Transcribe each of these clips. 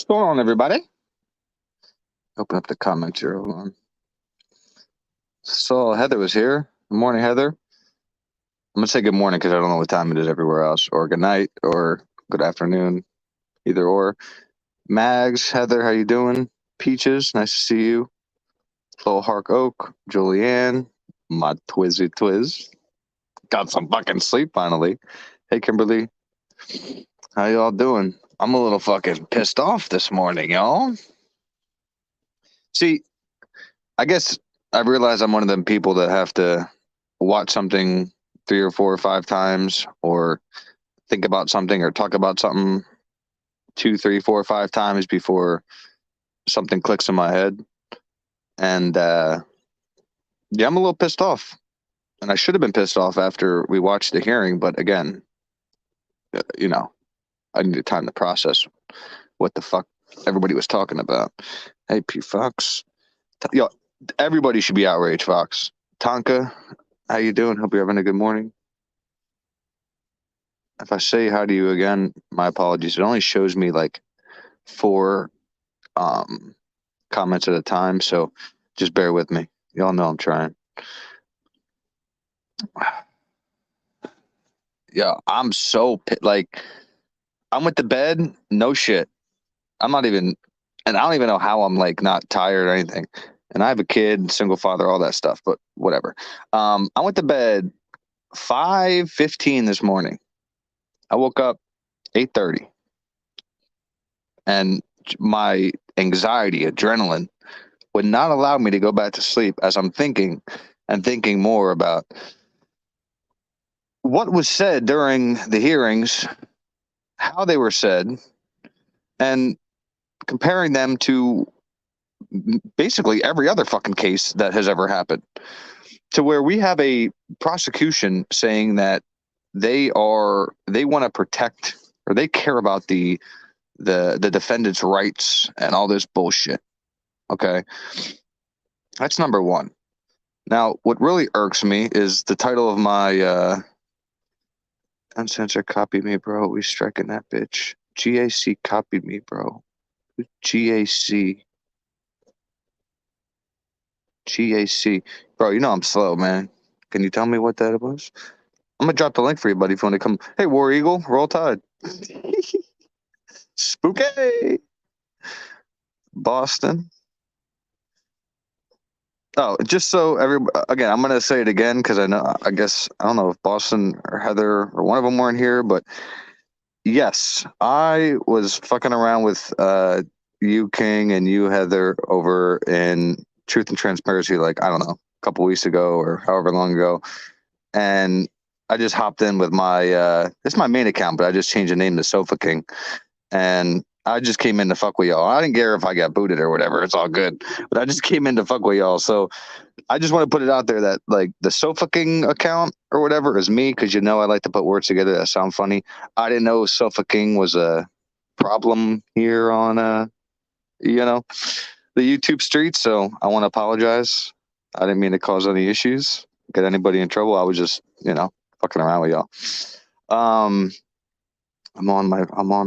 What's going on, everybody? Open up the comments here. Hold on. So Heather was here. Good morning, Heather. I'm gonna say good morning because I don't know what time it is everywhere else, or good night, or good afternoon, either or. Mags, Heather, how you doing? Peaches, nice to see you. Little Hark Oak, Julianne, my Twizzy Twiz. Got some fucking sleep finally. Hey, Kimberly, how y'all doing? I'm a little fucking pissed off this morning, y'all. See, I guess I realize I'm one of them people that have to watch something 3 or 4 or 5 times, or think about something or talk about something 2, 3, 4, 5 times before something clicks in my head. And yeah, I'm a little pissed off. And I should have been pissed off after we watched the hearing, but again, I needed time to process what the fuck everybody was talking about. Hey, P Fox. Yo, everybody should be outraged, Fox. Tonka, how you doing? Hope you're having a good morning. If I say hi to you again, my apologies. It only shows me like 4 comments at a time, so just bear with me. Y'all know I'm trying. Yeah, I'm so like, I'm with the bed, no shit. I'm not even, and I don't even know how I'm like not tired or anything. And I have a kid, single father, all that stuff, but whatever. I went to bed 5:15 this morning. I woke up 8:30, and my anxiety, adrenaline, would not allow me to go back to sleep as I'm thinking more about what was said during the hearings, how they were said, and comparing them to basically every other fucking case that has ever happened, to where we have a prosecution saying that they want to protect, or they care about the defendant's rights and all this bullshit. Okay, that's number one. Now, what really irks me is the title of my uncensored copied me, bro. We striking that bitch. GAC copied me, bro. GAC. GAC. Bro, you know I'm slow, man. Can you tell me what that was? I'm gonna drop the link for you, buddy, if you want to come. Hey, War Eagle, roll tide. Spooky. Boston. Oh, just so again, I'm gonna say it again because I don't know if Boston or Heather or one of them weren't here, but yes, I was fucking around with you, King, and you, Heather, over in Truth and Transparency, like, I don't know, a couple weeks ago or however long ago. And I just hopped in with my, it's my main account, but I just changed the name to Sofa King. And I just came in to fuck with y'all. I didn't care if I got booted or whatever. It's all good. But I just came in to fuck with y'all. So I just want to put it out there that, like, the Sofa King account or whatever is me, because I like to put words together that sound funny. I didn't know Sofa King was a problem here on, the YouTube streets. So I want to apologize. I didn't mean to cause any issues, get anybody in trouble. I was just, fucking around with y'all. I'm on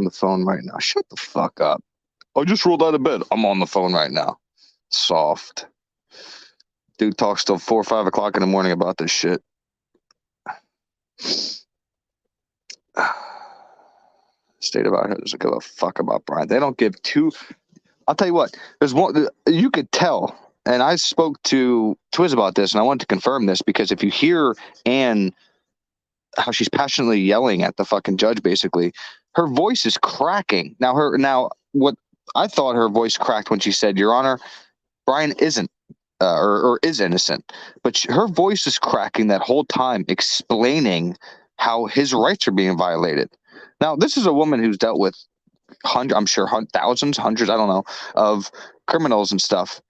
the phone right now. Shut the fuck up. I just rolled out of bed. I'm on the phone right now. Soft. Dude talks till 4 or 5 o'clock in the morning about this shit. State of Idaho doesn't give a fuck about Bryan. They don't give two. I'll tell you what. There's one you could tell, and I spoke to Twiz about this, and I wanted to confirm this, because if you hear Anne, how she's passionately yelling at the fucking judge, basically, her voice is cracking. Now, what I thought her voice cracked when she said, "Your Honor, Bryan isn't or is innocent," but her voice is cracking that whole time, explaining how his rights are being violated. Now, this is a woman who's dealt with I'm sure thousands, hundreds, I don't know, of criminals and stuff.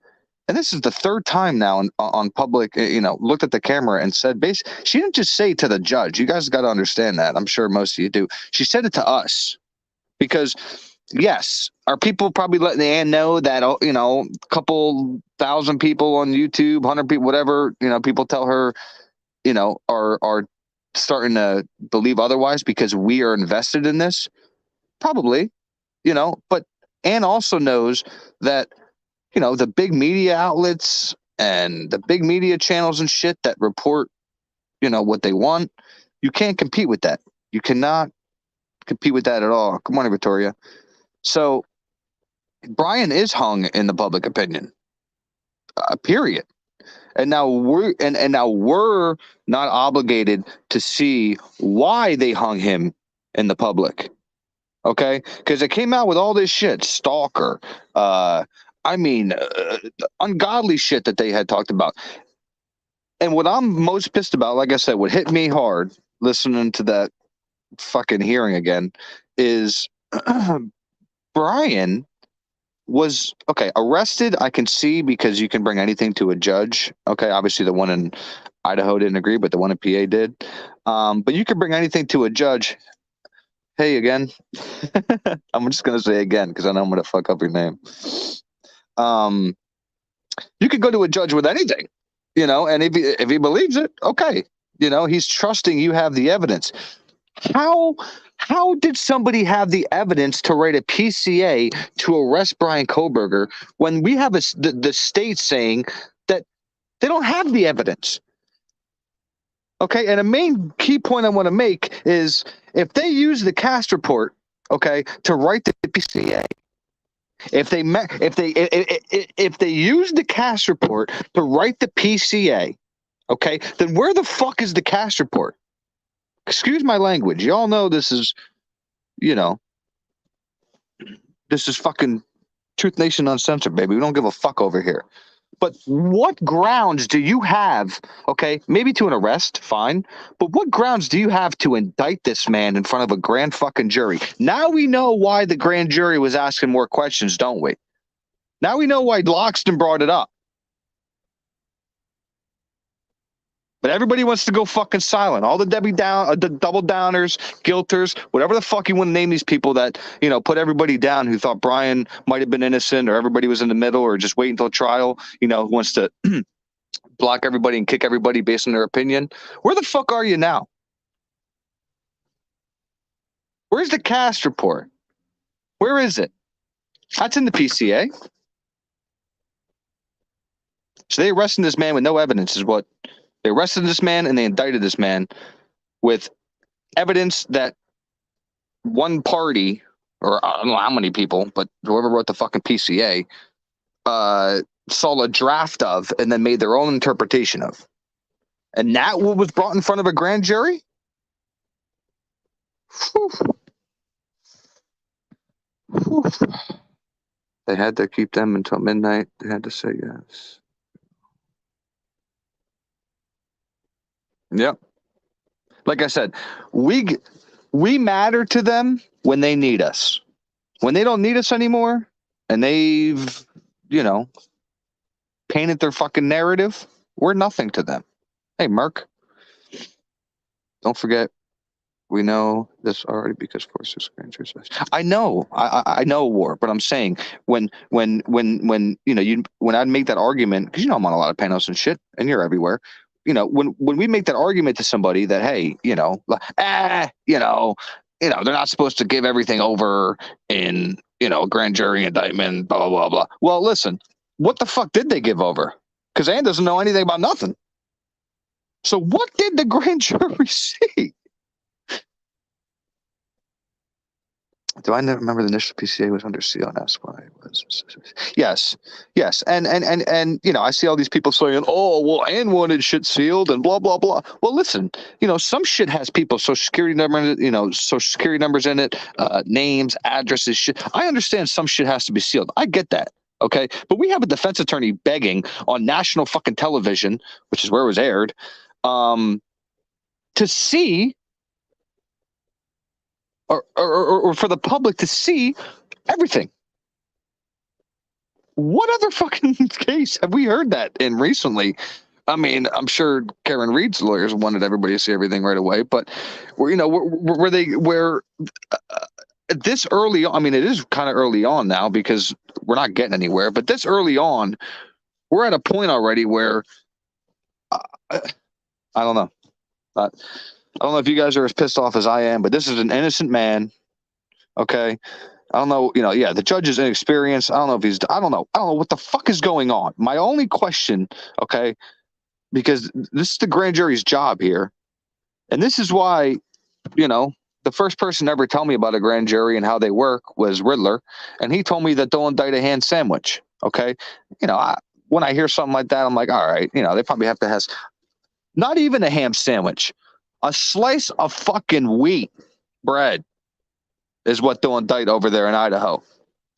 And this is the third time now on public, looked at the camera and said, she didn't just say to the judge. You guys got to understand that. I'm sure most of you do. She said it to us, because, yes, are people probably letting Ann know that, a couple thousand people on YouTube, 100 people, whatever, people tell her, are starting to believe otherwise because we are invested in this? Probably, but and also knows that, you know, the big media outlets and the big media channels and shit that report, you know, what they want, you can't compete with that. You cannot compete with that at all. Good morning, Victoria. So Bryan is hung in the public opinion, period. And now we're not obligated to see why they hung him in the public. Okay, because it came out with all this shit, stalker, I mean, ungodly shit that they had talked about. And what I'm most pissed about, like I said, what hit me hard listening to that fucking hearing again is Bryan was okay, arrested. I can see because you can bring anything to a judge. Okay, obviously the one in Idaho didn't agree, but the one in PA did. But you can bring anything to a judge. Hey, again. I'm just gonna say again because I know I'm gonna fuck up your name. You could go to a judge with anything, you know, and if he believes it, okay, you know, he's trusting you have the evidence. How did somebody have the evidence to write a PCA to arrest Bryan Kohberger when we have the state saying that they don't have the evidence? Okay, and a main key point I want to make is if they use the cast report, okay, to write the PCA, if they use the cast report to write the PCA, okay, then where the fuck is the cast report? Excuse my language. Y'all know this is, you know, this is fucking Truth Nation Uncensored, baby. We don't give a fuck over here. But what grounds do you have, okay, maybe to an arrest, fine, but what grounds do you have to indict this man in front of a grand fucking jury? Now we know why the grand jury was asking more questions, don't we? Now we know why Loxton brought it up. But everybody wants to go fucking silent. All the the double downers, guilters, whatever the fuck you want to name these people that, you know, put everybody down who thought Bryan might have been innocent or everybody was in the middle or just wait until trial, you know, who wants to block everybody and kick everybody based on their opinion. Where the fuck are you now? Where's the cast report? Where is it? That's in the PCA. So they arrested this man with no evidence is what they arrested this man and they indicted this man with evidence that one party, or I don't know how many people, but whoever wrote the fucking PCA, saw a draft of and then made their own interpretation of. And that was brought in front of a grand jury? Whew. Whew. They had to keep them until midnight. They had to say yes. Yep. Like I said, we matter to them when they need us. When they don't need us anymore and they've, you know, painted their fucking narrative, we're nothing to them. Hey, Merc, don't forget, we know this already because forces grand jury. I know, I know war, but I'm saying when you know when I make that argument, because you know I'm on a lot of panels and shit, and you're everywhere. You know, when we make that argument to somebody that, hey, you know, they're not supposed to give everything over in, you know, grand jury indictment, blah, blah, blah, blah. Well, listen, what the fuck did they give over? Because Ann doesn't know anything about nothing. So what did the grand jury see? Do I never remember the initial PCA was under seal and asked why it was? Yes. And you know, I see all these people saying, oh, well, Ann wanted shit sealed and blah, blah, blah. Well, listen, you know, some shit has people's social security numbers, you know, social security numbers in it, names, addresses, shit. I understand some shit has to be sealed. I get that. Okay. But we have a defense attorney begging on national fucking television, which is where it was aired, to see or for the public to see everything. What other fucking case have we heard that in recently? I mean, I'm sure Karen Reed's lawyers wanted everybody to see everything right away, but where this early, I mean, it is kind of early on now because we're not getting anywhere, but this early on, we're at a point already where I don't know. I don't know if you guys are as pissed off as I am, but this is an innocent man. Okay. I don't know. Yeah, the judge is inexperienced. I don't know if he's. I don't know what the fuck is going on. My only question, okay, because this is the grand jury's job here, and this is why, the first person to ever tell me about a grand jury and how they work was Riddler, and he told me that they'll indict a ham sandwich. Okay, when I hear something like that, I'm like, all right, they probably have to have not even a ham sandwich, a slice of fucking wheat bread is what they'll indict over there in Idaho.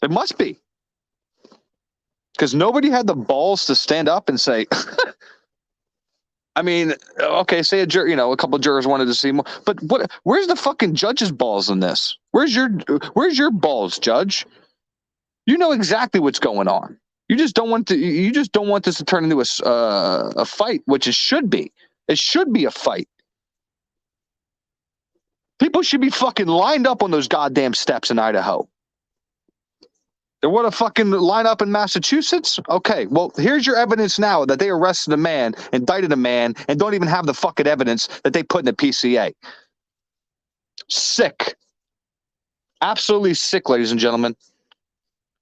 It must be. Because nobody had the balls to stand up and say, I mean, okay, say a couple of jurors wanted to see more, but where's the fucking judge's balls in this? Where's your balls, judge? You know exactly what's going on. You just don't want this to turn into a fight, which it should be. It should be a fight. People should be fucking lined up on those goddamn steps in Idaho. They want to fucking line up in Massachusetts? Okay, well, here's your evidence now that they arrested a man, indicted a man, and don't even have the fucking evidence that they put in the PCA. Sick. Absolutely sick, ladies and gentlemen.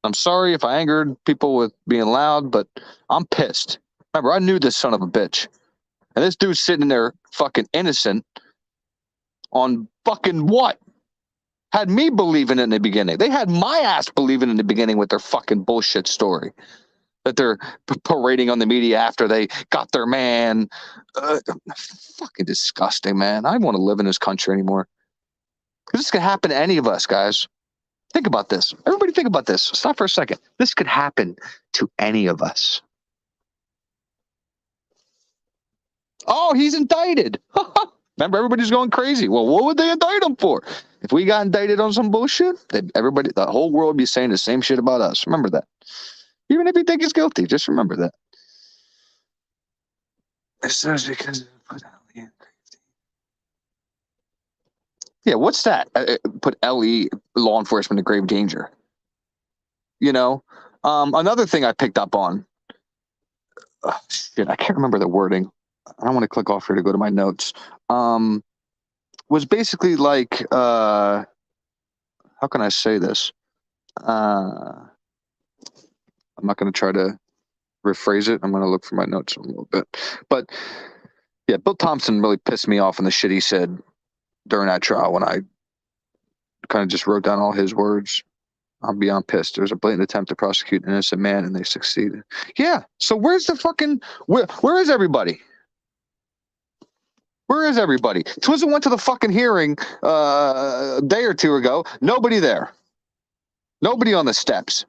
I'm sorry if I angered people with being loud, but I'm pissed. Remember, I knew this son of a bitch. And this dude's sitting there fucking innocent on fucking what? Had me believing in the beginning. They had my ass believing in the beginning with their fucking bullshit story that they're parading on the media after they got their man. Fucking disgusting, man. I don't want to live in this country anymore. Because this could happen to any of us, guys. Think about this. Everybody think about this. Stop for a second. This could happen to any of us. Oh, he's indicted. Remember, everybody's going crazy. Well, what would they indict him for? If we got indicted on some bullshit, the whole world would be saying the same shit about us. Remember that. Even if you think he's guilty, just remember that. It says because yeah, what's that? Put LE, law enforcement, in grave danger. Another thing I picked up on. Shit, I can't remember the wording. I don't want to click off here to go to my notes. Was basically like, how can I say this? I'm not going to try to rephrase it. I'm going to look for my notes a little bit. But yeah, Bill Thompson really pissed me off in the shit he said during that trial when I kind of just wrote down all his words. I'm beyond pissed. There was a blatant attempt to prosecute an innocent man and they succeeded. Yeah. So where's the fucking, where is everybody? Where is everybody? Twizzle went to the fucking hearing a day or two ago. Nobody there. Nobody on the steps.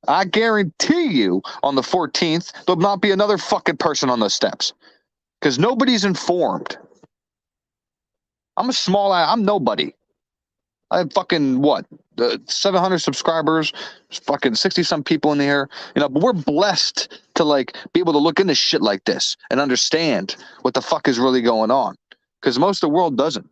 I guarantee you on the 14th, there'll not be another fucking person on those steps. Because nobody's informed. I'm nobody. I have fucking, 700 subscribers, fucking 60-some people in the air. But we're blessed to, be able to look into shit like this and understand what the fuck is really going on. Because most of the world doesn't.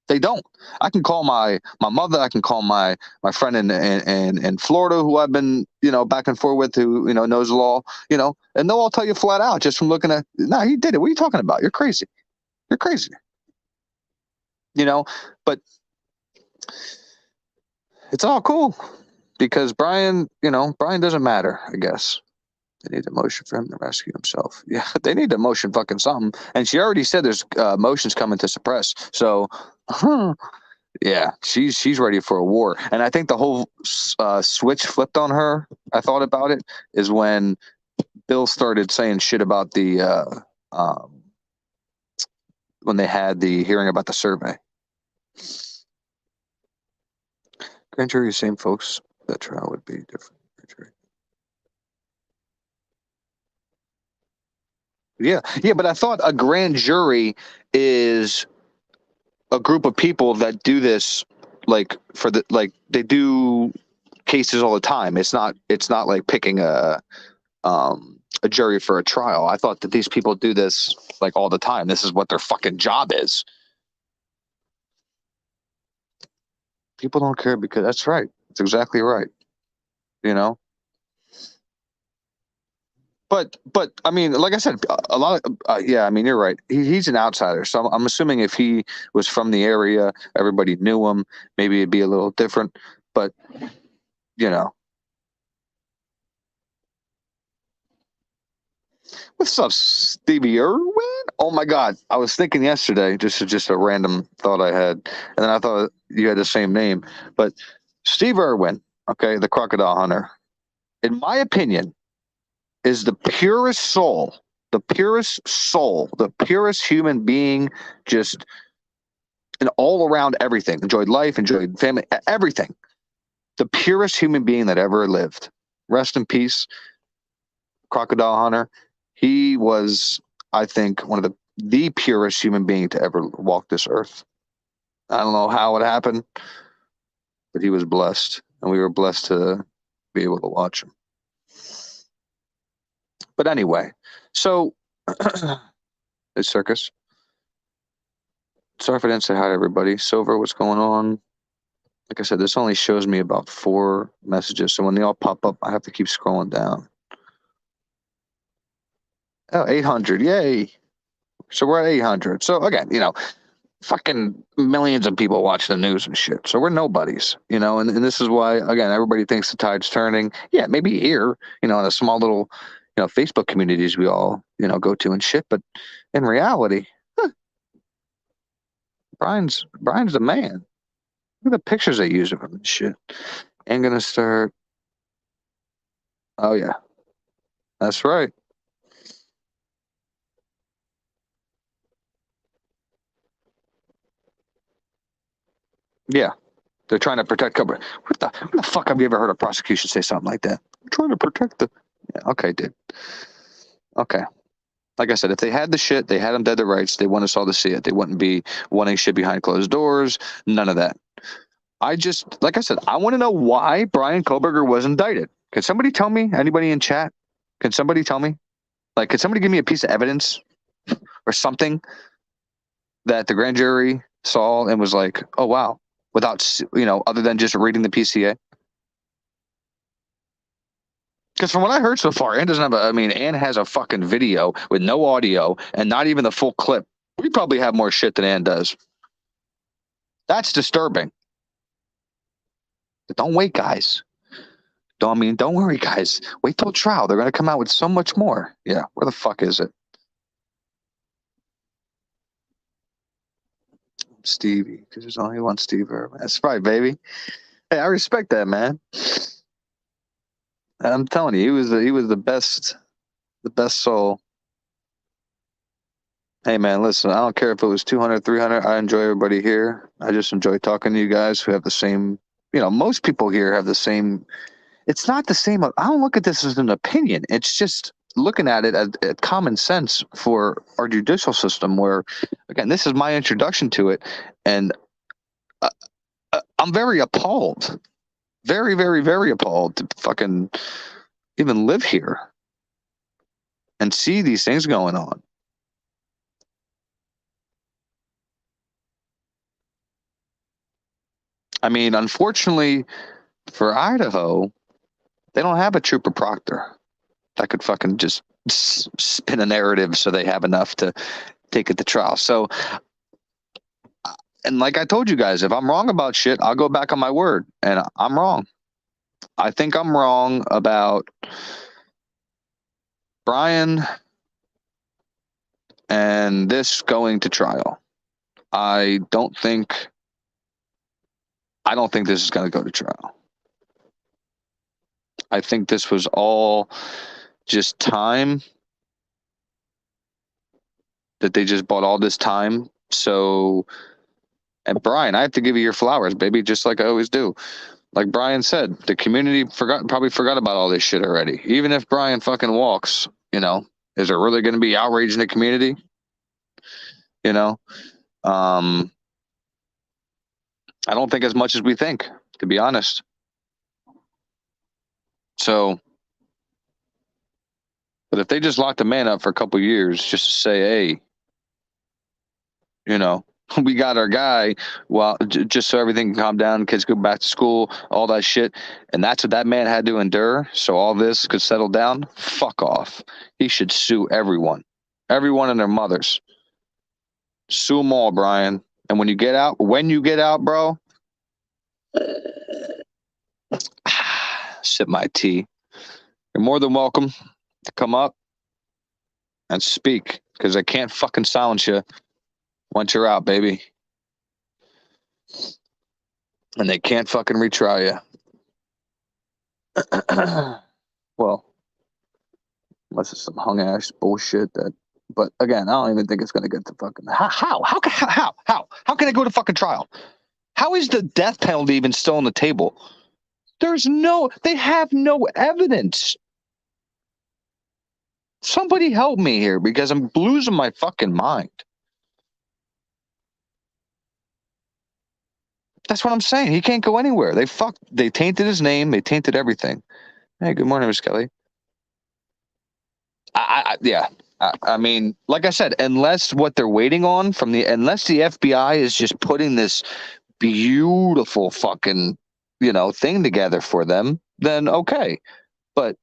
They don't. I can call my mother. I can call my friend in Florida who I've been, back and forth with who, knows the law, and they'll all tell you flat out just from looking at, nah, he did it. What are you talking about? You're crazy. You're crazy. But it's all cool because Bryan doesn't matter, I guess. They need a motion for him to rescue himself. Yeah, they need a motion fucking something. And she already said there's motions coming to suppress. So, yeah, she's ready for a war. And I think the whole switch flipped on her, I thought about it, is when Bill started saying shit about the when they had the hearing about the survey. Grand jury, same folks. That trial would be different. Yeah, but I thought a grand jury is a group of people that do this, they do cases all the time. It's not like picking a jury for a trial. I thought that these people do this all the time. This is what their fucking job is. People don't care because that's right. That's exactly right. But I mean, like I said, a lot of yeah. I mean, you're right. He's an outsider, so I'm assuming if he was from the area, everybody knew him. Maybe it'd be a little different. But, you know, what's up, Stevie Irwin? Oh my God. I was thinking yesterday, just a random thought I had. And then I thought you had the same name. But Steve Irwin, okay, the crocodile hunter, in my opinion, is the purest soul, the purest human being, just an all around everything. Enjoyed life, enjoyed family, everything. The purest human being that ever lived. Rest in peace, crocodile hunter. He was, I think, one of the purest human being to ever walk this earth. I don't know how it happened, but he was blessed, and we were blessed to be able to watch him. But anyway, so it's Circus. Sorry if I didn't say hi to everybody. Silver, what's going on? Like I said, this only shows me about 4 messages, so when they all pop up, I have to keep scrolling down. Oh, 800, yay. So we're at 800. So again, fucking millions of people watch the news and shit. So we're nobodies, and this is why, again, everybody thinks the tide's turning. Yeah, maybe here, in a small little, Facebook communities we all, go to and shit. But in reality, Bryan's the man. Look at the pictures they use of him and shit. Ain't gonna start. Oh yeah, that's right. Yeah, they're trying to protect Kohberger. What the fuck have you ever heard a prosecution say something like that? I'm trying to protect the. Yeah, okay, dude. Okay. Like I said, if they had the shit, they had them dead to rights. They want us all to see it. They wouldn't be wanting shit behind closed doors. None of that. Like I said, I want to know why Bryan Kohberger was indicted. Can somebody tell me? Anybody in chat? Can somebody tell me? Like, can somebody give me a piece of evidence or something that the grand jury saw and was like, oh, wow, without, other than just reading the PCA? Because from what I heard so far, Ann doesn't have Ann has a fucking video with no audio and not even the full clip. We probably have more shit than Ann does. That's disturbing. But don't wait, guys. Don't worry, guys. Wait till trial. They're going to come out with so much more. Yeah, where the fuck is it? Stevie, because there's only one Steve Irwin. That's right, baby. Hey, I respect that, man. I'm telling you, he was the best soul. Hey, man, listen, I don't care if it was 200, 300. I enjoy everybody here. I just enjoy talking to you guys who have the same, most people here have the same. It's not the same. I don't look at this as an opinion. It's just looking at it as common sense for our judicial system, where, again, this is my introduction to it. And I'm very appalled, very, very, very appalled to fucking even live here and see these things going on. Unfortunately for Idaho, they don't have a trooper proctor that could fucking just spin a narrative so they have enough to take it to trial. So, and like I told you guys, if I'm wrong about shit, I'll go back on my word, and I'm wrong. I think I'm wrong about Bryan and this going to trial. I don't think this is going to go to trial. I think this was all just time, that they just bought all this time. So, and Bryan, I have to give you your flowers, baby, just like I always do. Like Bryan said, the community probably forgot about all this shit already. Even if Bryan fucking walks, is there really going to be outrage in the community? I don't think as much as we think, to be honest. So, but if they just locked a man up for a couple of years just to say, hey, we got our guy, well, just so everything can calm down, kids go back to school, all that shit, and that's what that man had to endure, so all this could settle down, fuck off. He should sue everyone and their mothers. Sue them all, Bryan. And when you get out, bro, Sip my tea. You're more than welcome to come up and speak, because I can't fucking silence you once you're out, baby. And they can't fucking retry you. Well, unless it's some hung ass bullshit that. But again, I don't even think it's gonna get to fucking how can it go to fucking trial? How is the death penalty even still on the table? They have no evidence. Somebody help me here, because I'm losing my fucking mind. That's what I'm saying. He can't go anywhere. They tainted his name. They tainted everything. Hey, good morning, Miss Kelly. Yeah. I mean, like I said, unless what they're waiting on unless the FBI is just putting this beautiful fucking, thing together for them, then okay. But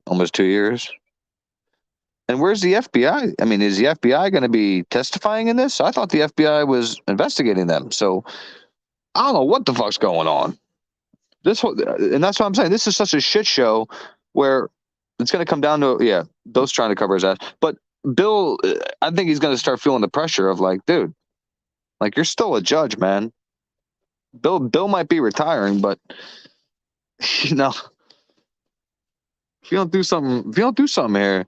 almost 2 years. And where's the FBI? I mean, is the FBI going to be testifying in this? I thought the FBI was investigating them. So I don't know what the fuck's going on. And that's what I'm saying. This is such a shit show where it's going to come down to, Bill's trying to cover his ass. But Bill, I think he's going to start feeling the pressure of like, dude, like, you're still a judge, man. Bill might be retiring, but if you don't do something here,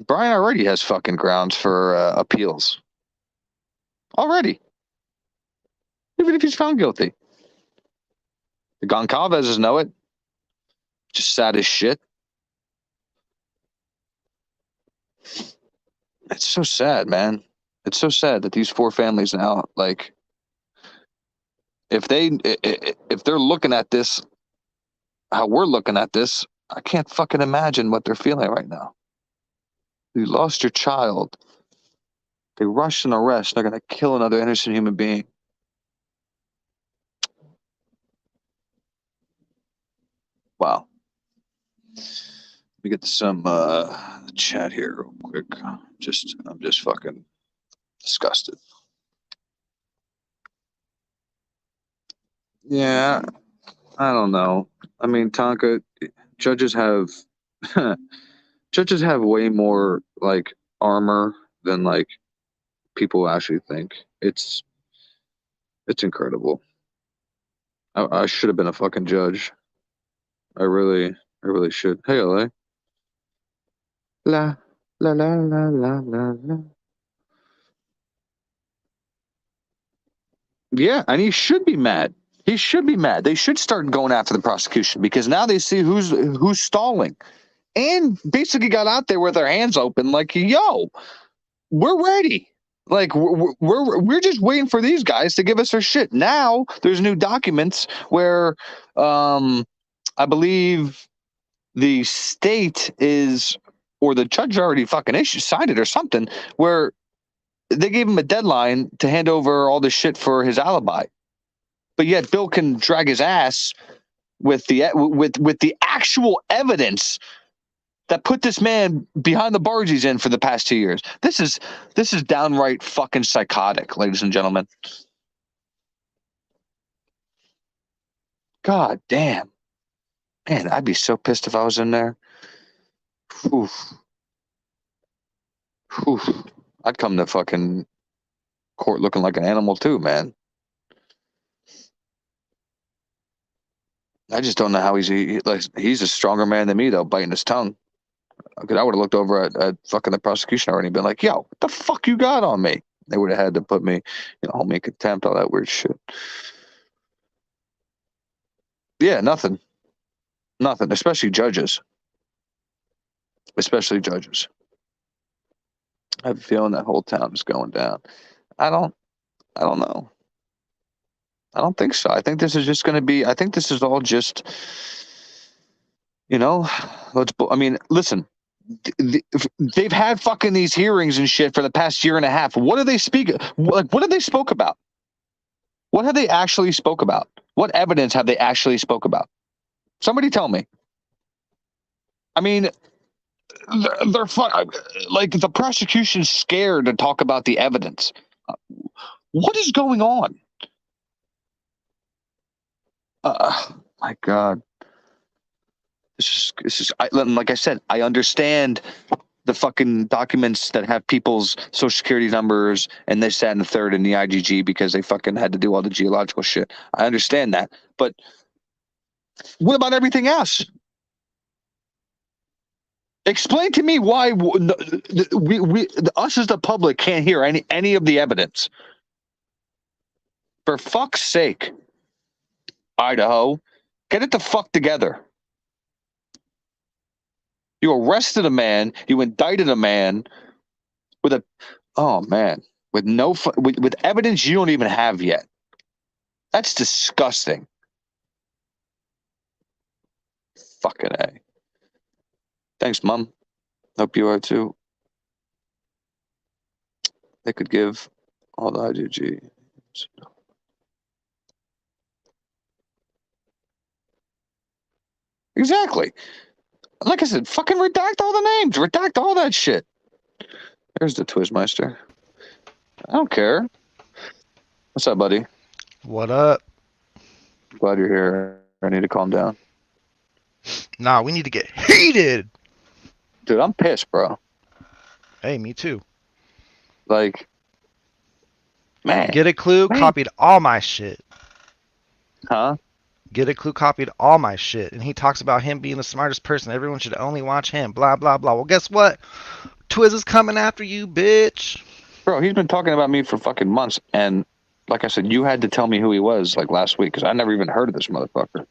Bryan already has fucking grounds for appeals. Already. Even if he's found guilty. The Goncalveses know it. Just sad as shit. It's so sad, man. It's so sad that these 4 families now, like, if they're looking at this, how we're looking at this, I can't fucking imagine what they're feeling right now. You lost your child. They rush and arrest. They're going to kill another innocent human being. Wow. Let me get to some chat here real quick. I'm just fucking disgusted. Yeah, I don't know. I mean, Tonka, judges have way more like armor than like people actually think. It's incredible. I should have been a fucking judge. I really should. Hey, LA. La la la la la la la. Yeah, and he should be mad. He should be mad. They should start going after the prosecution, because now they see who's stalling, and basically got out there with their hands open, like, yo, we're ready. Like, we're just waiting for these guys to give us their shit. Now there's new documents where, I believe the state is, or the judge already fucking signed it or something, where they gave him a deadline to hand over all the shit for his alibi. But yet Bill can drag his ass with the actual evidence that put this man behind the bars he's in for the past 2 years. This is downright fucking psychotic, ladies and gentlemen. God damn. Man, I'd be so pissed if I was in there. Oof. Oof. I'd come to fucking court looking like an animal too, man. I just don't know how he's a stronger man than me, though, biting his tongue. Because I would have looked over at fucking the prosecution already and been like, yo, what the fuck you got on me? They would have had to put me, hold me in contempt, all that weird shit. Yeah, nothing. Nothing, especially judges. I have a feeling that whole town is going down. I don't know. I don't think so. I think this is just going to be, I think this is all just, listen, they've had fucking these hearings and shit for the past year and a half. What do they speak? Like, what have they spoke about? What have they actually spoke about? What evidence have they actually spoke about? Somebody tell me. I mean, they're like, the prosecution's scared to talk about the evidence. What is going on? My God. Like I said, I understand the fucking documents that have people's social security numbers and this, that, and the third in the IGG because they fucking had to do all the geological shit. I understand that. But what about everything else? Explain to me why us as the public can't hear any of the evidence. For fuck's sake, Idaho, get it the fuck together. You arrested a man. You indicted a man with a, oh man, with no with evidence you don't even have yet. That's disgusting. Fucking A. Thanks, Mom. Hope you are too. They could give all the IGG. Exactly. Like I said, fucking redact all the names. Redact all that shit. There's the Twizmeister. I don't care. What's up, buddy? What up? Glad you're here. I need to calm down. Nah, we need to get heated. Dude, I'm pissed, bro. Hey, me too. Like, man. Get a Clue man. copied all my shit. Huh? Get a Clue copied all my shit. And he talks about him being the smartest person. Everyone should only watch him. Blah, blah, blah. Well, guess what? Twiz is coming after you, bitch. Bro, he's been talking about me for fucking months. And like I said, you had to tell me who he was like last week because I never even heard of this motherfucker.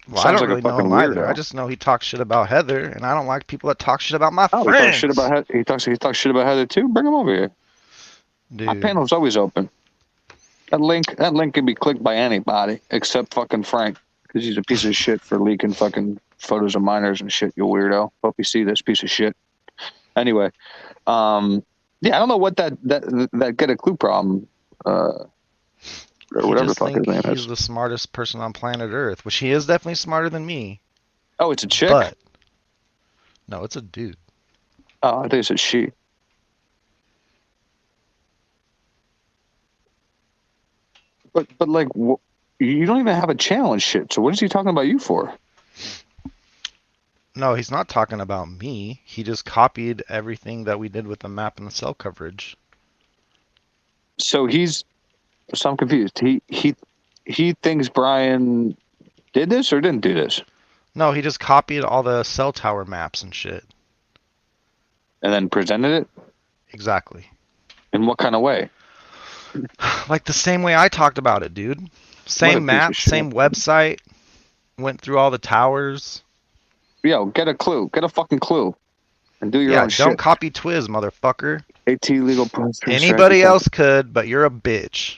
Well, I don't really know him either. I just know he talks shit about Heather, and I don't like people that talk shit about my friends. He talks shit about Heather too. Bring him over here. Dude. My panel's always open. That link can be clicked by anybody except fucking Frank because he's a piece of shit for leaking fucking photos of minors and shit. You weirdo. Hope you see this piece of shit. Anyway, yeah, I don't know what that Get a Clue problem. Or whatever the fuck his name is. He's the smartest person on planet Earth, which he is definitely smarter than me. Oh, it's a chick? But no, it's a dude. Oh, I think it's a she. But like, you don't even have a channel and shit. So what is he talking about you for? No, he's not talking about me. He just copied everything that we did with the map and the cell coverage. So I'm confused. He thinks Bryan did this or didn't do this? No, he just copied all the cell tower maps and shit. And then presented it? Exactly. In what kind of way? Like the same way I talked about it, dude. Same map, same website. Went through all the towers. Yo, get a clue. Get a fucking clue. And do your own shit. Yeah, don't copy Twiz, motherfucker. AT legal. Anybody else could, but you're a bitch.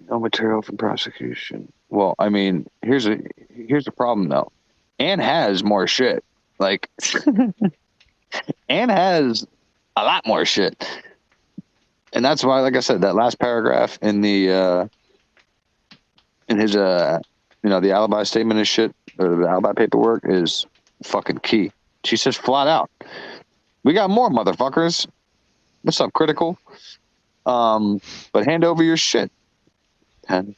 No material from prosecution. Well, I mean, here's the problem though. Ann has more shit. Like, Ann has a lot more shit, and that's why, like I said, that last paragraph in the in his the alibi statement and shit, or the alibi paperwork is fucking key. She says flat out, "We got more motherfuckers. What's up, critical? But hand over your shit." And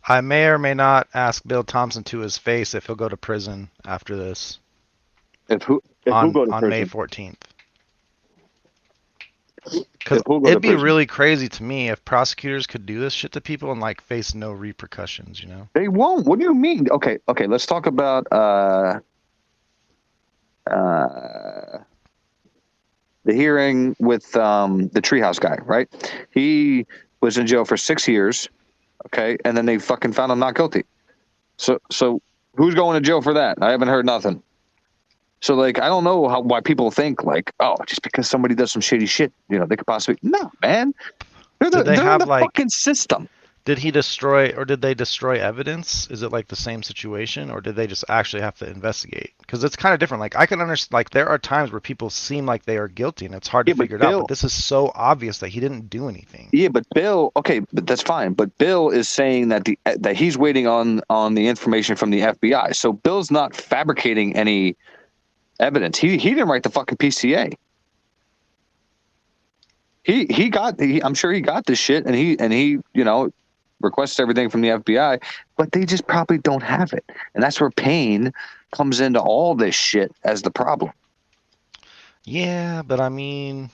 I may or may not ask Bill Thompson to his face if he'll go to prison after this. If who go to prison? On May 14th. Because it'd be really crazy to me if prosecutors could do this shit to people and like face no repercussions, you know? They won't. What do you mean? Okay, let's talk about the hearing with the Treehouse guy, right? He was in jail for 6 years. Okay, and then they fucking found him not guilty. So who's going to jail for that? I haven't heard nothing. So like, I don't know why people think like, oh, just because somebody does some shady shit, they could possibly. No, man. They're the fucking system. Did he destroy, or did they destroy evidence? Is it like the same situation, or did they just actually have to investigate? Because it's kind of different. Like I can understand, like there are times where people seem like they are guilty, and it's hard to figure it out. But this is so obvious that he didn't do anything. Yeah, but Bill, okay, but that's fine. But Bill is saying that that he's waiting on the information from the FBI. So Bill's not fabricating any evidence. He didn't write the fucking PCA. I'm sure he got this shit, and he requests everything from the FBI, but they just probably don't have it, and that's where Payne comes into all this shit as the problem. Yeah, but I mean,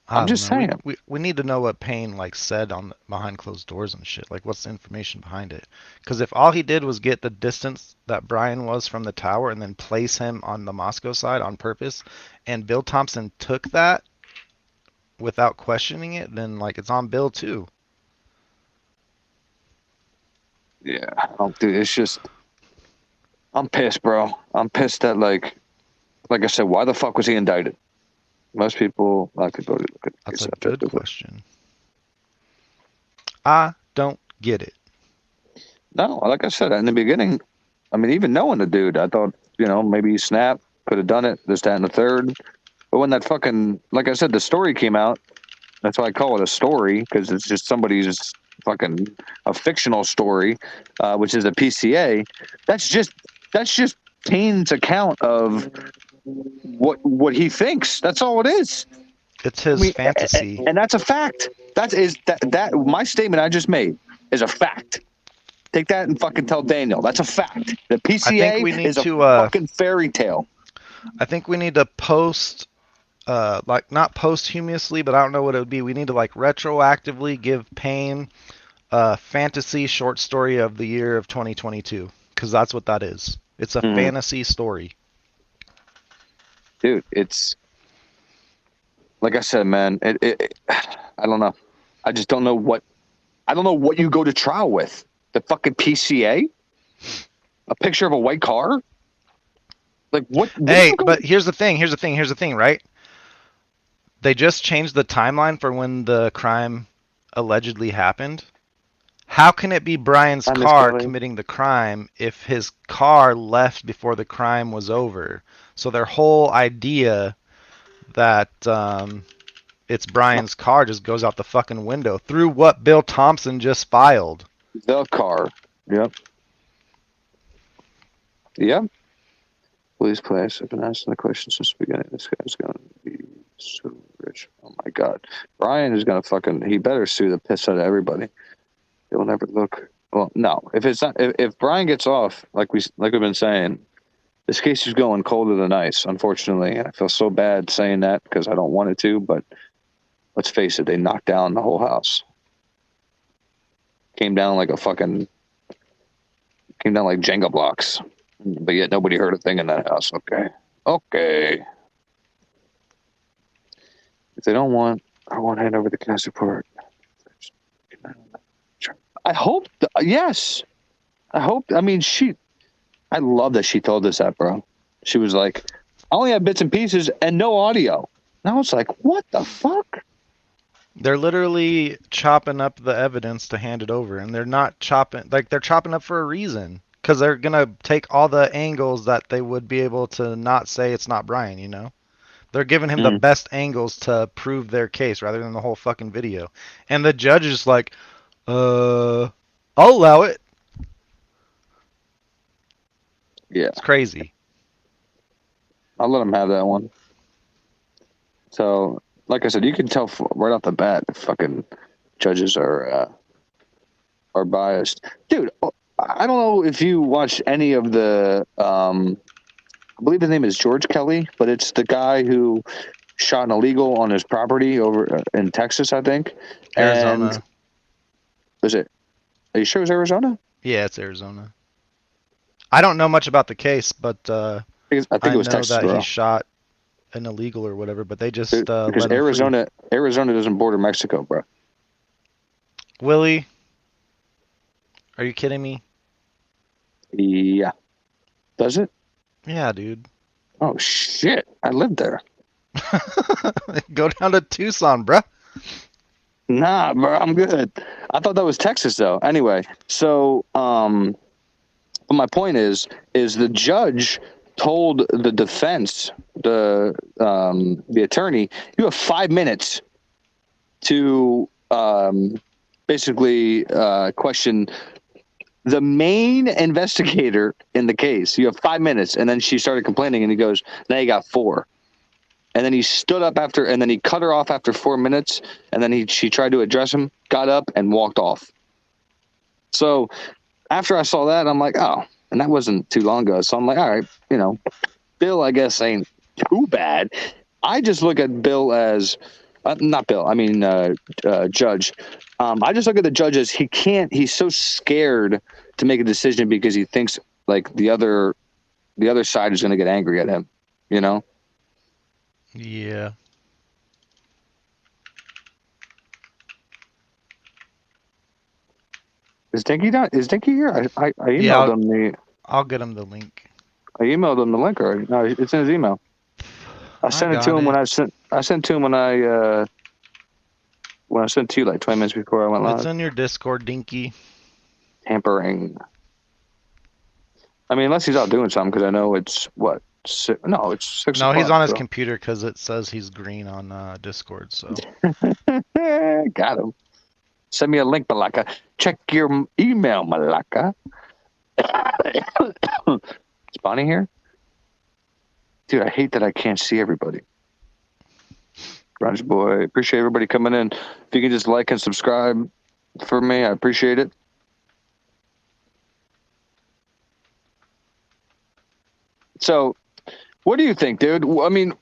I'm just saying. We need to know what Payne like said on behind closed doors and shit. Like, what's the information behind it? Because if all he did was get the distance that Bryan was from the tower and then place him on the Moscow side on purpose, and Bill Thompson took that without questioning it, then like it's on Bill too. Yeah, dude, it's just I'm pissed, bro. I'm pissed that like I said, why the fuck was he indicted? Most people like to go to look at. That's a good question. I don't get it. No, like I said in the beginning, I mean, even knowing the dude, I thought, maybe he snapped, could have done it, this, that, and the third. But when that fucking, like I said, the story came out, that's why I call it a story, because it's just somebody's fucking a fictional story, which is a PCA. That's just Payne's account of what he thinks. That's all it is. It's his fantasy, and that's a fact. That my statement I just made is a fact. Take that and fucking tell Daniel. That's a fact. The PCA is a fucking fairy tale. I think we need to post, like not posthumously, but I don't know what it would be. We need to like retroactively give Payne a fantasy short story of the year of 2022, because that's what that is. It's a fantasy story. Dude, it's like I said, man. I don't know. I just don't know what. I don't know what you go to trial with. The fucking PCA? A picture of a white car? Like what? Hey, but here's the thing, right? They just changed the timeline for when the crime allegedly happened. How can it be Bryan's car committing the crime if his car left before the crime was over? So their whole idea that it's Bryan's car just goes out the fucking window through what Bill Thompson just filed. The car. Yep. Yep. Please, place. I've been asking the question since the beginning. This guy's going to be so rich. Oh my God. Bryan is going to fucking, he better sue the piss out of everybody. He'll never look. Well, no. If it's not, if Bryan gets off, like we've been saying, this case is going colder than ice, unfortunately. And I feel so bad saying that because I don't want it to, but let's face it, they knocked down the whole house. Came down like Jenga blocks. But yet nobody heard a thing in that house. Okay. If they don't want, I won't hand over the cast report. I hope, yes. I mean, I love that she told us that, bro. She was like, I only have bits and pieces and no audio. And I was like, what the fuck? They're literally chopping up the evidence to hand it over, and they're not chopping, like they're chopping up for a reason, because they're gonna take all the angles that they would be able to not say it's not Bryan. They're giving him the best angles to prove their case rather than the whole fucking video. And the judge is like, I'll allow it. Yeah. It's crazy. I'll let him have that one. So, like I said, you can tell right off the bat the fucking judges are biased. Dude, I don't know if you watched any of the I believe his name is George Kelly, but it's the guy who shot an illegal on his property over in Texas, I think. Arizona. And is it? Are you sure it was Arizona? Yeah, it's Arizona. I don't know much about the case, but I think it was Texas, that he shot an illegal or whatever, but they just because Arizona doesn't border Mexico, bro. Willie, are you kidding me? Yeah. Does it? Yeah, dude. Oh shit! I lived there. Go down to Tucson, bro. Nah, bro, I'm good. I thought that was Texas, though. Anyway, so but my point is the judge told the defense, the attorney, you have 5 minutes to basically question the main investigator in the case. You have 5 minutes, and then she started complaining, and he goes, "Now you got 4." and then he stood up after, and then he cut her off after 4 minutes, and then she tried to address him, got up, and walked off. So after I saw that, I'm like, oh, and that wasn't too long ago. So I'm like, all right, Bill, I guess, ain't too bad. I just look at Bill as, not Bill, I mean, Judge. I just look at the judge as he's so scared to make a decision because he thinks like the other side is going to get angry at him, Yeah. Is Dinky here? I emailed him I'll get him the link. I emailed him the link already. No, it's in his email. I sent it to him when I sent to him when I sent to you like 20 minutes before I went live. It's in your Discord, Dinky. Tampering. I mean, unless he's out doing something, because I know it's what? No, it's 6 No, o'clock, he's on his computer because it says he's green on Discord. So got him. Send me a link, Malaka. Check your email, Malaka. Is Bonnie here? Dude, I hate that I can't see everybody. Grunge Boy, appreciate everybody coming in. If you can just like and subscribe for me, I appreciate it. So, what do you think, dude? I mean,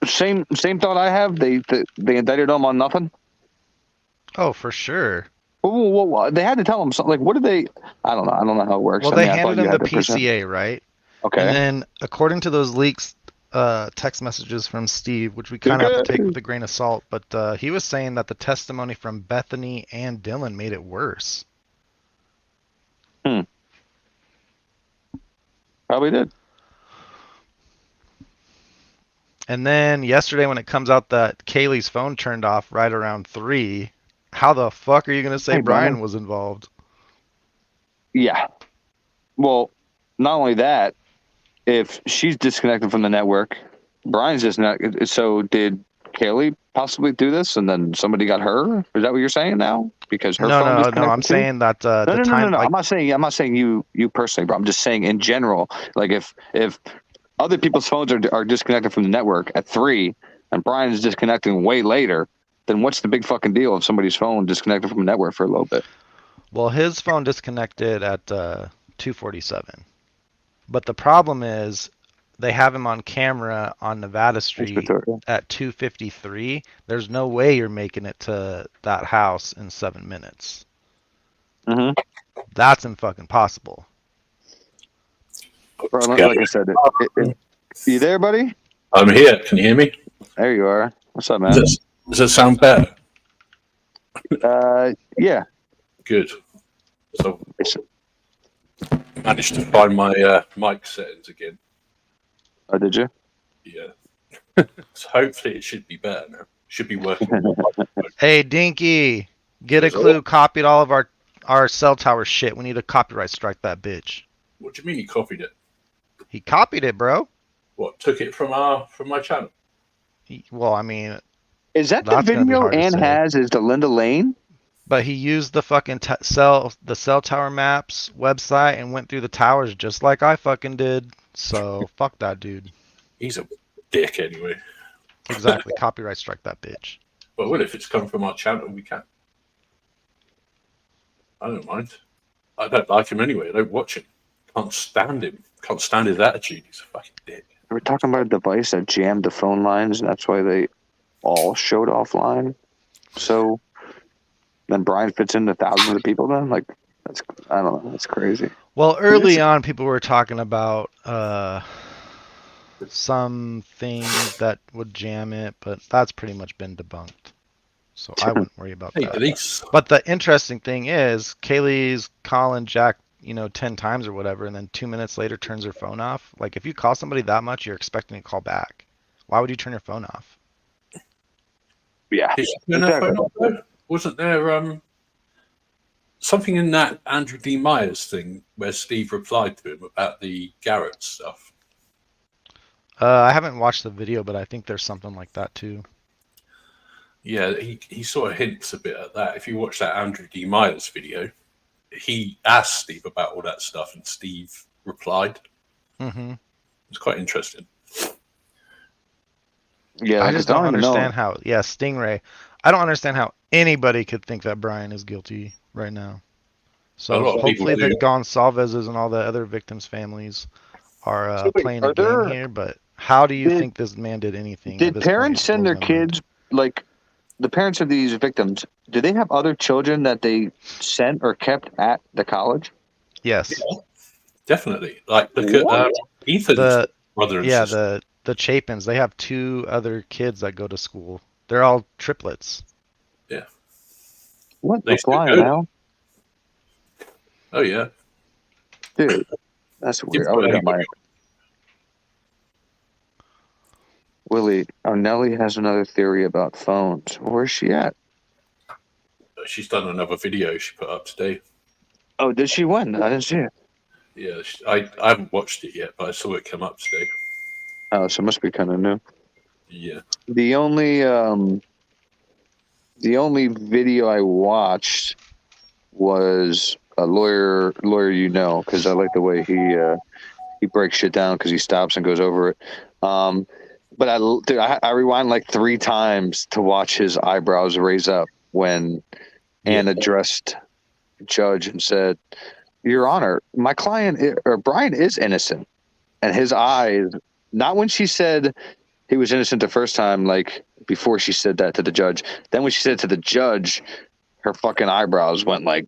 same thought I have. They indicted him on nothing. Oh, for sure. Well, they had to tell him something. Like, what did they? I don't know. I don't know how it works. Well, they handed him the PCA, right? Okay. And then, according to those leaks, text messages from Steve, which we kind of have to take with a grain of salt, but he was saying that the testimony from Bethany and Dylan made it worse. Probably did. And then yesterday, when it comes out that Kaylee's phone turned off right around 3, how the fuck are you going to say Bryan was involved? Yeah. Well, not only that, if she's disconnected from the network, Bryan's disconnected. So did Kaylee possibly do this, and then somebody got her? Is that what you're saying now? Because her phone no. I'm saying that the time. No. Like, I'm not saying you personally, bro. I'm just saying in general. Like if other people's phones are disconnected from the network at 3, and Bryan's disconnecting way later, then what's the big fucking deal if somebody's phone disconnected from the network for a little bit? Well, his phone disconnected at 2:47, but the problem is they have him on camera on Nevada Street at 2:53. There's no way you're making it to that house in 7 minutes. Mm-hmm. That's fucking possible. Bro, like I said, you there, buddy? I'm here. Can you hear me? There you are. What's up, man? Does that sound better? Yeah. Good. So, managed to find my mic settings again. Oh, did you? Yeah. So hopefully it should be better now. Should be working. Hey, Dinky, get a clue. Copied all of our cell tower shit. We need to copyright strike that bitch. What do you mean he copied it? He copied it, bro. What, took it from my channel? Well, I mean, is that the video Ann has? Is the Linda Lane? But he used the fucking cell tower maps website and went through the towers just like I fucking did. So fuck that dude. He's a dick anyway. Exactly. Copyright strike that bitch. But what if it's come from our channel? We can. I don't mind. I don't like him anyway. I don't watch him. Can't stand him. Can't stand his attitude. He's a fucking dick. We're talking about a device that jammed the phone lines, and that's why they all showed offline. So then Bryan fits into thousands of people. Then, like, I don't know. That's crazy. Well, early on, people were talking about something that would jam it, but that's pretty much been debunked. So I wouldn't worry about that. But the interesting thing is, Kaylee's calling Jack, 10 times or whatever, and then 2 minutes later turns her phone off. Like, if you call somebody that much, you're expecting to call back. Why would you turn your phone off? Yeah. Wasn't there something in that Andrew D. Myers thing where Steve replied to him about the Garrett stuff? I haven't watched the video, but I think there's something like that too. Yeah, he sort of hints a bit at that. If you watch that Andrew D. Myers video, he asked Steve about all that stuff, and Steve replied. Mm-hmm. It's quite interesting. Yeah, I because just I don't don't even know. understand how. Yeah, Stingray. I don't understand how anybody could think that Bryan is guilty right now. A So lot of people hopefully the do. Gonsalveses and all the other victims' families are So wait, playing a are game there here. But how do you did think this man did anything at did this point? parents It send blows their my mind. kids, like the parents of these victims? Do they have other children that they sent or kept at the college? Yes. Definitely. Like, look at What? Ethan's The brother and yeah sister. the Chapins. They have 2 other kids that go to school. They're all triplets. Yeah. What They the still flying go. hell, Oh, yeah. dude? That's You weird. I put would have got anybody my Willie. Oh, Nelly has another theory about phones. Where's she at? on. She's done another video she put up today. Oh, did she win? I didn't see it. Yeah, I haven't watched it yet, but I saw it come up today. Oh, so it must be kind of new. Yeah. The only video I watched was a lawyer, because I like the way he breaks shit down because he stops and goes over it. But I rewind like 3 times to watch his eyebrows raise up when Anne Yeah. addressed the judge and said, "Your Honor, my client or Bryan is innocent," and his eyes. Not when she said he was innocent the first time, like before she said that to the judge. Then when she said it to the judge, her fucking eyebrows went like,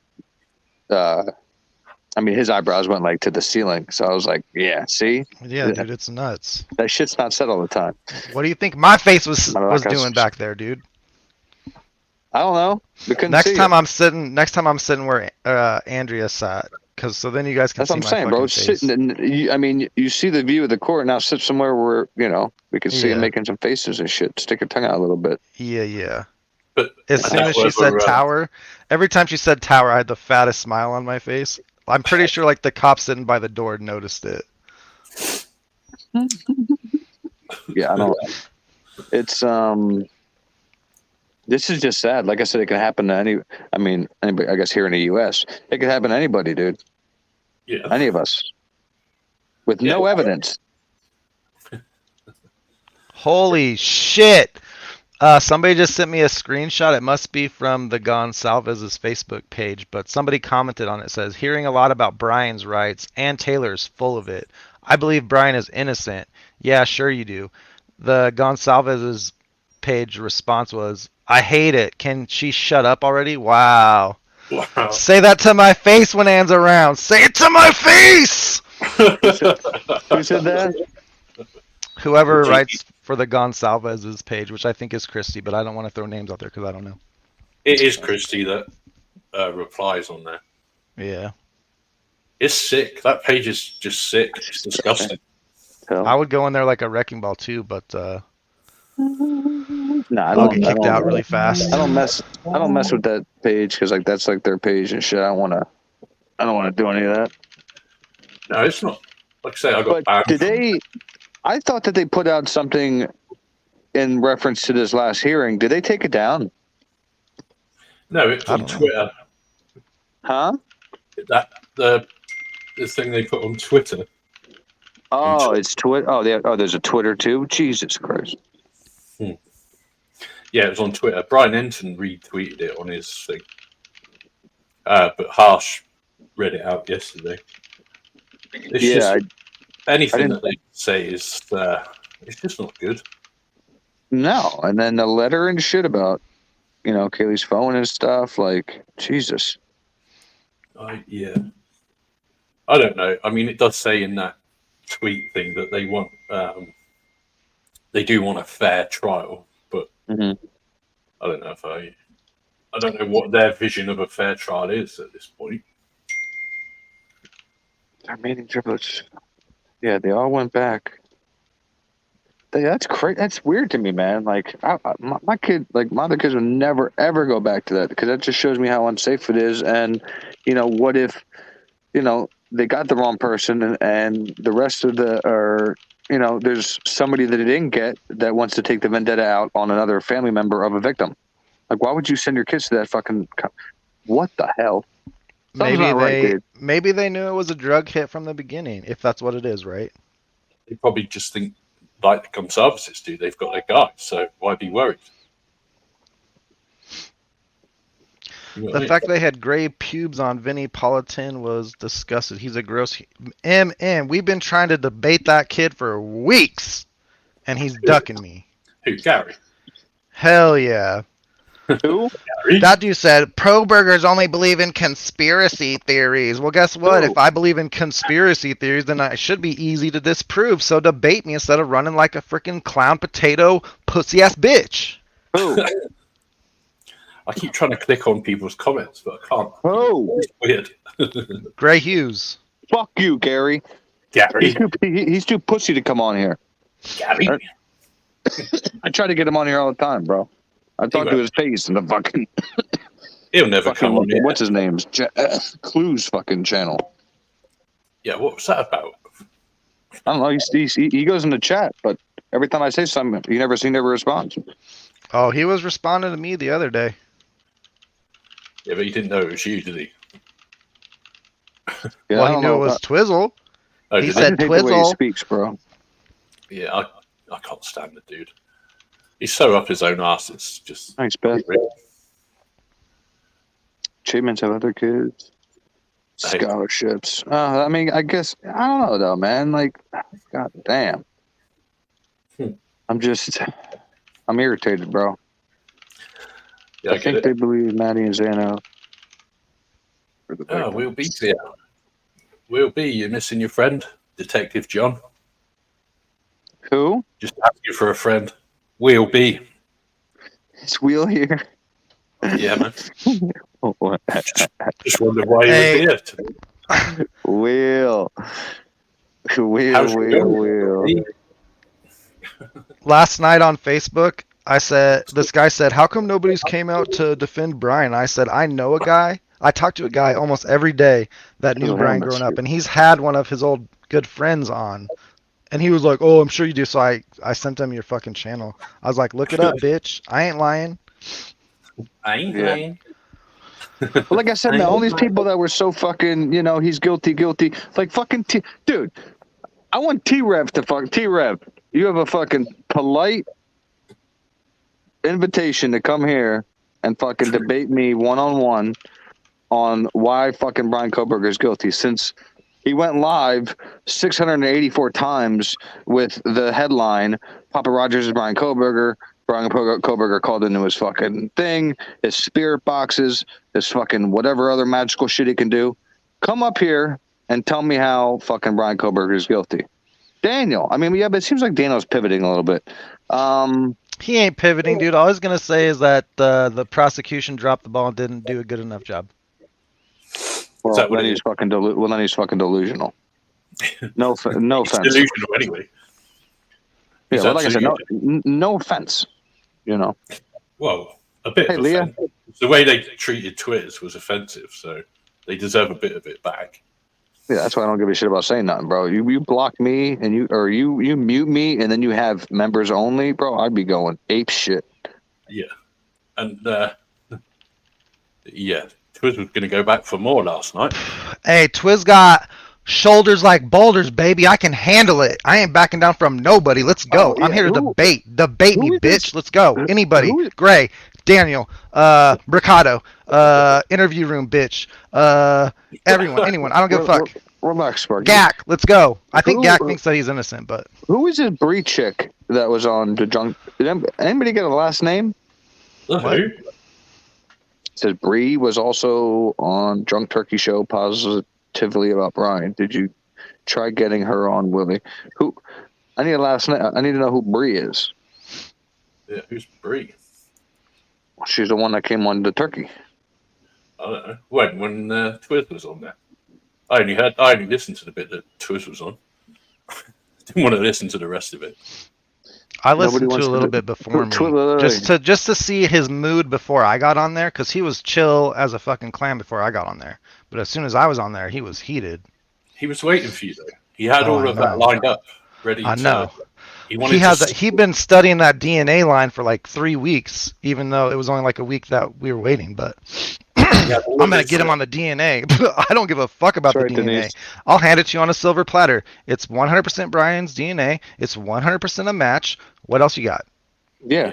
his eyebrows went like to the ceiling. So I was like, yeah, see, Yeah, dude, it's nuts. that shit's not said all the time. What do you think my face was Maracas. doing back there, dude? I don't know. We couldn't Next see time it. I'm sitting where Andrea sat, cause so then you guys can That's see what I'm my saying, fucking bro. face. Sitting, and you see the view of the court. Now sit somewhere where we can see him Yeah. making some faces and shit. Stick your tongue out a little bit. Yeah. But As soon as she said tower, every time she said tower, I had the fattest smile on my face. I'm pretty sure like the cop sitting by the door noticed it. Yeah, I don't. It's This is just sad. Like I said, it can happen to anybody. I guess here in the U.S., it could happen to anybody, dude. yeah. Any of us with no evidence. Holy shit! Somebody just sent me a screenshot. It must be from the Gonsalves' Facebook page, but somebody commented on it. It says, hearing a lot about Bryan's rights, and Taylor's full of it. I believe Bryan is innocent. Yeah, sure you do. The Gonsalves' page response was, I hate it. Can she shut up already? Wow. Wow. Say that to my face when Anne's around. Say it to my face! Who said that? Whoever writes for the Gonsalves' page, which I think is Christy, but I don't want to throw names out there because I don't know. It is Christy that replies on there. Yeah. It's sick. That page is just sick. It's disgusting. I would go in there like a wrecking ball too, but I'll get kicked out really fast. I don't mess with that page because like that's like their page and shit. I don't want to do any of that. No, it's not. Like I say, I got banned. I thought that they put out something in reference to this last hearing. Did they take it down? No, it's on Twitter. Huh? That the thing they put on Twitter. Oh, it's Twitter. Oh, there's a Twitter too. Jesus Christ. Yeah, it was on Twitter. Bryan Enton retweeted it on his thing. But Harsh read it out yesterday. It's anything that they say is it's just not good. No, and then the letter and shit about Kaylee's phone and stuff. Like Jesus. Yeah. I don't know. I mean, it does say in that tweet thing that they want they do want a fair trial, but I don't know if I don't know what their vision of a fair trial is at this point. Our remaining triplets. Yeah, they all went back. That's crazy. That's weird to me, man. Like my kid, like my other kids would never ever go back to that because that just shows me how unsafe it is. And what if they got the wrong person and the rest of there's somebody that they didn't get that wants to take the vendetta out on another family member of a victim. Like, why would you send your kids to that fucking? What the hell? Maybe they knew it was a drug hit from the beginning, if that's what it is, right? They probably just think like the controversies do. They've got their guys, so why be worried? The fact they had gray pubes on Vinnie Politan was disgusted. He's a gross. We've been trying to debate that kid for weeks, and he's ducking me. Who, Gary? Hell yeah. Who? Gary? That dude said, pro-burgers only believe in conspiracy theories. Well, guess what? If I believe in conspiracy theories, then it should be easy to disprove. So debate me instead of running like a freaking clown potato pussy-ass bitch. Who? I keep trying to click on people's comments, but I can't. Oh, it's weird. Gray Hughes. Fuck you, Gary. Gary. He's too pussy to come on here. Gary. I try to get him on here all the time, bro. I talk to his face in the fucking. He'll never come on here. What's his name? Clue's fucking channel. Yeah, what was that about? I don't know. He goes in the chat, but every time I say something, he never responds. Oh, he was responding to me the other day. Yeah, but he didn't know it was you, did he? Yeah, well, he knew it was Twizzle. Oh, he said Twizzle. The way he Twizzle. speaks, bro. Yeah, I can't stand the dude. He's so up his own ass. It's just Thanks, Beth. Achievements of other kids. Scholarships. I mean, I guess I don't know though, man. Like, god damn. I'm irritated, bro. Yeah, I think they believe Maddie and Zano. Oh, we'll be here. We'll be. You're missing your friend, Detective John. Who? Just asking for a friend. We'll be. Is Wheel here? Yeah, man. Just wondered why you were here. Wheel. Last night on Facebook, this guy said, how come nobody's came out to defend Bryan? I said, I know a guy. I talk to a guy almost every day that knew Bryan growing up, and he's had one of his old good friends on. And he was like, oh, I'm sure you do. So I sent him your fucking channel. I was like, look it up, bitch. I ain't lying. I ain't lying. Well, like I said, man, all these people that were so fucking, he's guilty. Like fucking dude, I want T-Rev to fuck T-Rev. You have a fucking polite invitation to come here and fucking debate me one-on-one on why fucking Bryan Kohberger is guilty, since he went live 684 times with the headline, Papa Rogers is Bryan Kohberger. Bryan Kohberger called into his fucking thing, his spirit boxes, his fucking whatever other magical shit he can do. Come up here and tell me how fucking Bryan Kohberger is guilty. Daniel. I mean, yeah, but it seems like Daniel's pivoting a little bit. He ain't pivoting, dude. All I was going to say is that the prosecution dropped the ball and didn't do a good enough job. Well, then he's fucking delusional. No offense. Delusional anyway. Yeah, well, like I said, no offense. Well, a bit. Hey, of Leah. The way they treated Twiz was offensive, so they deserve a bit of it back. Yeah, that's why I don't give a shit about saying nothing, bro. You block me and you mute me, and then you have members only, bro. I'd be going ape shit. Yeah, and yeah, Twiz was going to go back for more last night. Hey, Twiz got shoulders like boulders, baby. I can handle it. I ain't backing down from nobody. Let's go. I'm here to debate. Debate me, bitch. Let's go. Anybody. Gray, Daniel, Bricado, interview room, bitch. Anyone. I don't give a fuck. Relax, Sparky. Gak, let's go. I think Gak thinks that he's innocent, but who is this Bree chick that was on the drunk? Did anybody get a last name? What? It says Bree was also on Drunk Turkey Show positively about Bryan. Did you try getting her on, Willie? Who? I need a last name. I need to know who Bree is. Yeah, who's Bree? She's the one that came on the turkey. I don't know. When Twiz was on there. I only listened to the bit that Twiz was on. Didn't want to listen to the rest of it. I listened to a little bit before me, just to see his mood before I got on there, because he was chill as a fucking clam before I got on there. But as soon as I was on there, he was heated. He was waiting for you though. He had all of that lined up, ready. I know. He'd been studying that DNA line for like 3 weeks, even though it was only like a week that we were waiting. But I'm gonna get him on the DNA. I don't give a fuck about the DNA. Denise. I'll hand it to you on a silver platter. It's 100% Bryan's DNA. It's 100% a match. What else you got? Yeah.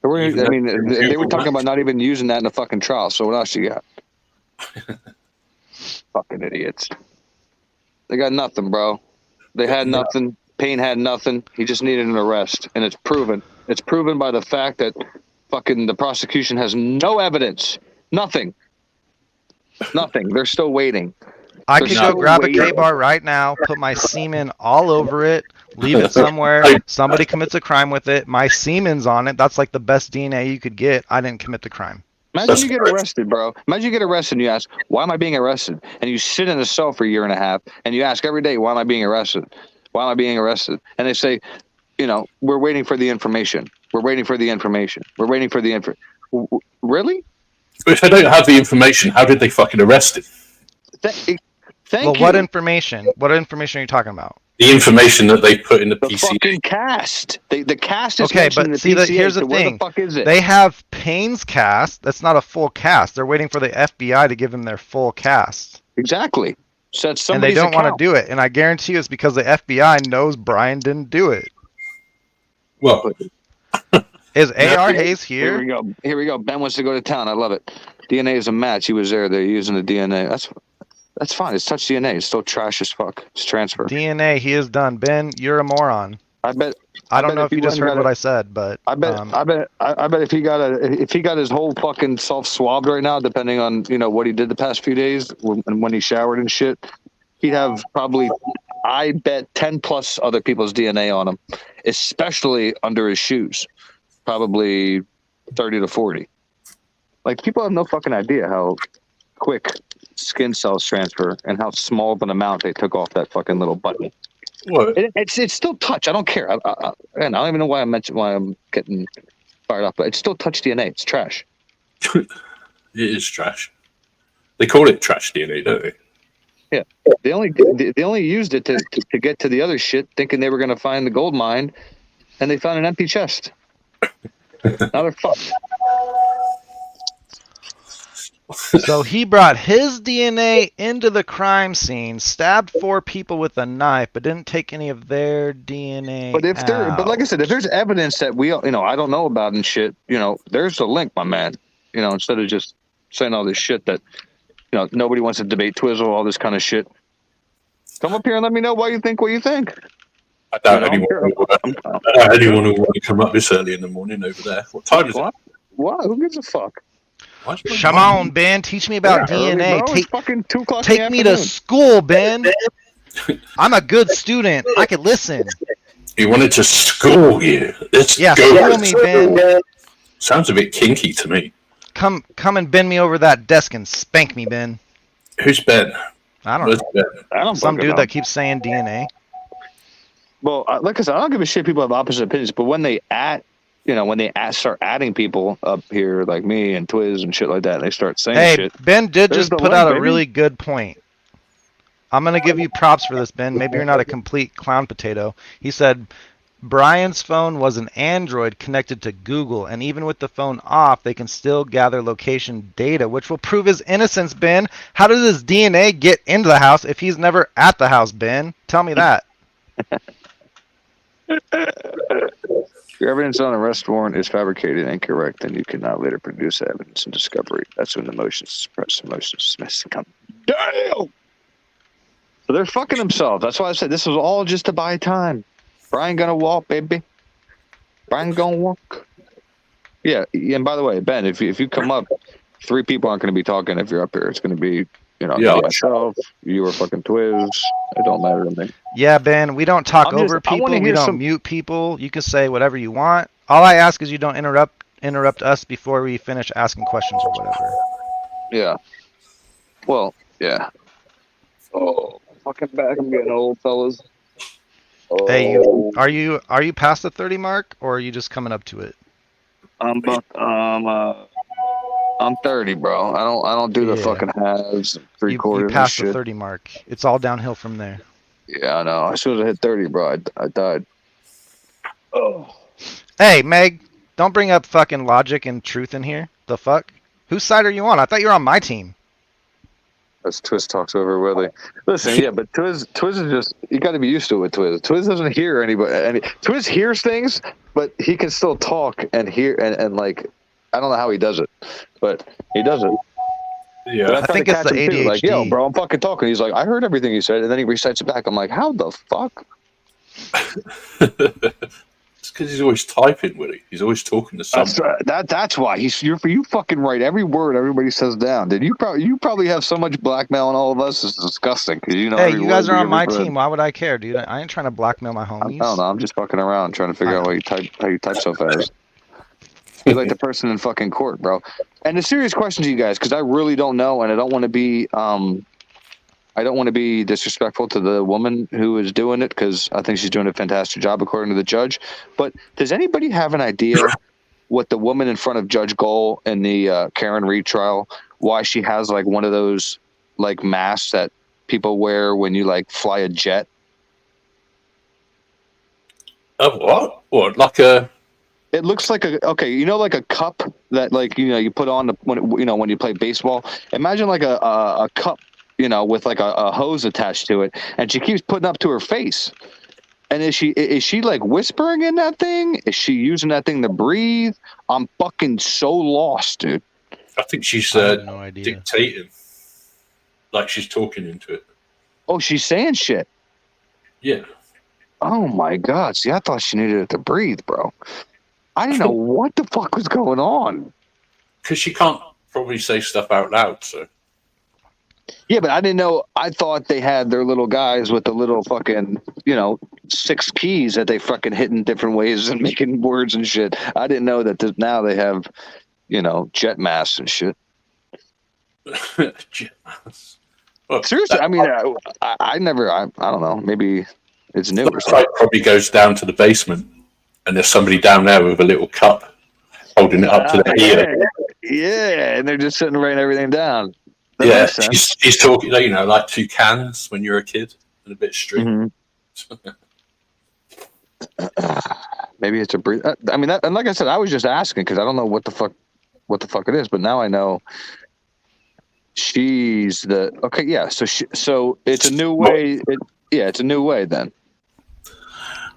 I mean, they were talking about not even using that in a fucking trial. So what else you got? Fucking idiots. They got nothing, bro. They had nothing. Payne had nothing. He just needed an arrest, and it's proven. It's proven by the fact that fucking the prosecution has no evidence. Nothing. They're still waiting. I could go grab a K-bar right now, put my semen all over it, leave it somewhere. Somebody commits a crime with it. My semen's on it. That's like the best DNA you could get. I didn't commit the crime. Imagine you get arrested, bro. Imagine you get arrested and you ask, why am I being arrested? And you sit in a cell for a year and a half and you ask every day, why am I being arrested? Why am I being arrested? And they say, we're waiting for the information. We're waiting for the information. We're waiting for the info. Really? If they don't have the information, how did they fucking arrest him? Thank well, you. what information? What information are you talking about? The information that they put in the PCA. Fucking cast. The cast is okay, but in the see, PCA, here's the so thing. Where the fuck is it? They have Payne's cast. That's not a full cast. They're waiting for the FBI to give them their full cast. Exactly. So it's and they don't want to do it. And I guarantee you it's because the FBI knows Bryan didn't do it. Well, is A.R. Hayes here? Here we go. Ben wants to go to town. I love it. DNA is a match. He was there. They're using the DNA. That's fine. It's touch DNA. It's still trash as fuck. It's transfer. DNA. He is done. Ben, you're a moron. I bet. I don't know if you just heard what I said, but I bet if he got his whole fucking self swabbed right now, depending on what he did the past few days when he showered and shit, he'd have probably, I bet, 10 plus other people's DNA on him, especially under his shoes, probably 30 to 40. Like, people have no fucking idea how quick skin cells transfer and how small of an amount they took off that fucking little button. What? It's still touch. I don't care. And I don't even know why I'm getting fired up, but it's still touch DNA. It's trash. It is trash. They call it trash DNA, don't they? Yeah. They only used it to get to the other shit, thinking they were going to find the gold mine, and they found an empty chest. Now they're fucked. So he brought his DNA into the crime scene, stabbed 4 people with a knife, but didn't take any of their DNA. But like I said, if there's evidence that I don't know about and shit, there's a link, my man. Instead of just saying all this shit that, nobody wants to debate Twizzle, all this kind of shit. Come up here and let me know why you think what you think. I doubt anyone will want to come up this early in the morning over there. What time is it? What? Who gives a fuck? Come on, Ben. Teach me about DNA. Take me to school, Ben. I'm a good student. I can listen. He wanted to school you. School me, Ben. Sounds a bit kinky to me. Come and bend me over that desk and spank me, Ben. Who's Ben? I don't know. Some dude that keeps saying DNA. Well, like I said, I don't give a shit. People have opposite opinions, but when they start adding people up here like me and Twiz and shit like that, and they start saying shit. Hey, Ben did just put out a really good point. I'm going to give you props for this, Ben. Maybe you're not a complete clown potato. He said Bryan's phone was an Android connected to Google, and even with the phone off, they can still gather location data, which will prove his innocence, Ben. How does his DNA get into the house if he's never at the house, Ben? Tell me that. Your evidence on arrest warrant is fabricated and incorrect, and you cannot later produce evidence in discovery. That's when the motion suppress, motion dismiss. Damn! So they're fucking themselves. That's why I said this was all just to buy time. Bryan gonna walk, baby. Bryan gonna walk. Yeah, and by the way, Ben, if you come up, 3 people aren't gonna be talking if you're up here. It's gonna be, myself, you or fucking Twiz. It don't matter to me. Yeah, Ben, we don't talk over people. We don't mute people. You can say whatever you want. All I ask is you don't interrupt us before we finish asking questions or whatever. Yeah. Well, yeah. Oh, fucking back. I'm getting old, fellas. Oh. Hey, are you past the 30 mark, or are you just coming up to it? I'm 30, bro. I don't do the fucking halves, 3/4. You passed the 30 mark. It's all downhill from there. Yeah, I know. As soon as I hit 30, bro, I died. Oh. Hey, Meg, don't bring up fucking logic and truth in here. The fuck? Whose side are you on? I thought you were on my team. As Twiz talks over Willie. Listen, yeah, but Twiz is just, you got to be used to it with Twiz. Twiz doesn't hear anybody. Twiz hears things, but he can still talk and hear and like, I don't know how he does it, but he does it. Yeah, I think it's the ADHD. Like, yo, bro, I'm fucking talking. He's like, I heard everything you said, and then he recites it back. I'm like, how the fuck? It's because he's always typing, Willie. He's always talking to someone. That's why you fucking write every word everybody says down. Did you probably have so much blackmail on all of us? It's disgusting because you know. Hey, you guys are on my team. Why would I care, dude? I ain't trying to blackmail my homies. I don't know. I'm just fucking around trying to figure out how you type so fast. You're like the person in fucking court, bro. And a serious question to you guys, because I really don't know, and I don't want to be disrespectful to the woman who is doing it, because I think she's doing a fantastic job according to the judge. But does anybody have an idea what the woman in front of Judge Gohl in the Karen Reed trial, why she has like one of those like masks that people wear when you like fly a jet? What? What? Like a? It looks like like a cup that like you put on when you play baseball. Imagine like a cup, with like a hose attached to it, and she keeps putting up to her face. And is she like whispering in that thing? Is she using that thing to breathe? I'm fucking so lost, dude. I think she's no idea. Dictating, like she's talking into it. Oh, she's saying shit. Yeah. Oh my god! See, I thought she needed it to breathe, bro. I didn't know what the fuck was going on. Because she can't probably say stuff out loud, so. Yeah, but I didn't know. I thought they had their little guys with the little fucking, 6 keys that they fucking hit in different ways and making words and shit. I didn't know that now they have, jet masks and shit. Jet masks. Well, seriously, I mean, I never, I don't know. Maybe it's new or something. Fight probably goes down to the basement. And there's somebody down there with a little cup holding it up to their ear. Yeah, and they're just sitting writing everything down. Yeah, he's talking, like 2 cans when you're a kid and a bit of string. Mm-hmm. Maybe it's a breathe. I mean, and like I said, I was just asking because I don't know what the fuck it is, but now I know. She's the okay. Yeah, so it's a new way. It's a new way then.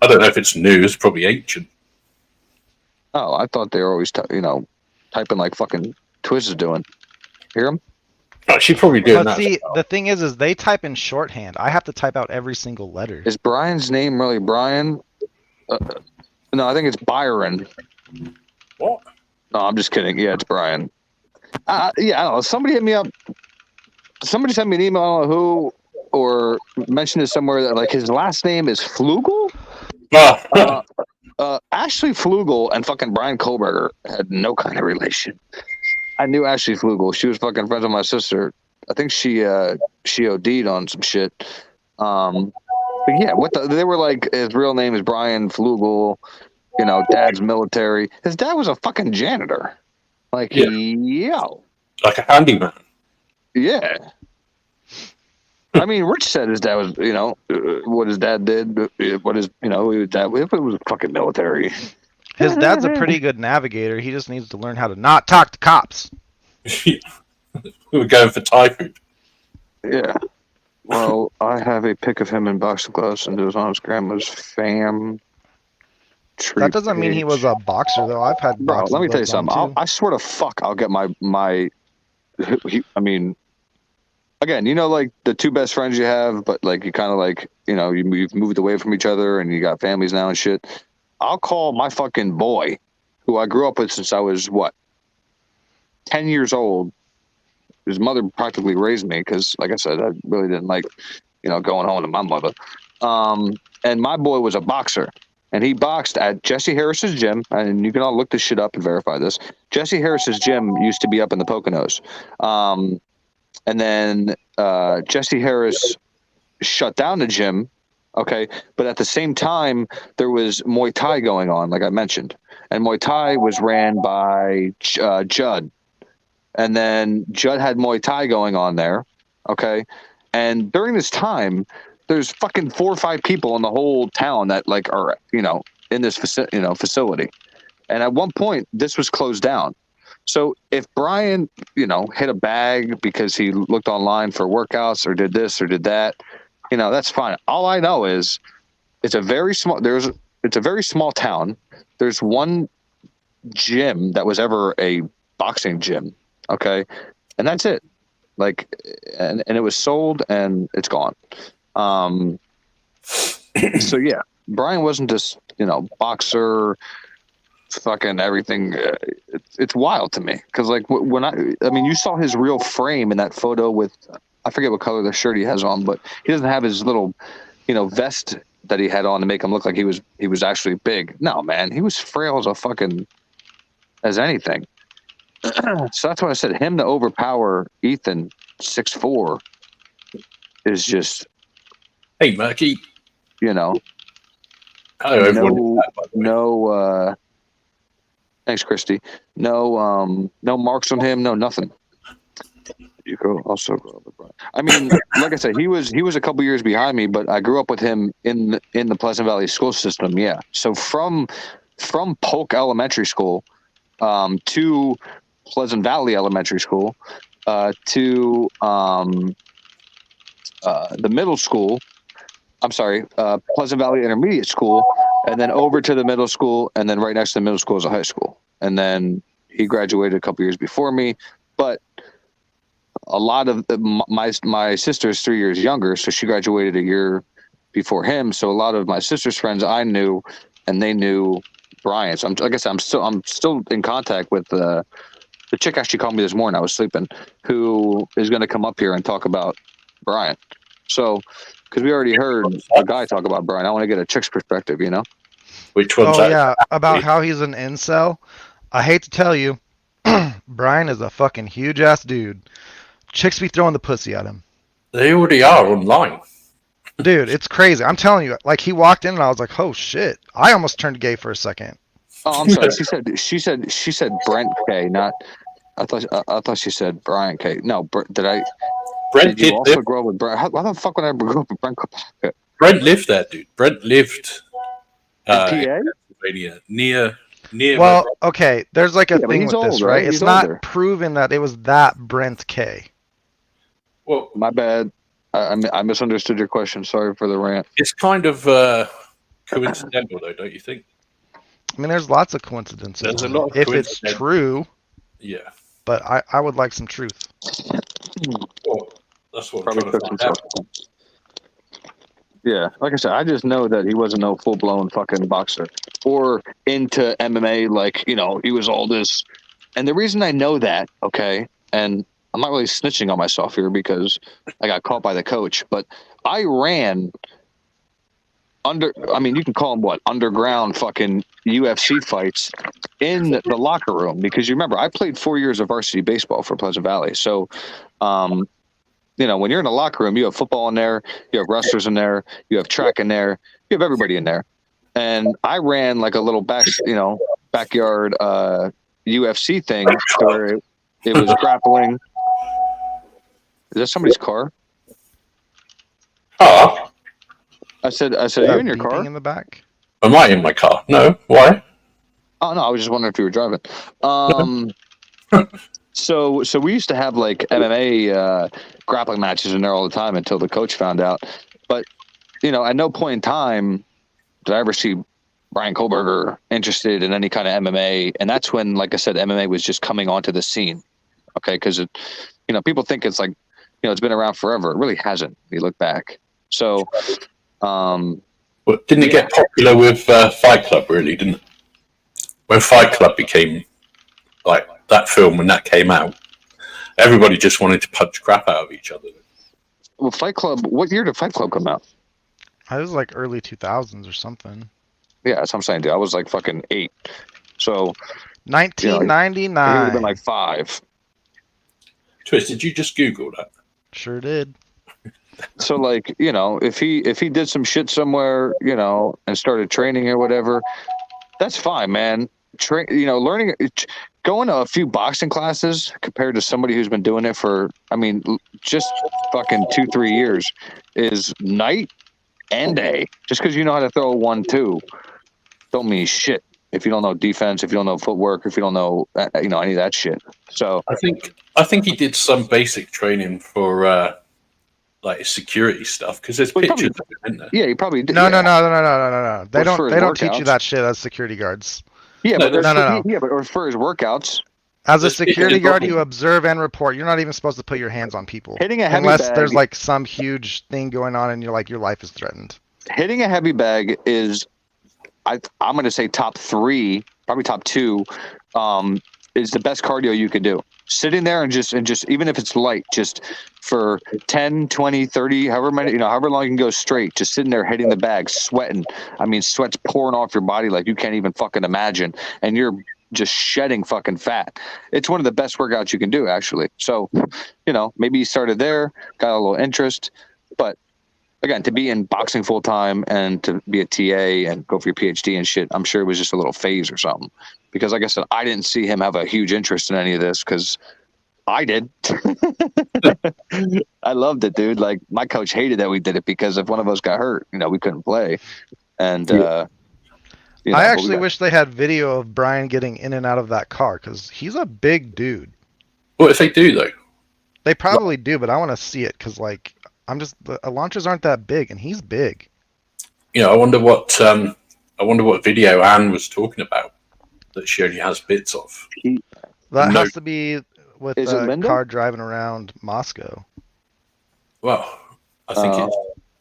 I don't know if it's new. It's probably ancient. Oh, I thought they were always, typing like fucking Twiz is doing. Hear him? Oh, she probably doing that. See, the thing is they type in shorthand. I have to type out every single letter. Is Brian's name really Bryan? No, I think it's Byron. What? No, I'm just kidding. Yeah, it's Bryan. I don't know. Somebody hit me up. Somebody sent me an email. I don't know who, or mentioned it somewhere that like his last name is Flugel. Ashley Flugel and fucking Bryan Kohberger had no kind of relation. I knew Ashley Flugel. She was fucking friends with my sister. I think she OD'd on some shit. But yeah, they were like, his real name is Bryan Flugel. Dad's military. His dad was a fucking janitor. Like, like a handyman. Yeah. I mean, Rich said his dad was, what his dad did, what his, his dad, it was fucking military. His dad's a pretty good navigator. He just needs to learn how to not talk to cops. We were going for Thai food. Yeah. Well, I have a pic of him in boxing gloves, and it was on his grandma's fam. That doesn't mean he was a boxer, though. I've had boxing. Let me tell you something. I swear to fuck, I'll get my. I mean, again, like the 2 best friends you have, but like you kind of like, you've moved away from each other and you got families now and shit. I'll call my fucking boy, who I grew up with since I was 10 years old. His mother practically raised me because, like I said, I really didn't like, going home to my mother. And my boy was a boxer. And he boxed at Jesse Harris's gym, and you can all look this shit up and verify this. Jesse Harris's gym used to be up in the Poconos. And then Jesse Harris shut down the gym, okay? But at the same time, there was Muay Thai going on, like I mentioned. And Muay Thai was ran by Judd. And then Judd had Muay Thai going on there, okay? And during this time, there's fucking 4 or 5 people in the whole town that like are, in this facility. And at one point, this was closed down. So if Bryan, hit a bag because he looked online for workouts or did this or did that, that's fine. All I know is it's a very small town. There's one gym that was ever a boxing gym. Okay. And that's it. Like, and it was sold and it's gone. So yeah, Bryan wasn't this, boxer, fucking everything. It's wild to me because like you saw his real frame in that photo with, I forget what color the shirt he has on, but he doesn't have his little, vest that he had on to make him look like he was actually big. No, man, he was frail as anything. So that's why I said him to overpower Ethan 6'4" is just, hey, Murky. Hello, everyone. Thanks, Christy. No marks on him. No nothing. You go also grow up with Bryan. I mean, like I said, he was a couple years behind me, but I grew up with him in the Pleasant Valley school system. Yeah. So from Polk Elementary School to Pleasant Valley Elementary School to the middle school. I'm sorry, Pleasant Valley Intermediate School, and then over to the middle school, and then right next to the middle school is a high school. And then he graduated a couple years before me, but a lot of my sister is 3 years younger, so she graduated a year before him. So a lot of my sister's friends I knew, and they knew Bryan. So like I said, I'm still in contact with the chick. Actually called me this morning. I was sleeping. Who is going to come up here and talk about Bryan? So. Because we already heard a guy talk about Bryan. I want to get a chick's perspective, Which one's that? Yeah, about how he's an incel. I hate to tell you, Bryan is a fucking huge ass dude. Chicks be throwing the pussy at him. They already are online. Dude, it's crazy. I'm telling you, like he walked in and I was like, oh shit. I almost turned gay for a second. Oh, I'm sorry. She said Brent K, not. I thought she said Bryan K. No, did I? Brent did you also grow up with Brent? How the fuck would I grow up with Brent? Brent lived there, dude. Brent lived in PA? Pennsylvania, near. Well, okay. There's like a thing with this, right? It's not older. Proven that it was that Brent K. Well, my bad. I misunderstood your question. Sorry for the rant. It's kind of coincidental, though, don't you think? I mean, there's lots of coincidences. There's a lot of if it's true. Yeah. But I would like some truth. Well, that's what I'm trying to find out. Yeah, like I said, I just know that he wasn't no full-blown fucking boxer or into MMA. Like, he was all this. And the reason I know that, okay, and I'm not really snitching on myself here because I got caught by the coach, but I ran you can call them what? Underground fucking UFC fights in the locker room because you remember I played 4 years of varsity baseball for Pleasant Valley. So, when you're in a locker room, you have football in there, you have wrestlers in there, you have track in there, you have everybody in there. And I ran like a little backyard UFC thing where it was grappling. Is that somebody's car? Oh. I said, you in your car? In the back? Am I in my car? No. Why? Oh no, I was just wondering if you were driving. So we used to have like MMA grappling matches in there all the time until the coach found out. But at no point in time did I ever see Bryan Kohberger interested in any kind of MMA, and that's when, like I said, MMA was just coming onto the scene. Okay, because people think it's like it's been around forever. It really hasn't. If you look back, so. But didn't it get popular with Fight Club? Really, didn't it? When Fight Club became like that film, when that came out, everybody just wanted to punch crap out of each other. Well, Fight Club. What year did Fight Club come out? I was like early 2000s or something. Yeah, that's what I'm saying, dude. I was like fucking 8. So 1999. He would have been like 5. Twist, did you just Google that? Sure did. So like, if he did some shit somewhere, and started training or whatever, that's fine, man. Learning, going to a few boxing classes compared to somebody who's been doing it for, just fucking 2-3 years is night and day. Just because you know how to throw a 1-2 don't mean shit. if you don't know defense, if you don't know footwork, if you don't know any of that shit. So I think he did some basic training for like security stuff because there's pictures of him in there. Yeah, he probably did. No. They Or don't teach you that shit as security guards. Yeah, no. Yeah, but or for his workouts. As a security guard, you observe and report. You're not even supposed to put your hands on people. Hitting a heavy unless bag, there's like some huge thing going on and you're like your life is threatened. Hitting a heavy bag is, I'm going to say top 3, probably top 2, is the best cardio you could do. Sitting there and just even if it's light, just for 10, 20, 30, however long you can go straight, just sitting there hitting the bag, sweating. I mean, sweat's pouring off your body like you can't even fucking imagine, and you're just shedding fucking fat. It's one of the best workouts you can do, actually. So, maybe you started there, got a little interest, but again, to be in boxing full time and to be a TA and go for your PhD and shit, I'm sure it was just a little phase or something. Because like I said, I didn't see him have a huge interest in any of this because I did. I loved it, dude. Like, my coach hated that we did it because if one of us got hurt, we couldn't play. And I actually wish they had video of Bryan getting in and out of that car because he's a big dude. What if they do though? They probably do, but I want to see it because like the launches aren't that big and he's big. I wonder what video Anne was talking about that she only has bits of. That has to be with the car driving around Moscow. Well, I think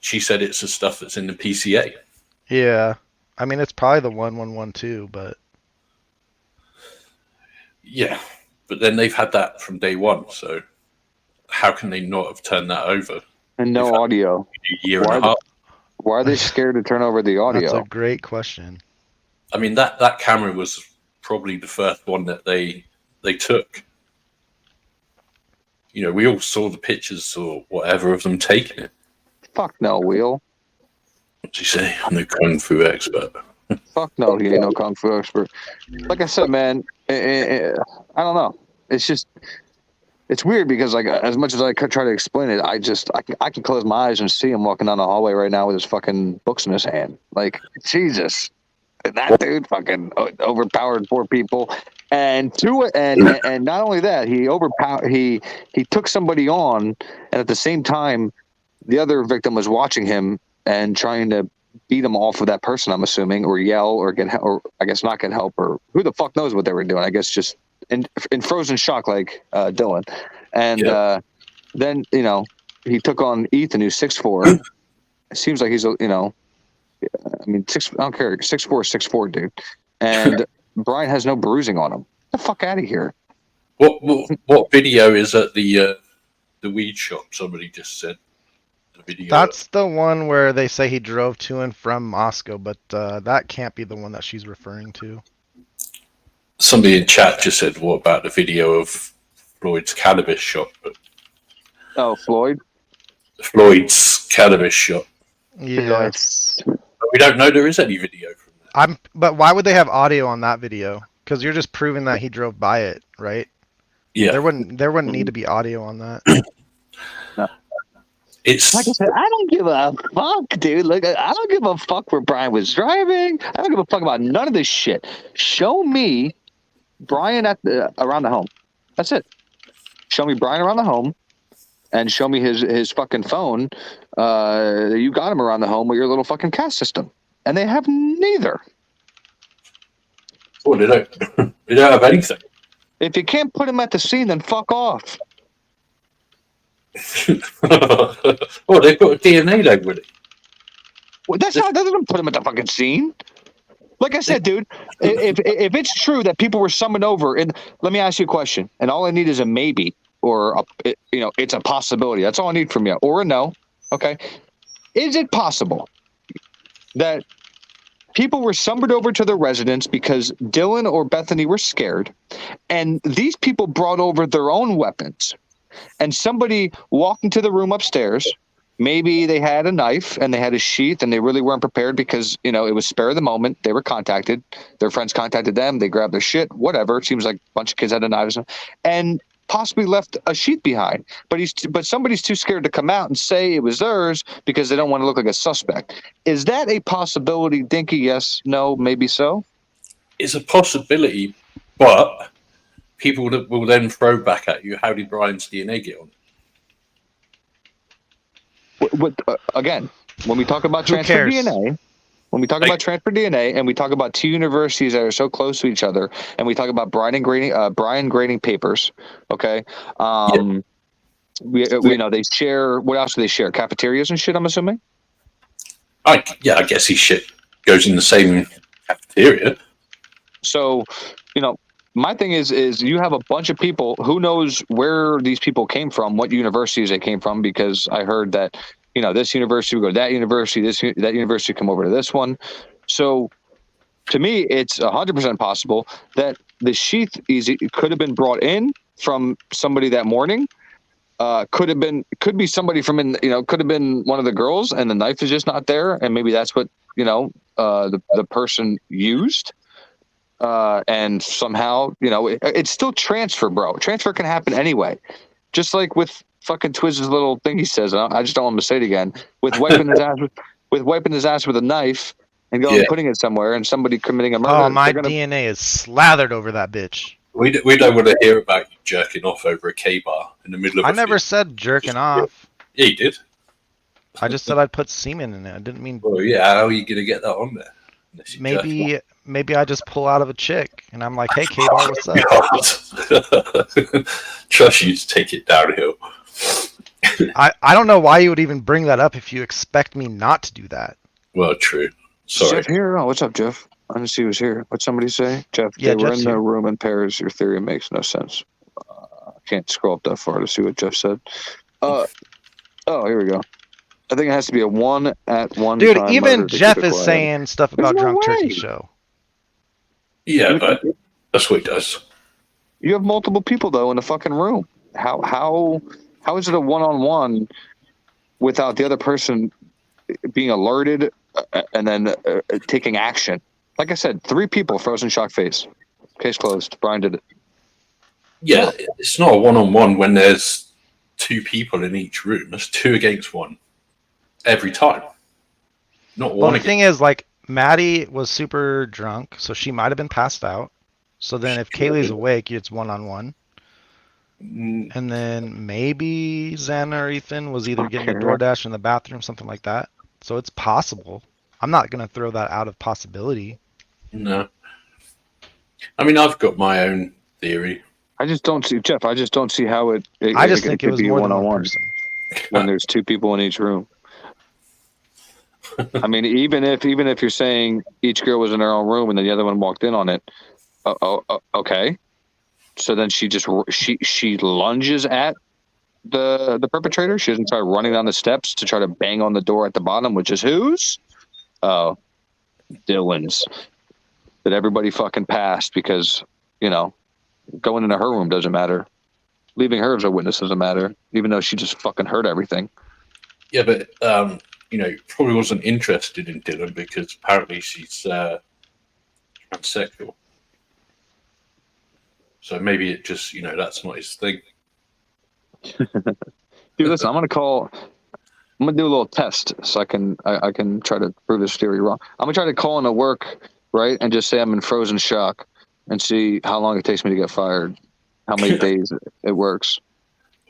she said it's the stuff that's in the PCA. Yeah. I mean, it's probably the 1112, but... Yeah, but then they've had that from day one, so how can they not have turned that over? And no audio. A year and a half. Why are they scared to turn over the audio? That's a great question. I mean, that camera was probably the first one that they took. We all saw the pictures or whatever of them taking it. Fuck no, Wheel. What'd you say? I'm no kung fu expert. Fuck no, he ain't no kung fu expert. Like I said, man, I don't know. It's just, it's weird because like as much as I could try to explain it, I can close my eyes and see him walking down the hallway right now with his fucking books in his hand. Like, Jesus, that dude fucking overpowered poor people, and not only that, he took somebody on, and at the same time, the other victim was watching him and trying to beat him off of that person, I'm assuming, or yell, or I guess not get help, or who the fuck knows what they were doing. I guess just in frozen shock like Dylan. And then, he took on Ethan, who's 6'4". It seems like he's, I don't care, 6'4", 6'4", dude. And Bryan has no bruising on him. Get the fuck out of here. What video is at the weed shop? Somebody just said. That's the one where they say he drove to and from Moscow, but that can't be the one that she's referring to. Somebody in chat just said, what about the video of Floyd's cannabis shop? Oh, Floyd's cannabis shop. Yes. We don't know there is any video from that. But why would they have audio on that video? Because you're just proving that he drove by it, right? Yeah. There wouldn't need to be audio on that. No. It's like I said, I don't give a fuck, dude. Like, I don't give a fuck where Bryan was driving. I don't give a fuck about none of this shit. Show me Bryan around the home. That's it. Show me Bryan around the home, and show me his fucking phone. You got him around the home with your little fucking CAS system, and they have neither. Oh, they don't have anything. If you can't put him at the scene, then fuck off. Well, they've got a DNA though, would it? Well, that doesn't put him at the fucking scene. Like I said, dude, if it's true that people were summoned over, and let me ask you a question, and all I need is a maybe or it's a possibility. That's all I need from you, or a no. Okay, is it possible that people were summoned over to their residence because Dylan or Bethany were scared, and these people brought over their own weapons? And somebody walked into the room upstairs. Maybe they had a knife and they had a sheath and they really weren't prepared because, it was spare of the moment. They were contacted. Their friends contacted them. They grabbed their shit, whatever. It seems like a bunch of kids had a knife and possibly left a sheath behind. But somebody's too scared to come out and say it was theirs because they don't want to look like a suspect. Is that a possibility, Dinky? Yes, no, maybe so? it's a possibility, but people will then throw back at you, how did Bryan's DNA get on? Again, when we talk about Who transfer cares? DNA, when we talk about transfer DNA, and we talk about two universities that are so close to each other, and we talk about Bryan grading papers, okay? We know they share. What else do they share? Cafeterias and shit, I'm assuming. I guess his shit goes in the same cafeteria. So, my thing is you have a bunch of people. Who knows where these people came from, what universities they came from? Because I heard that this university would go to that university, that university come over to this one. So, to me, it's 100% possible that the sheath could have been brought in from somebody that morning. Could be somebody from could have been one of the girls, and the knife is just not there, and maybe that's what the person used. And somehow, it's still transfer, bro. Transfer can happen anyway. Just like with fucking Twizz's little thing he says, I just don't want him to say it again. With wiping his ass with a knife and going putting it somewhere, and somebody committing a murder. Oh, my DNA is slathered over that bitch. We don't want to hear about you jerking off over a K-bar in the middle of I never said jerking off. Yeah, you did. I just said I'd put semen in it. I didn't mean... Well, yeah, how are you going to get that on there? Maybe I just pull out of a chick, and I'm like, hey, K-bar, what's up? Trust you to take it downhill. I don't know why you would even bring that up if you expect me not to do that. Well, true. Sorry. Jeff here? Oh, what's up, Jeff? I didn't see who's here. What'd somebody say? Jeff, they were in the room in pairs. Your theory makes no sense. I can't scroll up that far to see what Jeff said. Oh, here we go. I think it has to be a one at one. Dude, even Jeff is saying stuff about Drunk Turkey Show. Yeah, but that's what he does. You have multiple people though in the fucking room. How is it a one-on-one without the other person being alerted and then taking action? Like I said, 3 people, frozen shock face. Case closed. Bryan did it. Yeah, it's not a one-on-one when there's 2 people in each room. There's 2 against 1 every time. Not one. Well, the thing is, like, Maddie was super drunk, so she might have been passed out. So then if Kaylee's awake, it's one-on-one. And then maybe Xana or Ethan was either getting a DoorDash in the bathroom, something like that. So it's possible. I'm not going to throw that out of possibility. No. I mean, I've got my own theory. I just don't see, Jeff, I just don't see how it think it was more than one person. When there's 2 people in each room. I mean, even if you're saying each girl was in her own room and then the other one walked in on it, okay. So then she lunges at the perpetrator. She doesn't try running down the steps to try to bang on the door at the bottom, which is whose? Oh, Dylan's. That everybody fucking passed because, going into her room doesn't matter. Leaving her as a witness doesn't matter, even though she just fucking heard everything. Yeah, but, probably wasn't interested in Dylan because apparently she's transsexual. So maybe it just, that's not his thing. Dude, listen, I'm gonna do a little test so I can try to prove this theory wrong. I'm gonna try to call into work, right, and just say I'm in frozen shock and see how long it takes me to get fired, how many days it works.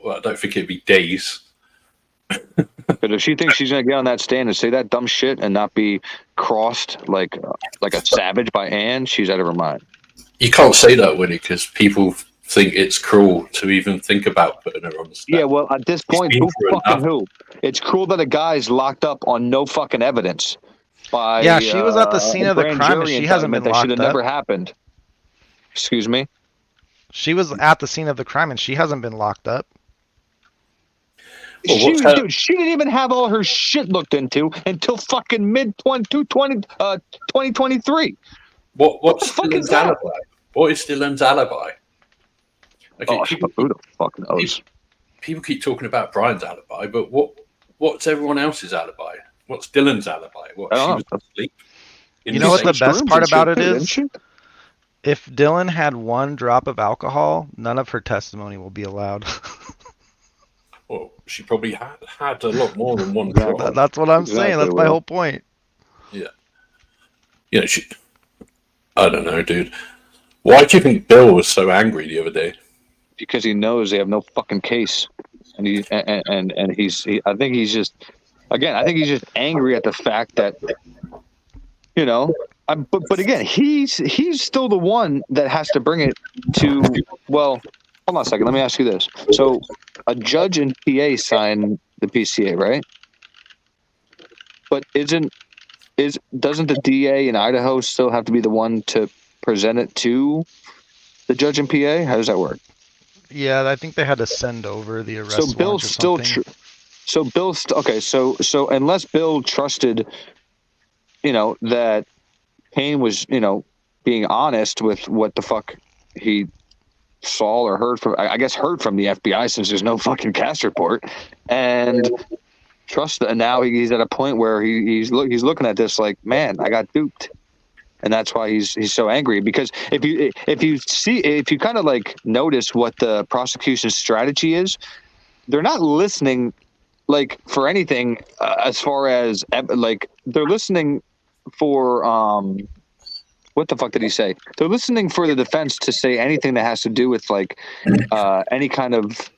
Well, I don't think it'd be days. But if she thinks she's gonna get on that stand and say that dumb shit and not be crossed like a savage by Anne, she's out of her mind. You can't say that, Winnie, because people think it's cruel to even think about putting her on the stand. Yeah, well, at this point, who? It's cruel that a guy's locked up on no fucking evidence. She was at the scene of the crime and she hasn't been locked up. That should have never happened. Excuse me? She was at the scene of the crime and she hasn't been locked up. Well, she didn't even have all her shit looked into until fucking mid-2023. What's Dylan's alibi? What is Dylan's alibi? Okay, who the fuck knows? People keep talking about Bryan's alibi, but what's everyone else's alibi? What's Dylan's alibi? She was asleep. You know what the best part about it is? If Dylan had 1 drop of alcohol, none of her testimony will be allowed. Well, she probably had a lot more than 1 drop. That's what I'm saying. That's my whole point. Yeah. I don't know, dude. Why do you think Bill was so angry the other day? Because he knows they have no fucking case, and I think he's just, again, I think he's just angry at the fact that, but again, he's still the one that has to bring it to. Well, hold on a second. Let me ask you this. So, a judge and PA sign the PCA, right? But doesn't the DA in Idaho still have to be the one to present it to the judge and PA? How does that work? Yeah, I think they had to send over the arrest So Bill's still okay. So unless Bill trusted, that Kane was, being honest with what the fuck he saw or heard from, I guess heard from the FBI, since there's no fucking cast report, and trust that. And now he's at a point where he's looking at this like, man, I got duped. And that's why he's so angry, because if you kind of like notice what the prosecution's strategy is, they're not listening like for anything as far as like they're listening for what the fuck did he say? They're listening for the defense to say anything that has to do with like any kind of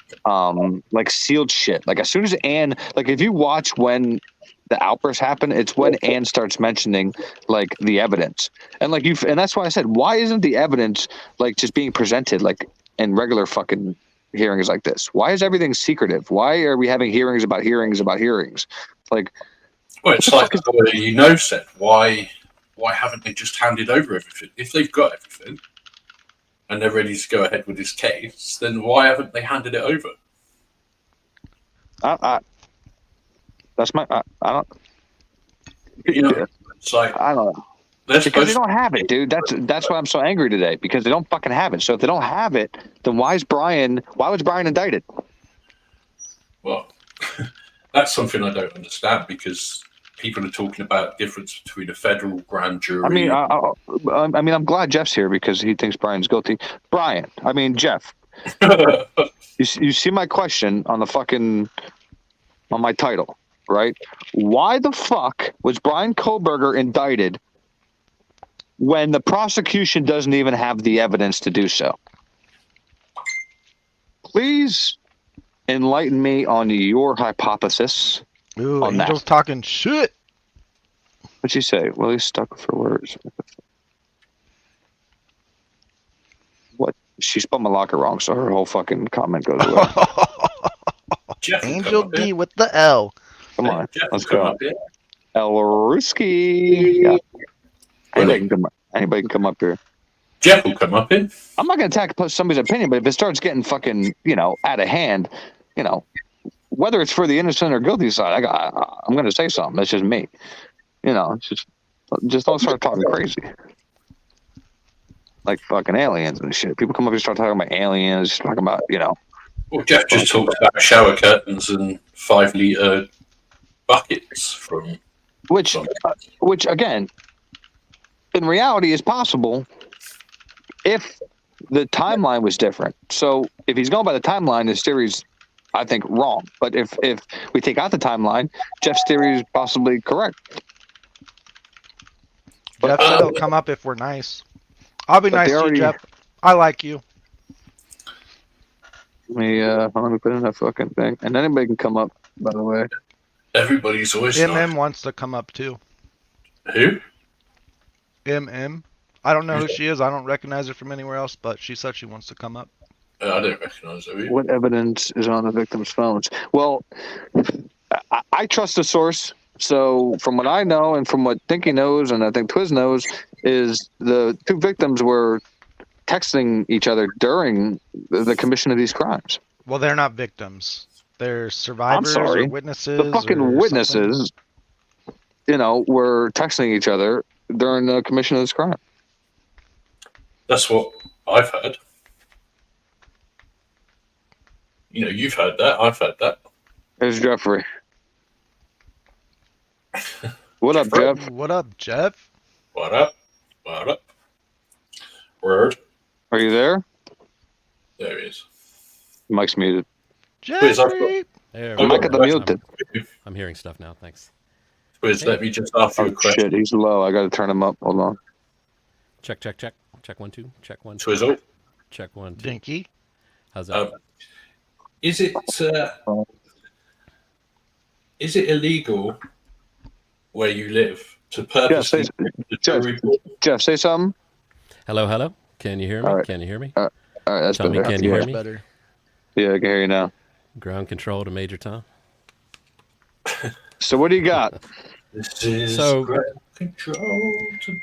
like sealed shit. Like as soon as Anne, like if you watch when the outburst happen, it's when Anne starts mentioning like the evidence, and that's why I said, why isn't the evidence like just being presented like in regular fucking hearings like this? Why is everything secretive? Why are we having hearings about hearings about hearings? Like, well, it's like said, why haven't they just handed over everything? If they've got everything and they're ready to go ahead with this case, then why haven't they handed it over? That's my. I don't. It's like I don't know. Because they don't have it, dude. That's why I'm so angry today, because they don't fucking have it. So if they don't have it, then why was Bryan indicted? Well, that's something I don't understand, because people are talking about the difference between a federal grand jury. I'm glad Jeff's here because he thinks Bryan's guilty. Jeff. you see my question on my title, right? Why the fuck was Bryan Kohberger indicted when the prosecution doesn't even have the evidence to do so? Please enlighten me on your hypothesis. Ooh, Angel's talking shit. What'd you say? Well, he's stuck for words. What? She spelled my locker wrong, so her whole fucking comment goes away. Angel D with the L. Come on, let's go. El Ruski. Yeah. Anybody can come up here. Jeff will come up here. I'm not going to attack somebody's opinion, but if it starts getting fucking, out of hand, whether it's for the innocent or guilty side, I'm going to say something. That's just me. Just don't start talking crazy. Like fucking aliens and shit. People come up here and start talking about aliens, talking about, Well, Jeff just talked about shower curtains and 5-liter buckets from... Which again, in reality is possible if the timeline was different. So if he's going by the timeline, his theory's, I think, wrong. But if we take out the timeline, Jeff's theory is possibly correct. Jeff said he'll come up if we're nice. I'll be nice to you, Jeff. I like you. Let me put in that fucking thing. And anybody can come up, by the way. Everybody's always MM wants to come up too. Who? MM. I don't know who she is. I don't recognize her from anywhere else, but she said she wants to come up. I don't recognize her either. What evidence is on the victim's phones? Well, I trust the source. So from what I know and from what Dinky knows and I think Twiz knows, is the two victims were texting each other during the commission of these crimes. Well, they're not victims. They're survivors or witnesses. The fucking witnesses, were texting each other during the commission of this crime. That's what I've heard. You've heard that. I've heard that. There's Jeffrey. What up, Jeff? What up, Jeff? What up? What up? Word. Are you there? There he is. Mike's muted. Jeffrey! Mike at the muted. I'm hearing stuff now, thanks. Let me just ask you a question. Shit, he's low. I got to turn him up. Hold on. Check, check, check. Check 1, 2. Check 1, 2. Twizzle. Check 1, 2. Dinky. How's that? Is it illegal where you live to purposely Jeff, say something. Hello, hello. Can you hear me? Right. Can you hear me? All right, that's Tell better. me, can you hear me? Better. Yeah, I can hear you now. Ground control to Major Tom. So what do you got? So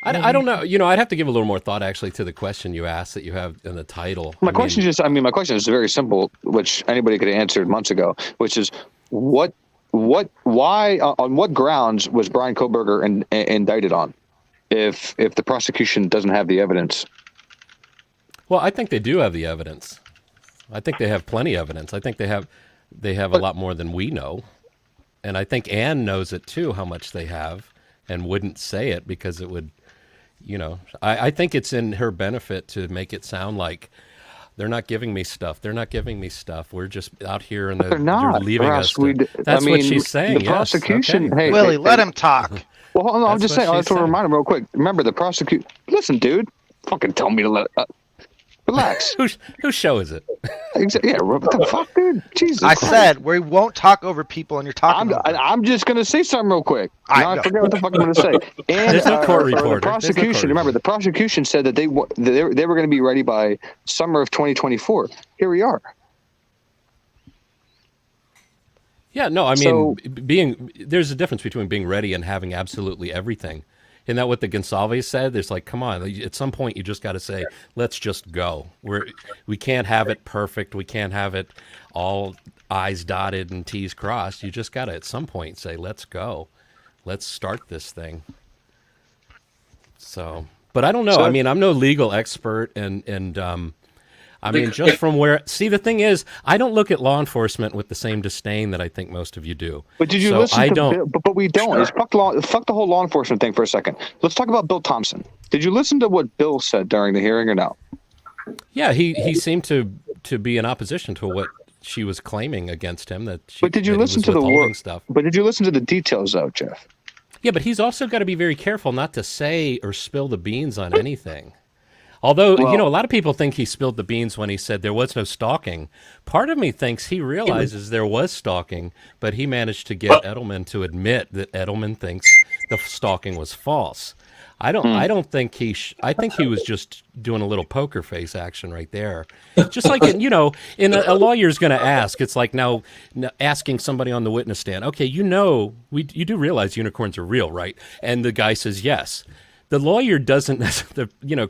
I don't know. You know, I'd have to give a little more thought actually to the question you asked that you have in the title. My question is very simple, which anybody could have answered months ago, which is why, on what grounds was Bryan Kohberger indicted on, if the prosecution doesn't have the evidence? Well, I think they do have the evidence. I think they have plenty of evidence. I think they have a lot more than we know. And I think Anne knows it too, how much they have, and wouldn't say it because it would, you know, I think it's in her benefit to make it sound like they're not giving me stuff. They're not giving me stuff. We're just out here and they're leaving us. That's what she's saying. The prosecution, yes. Okay. hey, Willie, let him talk. Well, hold on, I'm just saying. I have to remind him real quick. Remember, the prosecution. Listen, dude, fucking tell me to let. Relax. Whose show is it? Yeah, what the fuck, dude? Jesus. I said we won't talk over people, and you're talking. I'm just gonna say something real quick. I forget what the fuck I'm gonna say. And there's no court reporter. The prosecution. Remember, the prosecution said that they were going to be ready by summer of 2024. Here we are. Yeah, no, I mean, there's a difference between being ready and having absolutely everything. Isn't that what the Gonsalves said? There's like, come on, at some point you just got to say, let's just go. We can't have it perfect. We can't have it all I's dotted and T's crossed. You just got to at some point say, let's go. Let's start this thing. So, but I don't know. I mean, I'm no legal expert and I mean, just from where... See, the thing is, I don't look at law enforcement with the same disdain that I think most of you do. But did you listen to Bill? But we don't. Fuck the whole law enforcement thing for a second. Let's talk about Bill Thompson. Did you listen to what Bill said during the hearing or no? Yeah, he seemed to be in opposition to what she was claiming against him. But did you listen to the word stuff? But did you listen to the details, though, Jeff? Yeah, but he's also got to be very careful not to say or spill the beans on anything. Although, you know, a lot of people think he spilled the beans when he said there was no stalking. Part of me thinks he realizes there was stalking, but he managed to get Edelman to admit that Edelman thinks the stalking was false. I don't think I think he was just doing a little poker face action right there. Just like, you know, a lawyer's going to ask. It's like now asking somebody on the witness stand, okay, you know, you do realize unicorns are real, right? And the guy says yes. The lawyer doesn't,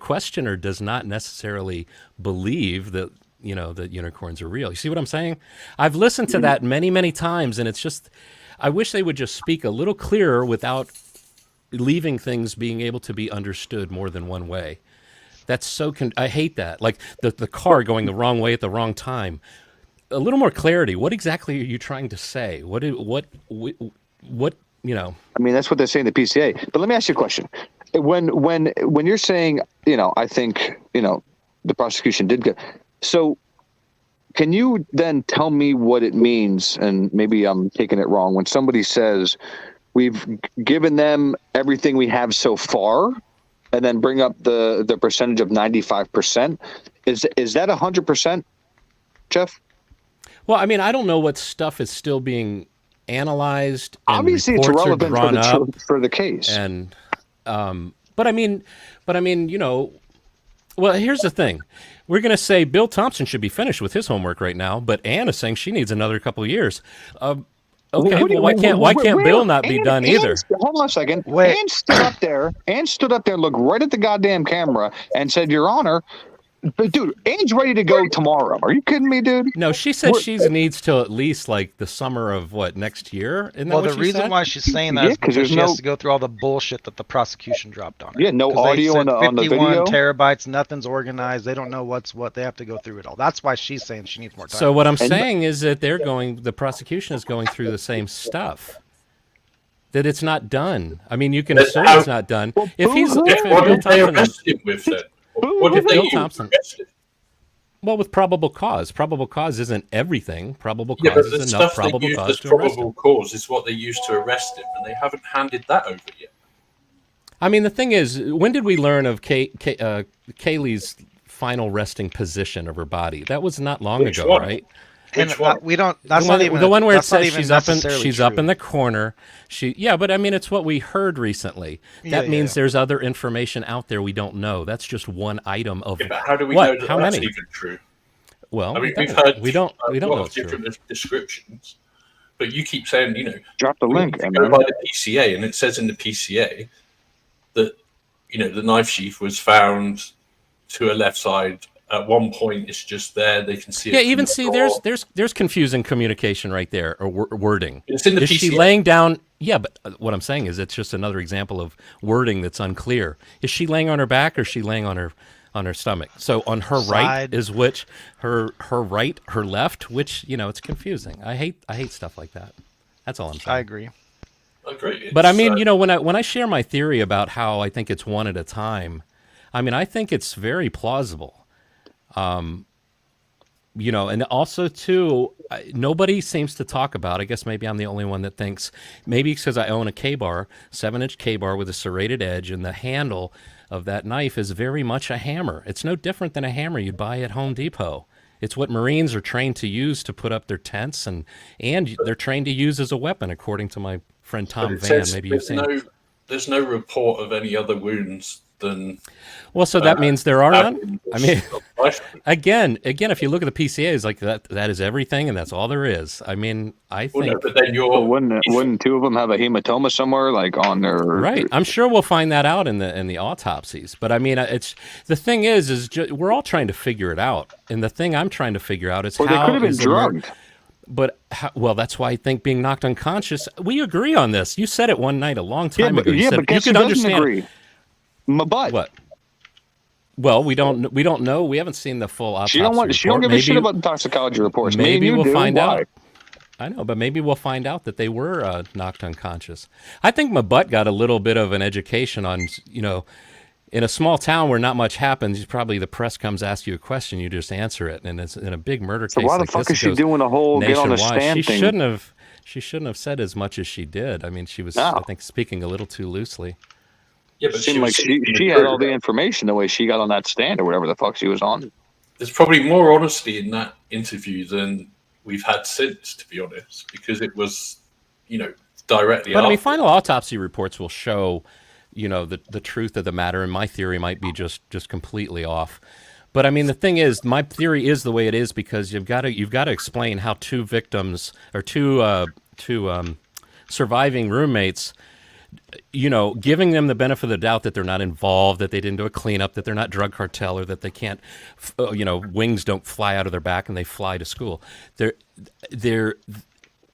questioner does not necessarily believe that, you know, that unicorns are real. You see what I'm saying? I've listened to that many, many times, and it's just, I wish they would just speak a little clearer without leaving things being able to be understood more than one way. That's so, I hate that. Like the car going the wrong way at the wrong time. A little more clarity. What exactly are you trying to say? What, you know? I mean, that's what they say in the PCA. But let me ask you a question. When you're saying, you know, I think, you know, the prosecution did good. So can you then tell me what it means? And maybe I'm taking it wrong. When somebody says we've given them everything we have so far and then bring up the percentage of 95%, is that 100%, Jeff? Well, I mean, I don't know what stuff is still being analyzed. And obviously it's relevant for the case. And, but I mean, you know, well, here's the thing. We're going to say Bill Thompson should be finished with his homework right now, but Anne is saying she needs another couple of years. Okay, why can't Bill not be done either? Hold on a second. Anne stood up there, looked right at the goddamn camera and said, Your Honor, but dude, Anne's ready to go tomorrow. Are you kidding me, dude? No, she said she needs till at least like the summer of next year. Well, the reason why she's saying that is because she has to go through all the bullshit that the prosecution dropped on her. Yeah, no audio on the video. 51 terabytes, nothing's organized. They don't know what's what. They have to go through it all. That's why she's saying she needs more time. So what I'm saying is that the prosecution is going through the same stuff. That it's not done. I mean, you can assume it's not done. What did they arrest him with then? What did they Thompson? Well, with probable cause. Probable cause isn't everything. Probable cause is enough probable cause to arrest him. Probable cause is what they used to arrest him, and they haven't handed that over yet. I mean, the thing is, when did we learn of Kaylee's final resting position of her body? That was not long ago, right? And we don't. That's the one, not even the one where it says she's up in the corner. But I mean, it's what we heard recently. That means there's other information out there we don't know. That's just one item of. But how do we know that how that's many? even true? Well, I mean, we've heard we don't know it's different true. descriptions, but you keep saying, drop the link. Go by the PCA, and it says in the PCA that the knife sheath was found to a left side. At one point, it's just there. They can see it. Yeah, even see, there's confusing communication right there, or wording. It's in the Is PCA. she laying down? Yeah, but what I'm saying is it's just another example of wording that's unclear. Is she laying on her back, or is she laying on her stomach? So on her right is which? Her right, her left, which, it's confusing. I hate stuff like that. That's all I'm saying. I agree. But I mean, when I share my theory about how I think it's one at a time, I mean, I think it's very plausible. And also too, nobody seems to talk about, I guess maybe I'm the only one that thinks, maybe it's because I own a K-bar, 7-inch K-bar with a serrated edge, and the handle of that knife is very much a hammer. It's no different than a hammer you'd buy at Home Depot. It's what Marines are trained to use to put up their tents, and they're trained to use as a weapon, according to my friend Tom Van. Maybe you've seen. There's no report of any other wounds than. Well, so that means there are none. I mean, again, if you look at the PCA, it's like that is everything, and that's all there is. I mean, I think. Well, no, but then wouldn't two of them have a hematoma somewhere, like on their? Right. I'm sure we'll find that out in the autopsies. But I mean, it's the thing is we're all trying to figure it out, and the thing I'm trying to figure out is how they could have been drugged. But that's why I think being knocked unconscious. We agree on this. You said it one night a long time ago. You said but guess you could understand. Agree? My butt. What? Well, we don't know. We haven't seen the full autopsy report. She don't give a shit about the toxicology reports. Maybe we'll find out. I know, but maybe we'll find out that they were knocked unconscious. I think my butt got a little bit of an education on, in a small town where not much happens, probably the press comes, asks you a question, you just answer it, and it's in a big murder case. So why the fuck is she doing the whole get on the stand thing? She shouldn't have said as much as she did. I mean, she was, I think, speaking a little too loosely. Yeah, but it seemed like she had all the information the way she got on that stand or whatever the fuck she was on. There's probably more honesty in that interview than we've had since, to be honest, because it was, directly. But I mean, final autopsy reports will show, the truth of the matter, and my theory might be just completely off. But I mean, the thing is, my theory is the way it is because you've got to explain how two victims or two surviving roommates, giving them the benefit of the doubt that they're not involved, that they didn't do a cleanup, that they're not drug cartel, or that they can't, wings don't fly out of their back and they fly to school. It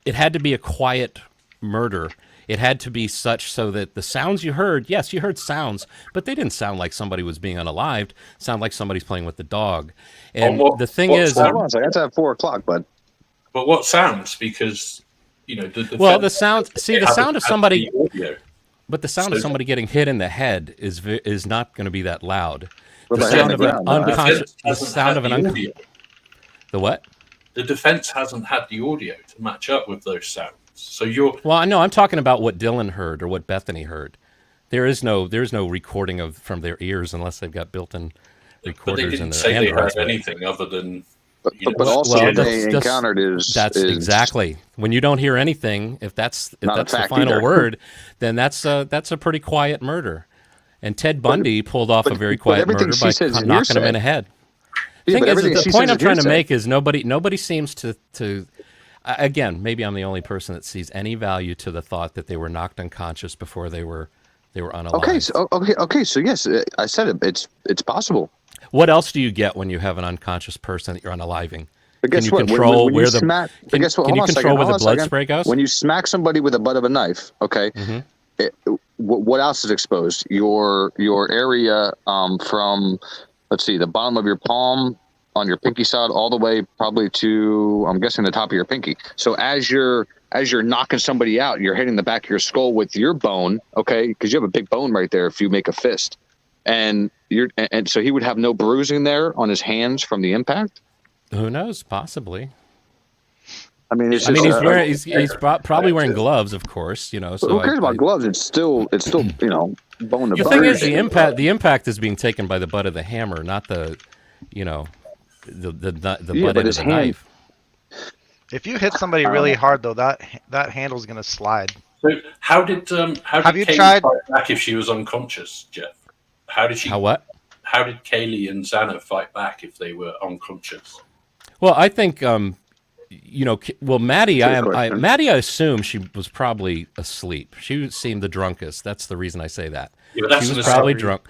had to be a quiet murder. It had to be such so that the sounds you heard, yes, you heard sounds, but they didn't sound like somebody was being unalived. Sound like somebody's playing with the dog. And the thing is, that's at 4:00, bud. But what sounds? Because the sound. See, the sound of somebody. But the sound of somebody getting hit in the head is not going to be that loud. The sound of an unconscious. The sound of an unconscious. The what? The defense hasn't had the audio to match up with those sounds. So Well, I know. I'm talking about what Dylan heard or what Bethany heard. There's no recording from their ears unless they've got built-in recorders in their Androids. They heard anything other than. But also what they encountered is exactly when you don't hear anything. If that's the final word, then that's a pretty quiet murder. And Ted Bundy pulled off a very quiet murder by knocking him in the head. The point I'm trying to make is nobody seems to. Again, maybe I'm the only person that sees any value to the thought that they were knocked unconscious before they were unalived. Okay. So yes, I said it. It's possible. What else do you get when you have an unconscious person that you're unalizing? But guess what? Can you control where the blood spray goes? When you smack somebody with the butt of a knife, okay, what else is exposed? Your area from, let's see, the bottom of your palm on your pinky side all the way probably to, I'm guessing, the top of your pinky. So as you're knocking somebody out, you're hitting the back of your skull with your bone, okay, because you have a big bone right there if you make a fist. And so he would have no bruising there on his hands from the impact. Who knows? Possibly. I mean, he's probably wearing gloves, of course. So who cares about gloves? It's still bone to The bone. thing is, the impact is being taken by the butt of the hammer, not the, you know, the butt end of the knife. If you hit somebody really hard, though, that handle's gonna slide. So how did Kaylee fight back if she was unconscious, Jeff? How did Kaylee and Xana fight back if they were unconscious? Well, I think Maddie, Maddie, I assume she was probably asleep. She seemed the drunkest. That's the reason I say that. Yeah, she was probably drunk.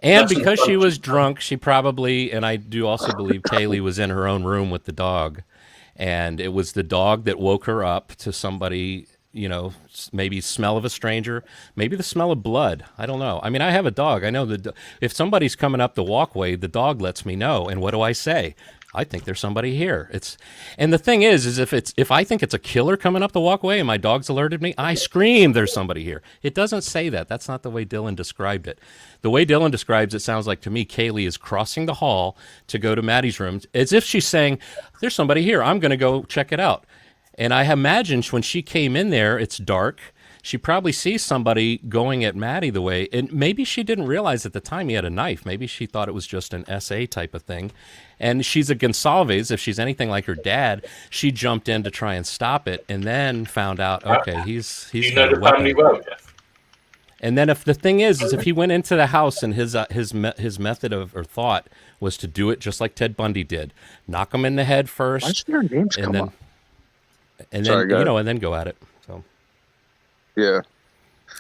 And because she was drunk, she probably, and I do also believe Kaylee was in her own room with the dog. And it was the dog that woke her up to somebody, maybe smell of a stranger, maybe the smell of blood. I don't know. I mean, I have a dog. I know that if somebody's coming up the walkway, the dog lets me know. And what do I say? I think there's somebody here. And the thing is if I think it's a killer coming up the walkway and my dog's alerted me, I scream, there's somebody here. It doesn't say that. That's not the way Dylan described it. The way Dylan describes it sounds like to me, Kaylee is crossing the hall to go to Maddie's room as if she's saying, there's somebody here. I'm going to go check it out. And I imagine when she came in there, it's dark. She probably sees somebody going at Maddie the way, and maybe she didn't realize at the time he had a knife. Maybe she thought it was just an SA type of thing. And she's a Gonsalves. If she's anything like her dad, she jumped in to try and stop it, and then found out, okay, he's got a weapon. Well, Jeff. And then if the thing is if he went into the house and his method of or thought was to do it just like Ted Bundy did, knock him in the head first, why should their names come up? And then and then go at it. So. Yeah.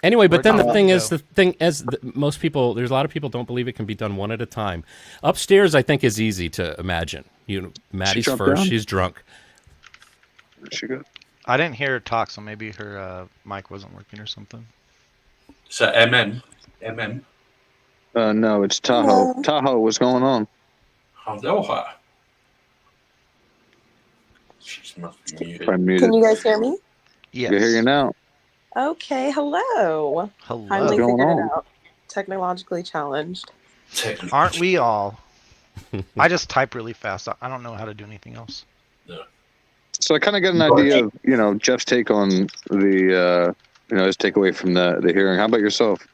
Anyway, but then most people, there's a lot of people don't believe it can be done one at a time. Upstairs, I think, is easy to imagine. Maddie's first. Down? She's drunk. Where'd she go? I didn't hear her talk, so maybe her mic wasn't working or something. So MM. No, it's Tahoe. Hello. Tahoe, what's going on? Aloha. She must be muted. Can you guys hear me? Yes. I hear you now. Okay, hello. Hello. Finally figured it out. Technologically challenged. Aren't we all? I just type really fast. I don't know how to do anything else. No. So I kind of get an idea of, Jeff's take on the, his takeaway from the hearing. How about yourself?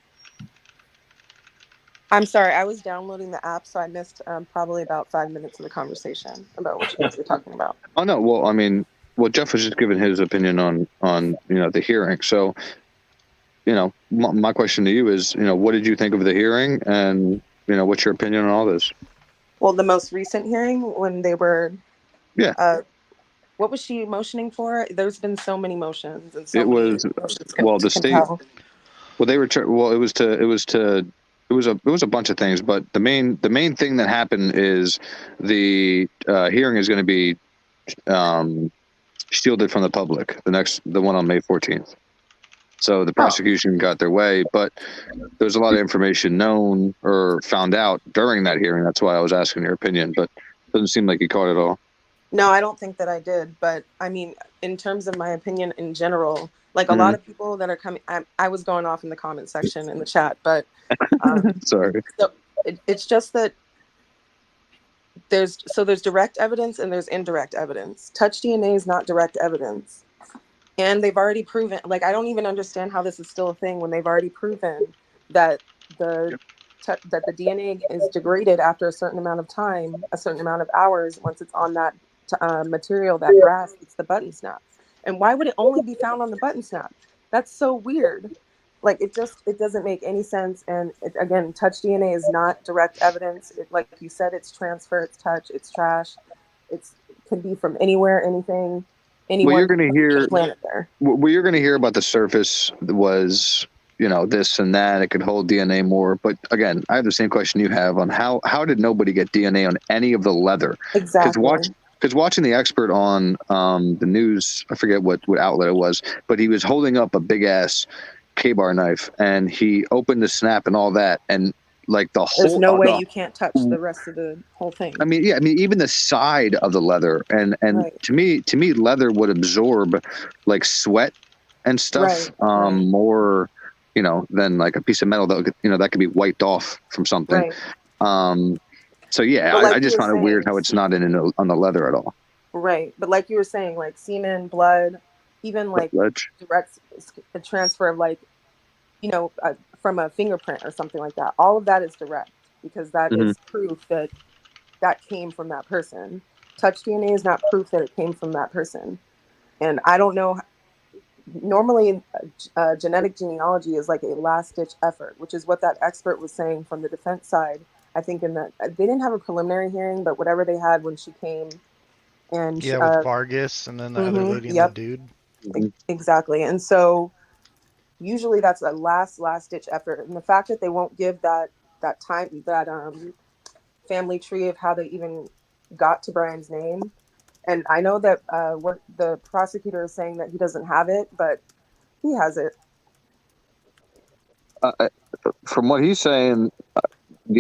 I'm sorry, I was downloading the app, so I missed probably about 5 minutes of the conversation about what you guys were talking about. Oh, no. Well, I mean, Jeff was just giving his opinion on the hearing. So, my question to you is, what did you think of the hearing, and what's your opinion on all this? Well, the most recent hearing when they were, what was she motioning for? There's been so many motions and so many motions. The state. Well, they were. Well, it was a bunch of things, but the main thing that happened is the hearing is going to be shielded from the public. The one on May 14th. So the prosecution got their way, but there's a lot of information known or found out during that hearing. That's why I was asking your opinion, but it doesn't seem like you caught it all. No, I don't think that I did. But I mean, in terms of my opinion in general, like a lot of people that are coming, I was going off in the comment section in the chat, but sorry. So it's just that there's direct evidence and there's indirect evidence. Touch DNA is not direct evidence. And they've already proven, like, I don't even understand how this is still a thing when they've already proven that the DNA is degraded after a certain amount of time, a certain amount of hours, once it's on that material, that brass, it's the button snap. And why would it only be found on the button snap? That's so weird. Like, it doesn't make any sense. And again, touch DNA is not direct evidence. Like you said, it's transfer, it's touch, it's trash. It can be from anywhere, anything. Anyone. Well, you're going to hear. There. What you're going to hear about the surface was, this and that. It could hold DNA more. But again, I have the same question you have on how did nobody get DNA on any of the leather? Exactly. Because watching the expert on the news, I forget what outlet it was, but he was holding up a big ass K-bar knife, and he opened the snap and all that, and like the whole. There's no way you can't touch the rest of the whole thing. I mean, even the side of the leather, and right. to me, leather would absorb like sweat and stuff more, than like a piece of metal that that could be wiped off from something. Right. So yeah, I just find it weird how it's not on the leather at all. Right, but like you were saying, like semen, blood, even like direct transfer of like, from a fingerprint or something like that. All of that is direct because that is proof that that came from that person. Touch DNA is not proof that it came from that person. And I don't know. Normally, genetic genealogy is like a last-ditch effort, which is what that expert was saying from the defense side. I think in that they didn't have a preliminary hearing, but whatever they had when she came, and yeah, with Vargas and then the other lady and the dude. Exactly. And so usually that's a last ditch effort. And the fact that they won't give that time, that family tree of how they even got to Bryan's name. And I know that what the prosecutor is saying that he doesn't have it, but he has it. From what he's saying,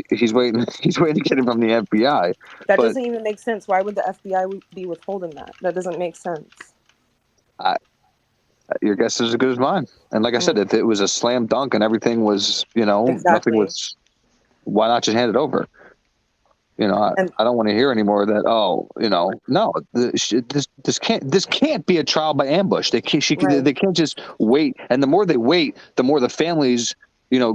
he's waiting. He's waiting to get it from the FBI. That doesn't even make sense. Why would the FBI be withholding that? That doesn't make sense. Your guess is as good as mine. And like I said, if it was a slam dunk and everything was, nothing was, why not just hand it over? I don't want to hear anymore that. No, this can't be a trial by ambush. They can't just wait. And the more they wait, the more the families,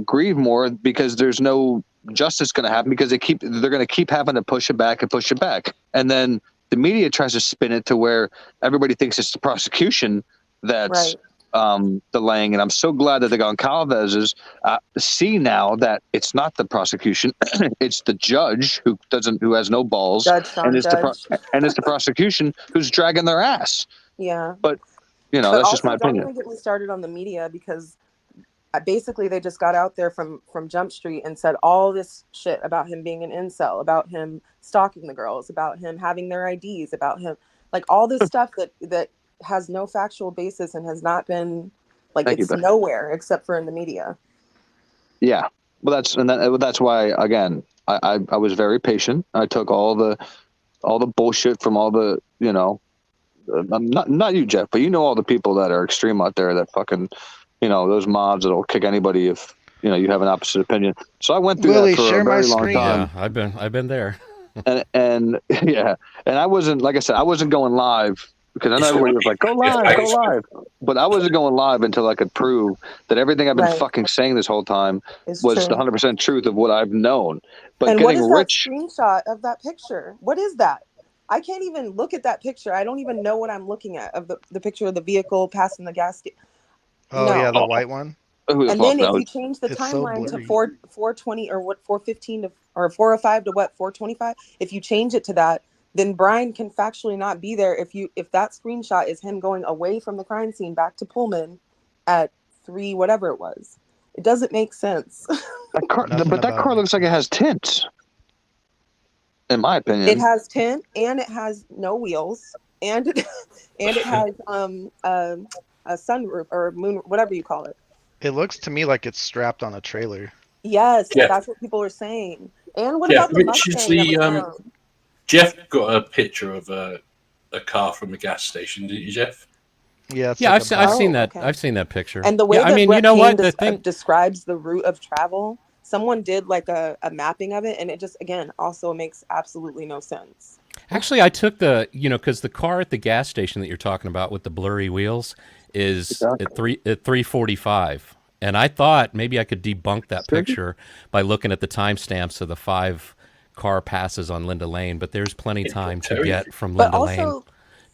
grieve more because there's no justice going to happen because they're going to keep having to push it back. And then the media tries to spin it to where everybody thinks it's the prosecution that's delaying. And I'm so glad that the Goncalves see now that it's not the prosecution, it's the judge who has no balls, and it's the prosecution who's dragging their ass. Yeah, but that's just my opinion. Don't even get me started on the media because basically they just got out there from Jump Street and said all this shit about him being an incel, about him stalking the girls, about him having their IDs, about him like all this stuff that has no factual basis and has not been nowhere except for in the media. Yeah, well, that's why again I was very patient. I took all the bullshit from all the not you, Jeff, but all the people that are extreme out there that fucking those mobs that'll kick anybody if you have an opposite opinion. So I went through that for a very long time. Yeah, I've been there. and I wasn't, like I said, I wasn't going live. Because I know everybody was like, go live. But I wasn't going live until I could prove that everything I've been fucking saying this whole time was the 100% truth of what I've known. But and getting what is rich. That screenshot of that picture? What is that? I can't even look at that picture. I don't even know what I'm looking at of the picture of the vehicle passing the gas station. Oh, yeah, the white one. And then if you change the timeline to 420 or what 415 or 405 to what 425, if you change it to that, then Bryan can factually not be there if that screenshot is him going away from the crime scene back to Pullman at 3 whatever it was. It doesn't make sense. That car looks like it has tint. In my opinion, it has tint and it has no wheels and it has a sunroof or moon, whatever you call it. It looks to me like it's strapped on a trailer. Yes, that's what people are saying. And what about the Mustang? Jeff got a picture of a car from a gas station, didn't you, Jeff? Yeah, I've seen that. Okay. I've seen that picture. And the way that describes the route of travel, someone did like a mapping of it, and it just also makes absolutely no sense. Actually, I took because the car at the gas station that you're talking about with the blurry wheels is at 345, and I thought maybe I could debunk that picture by looking at the timestamps of the 5 car passes on Linda Lane, but there's plenty of time to get from Linda Lane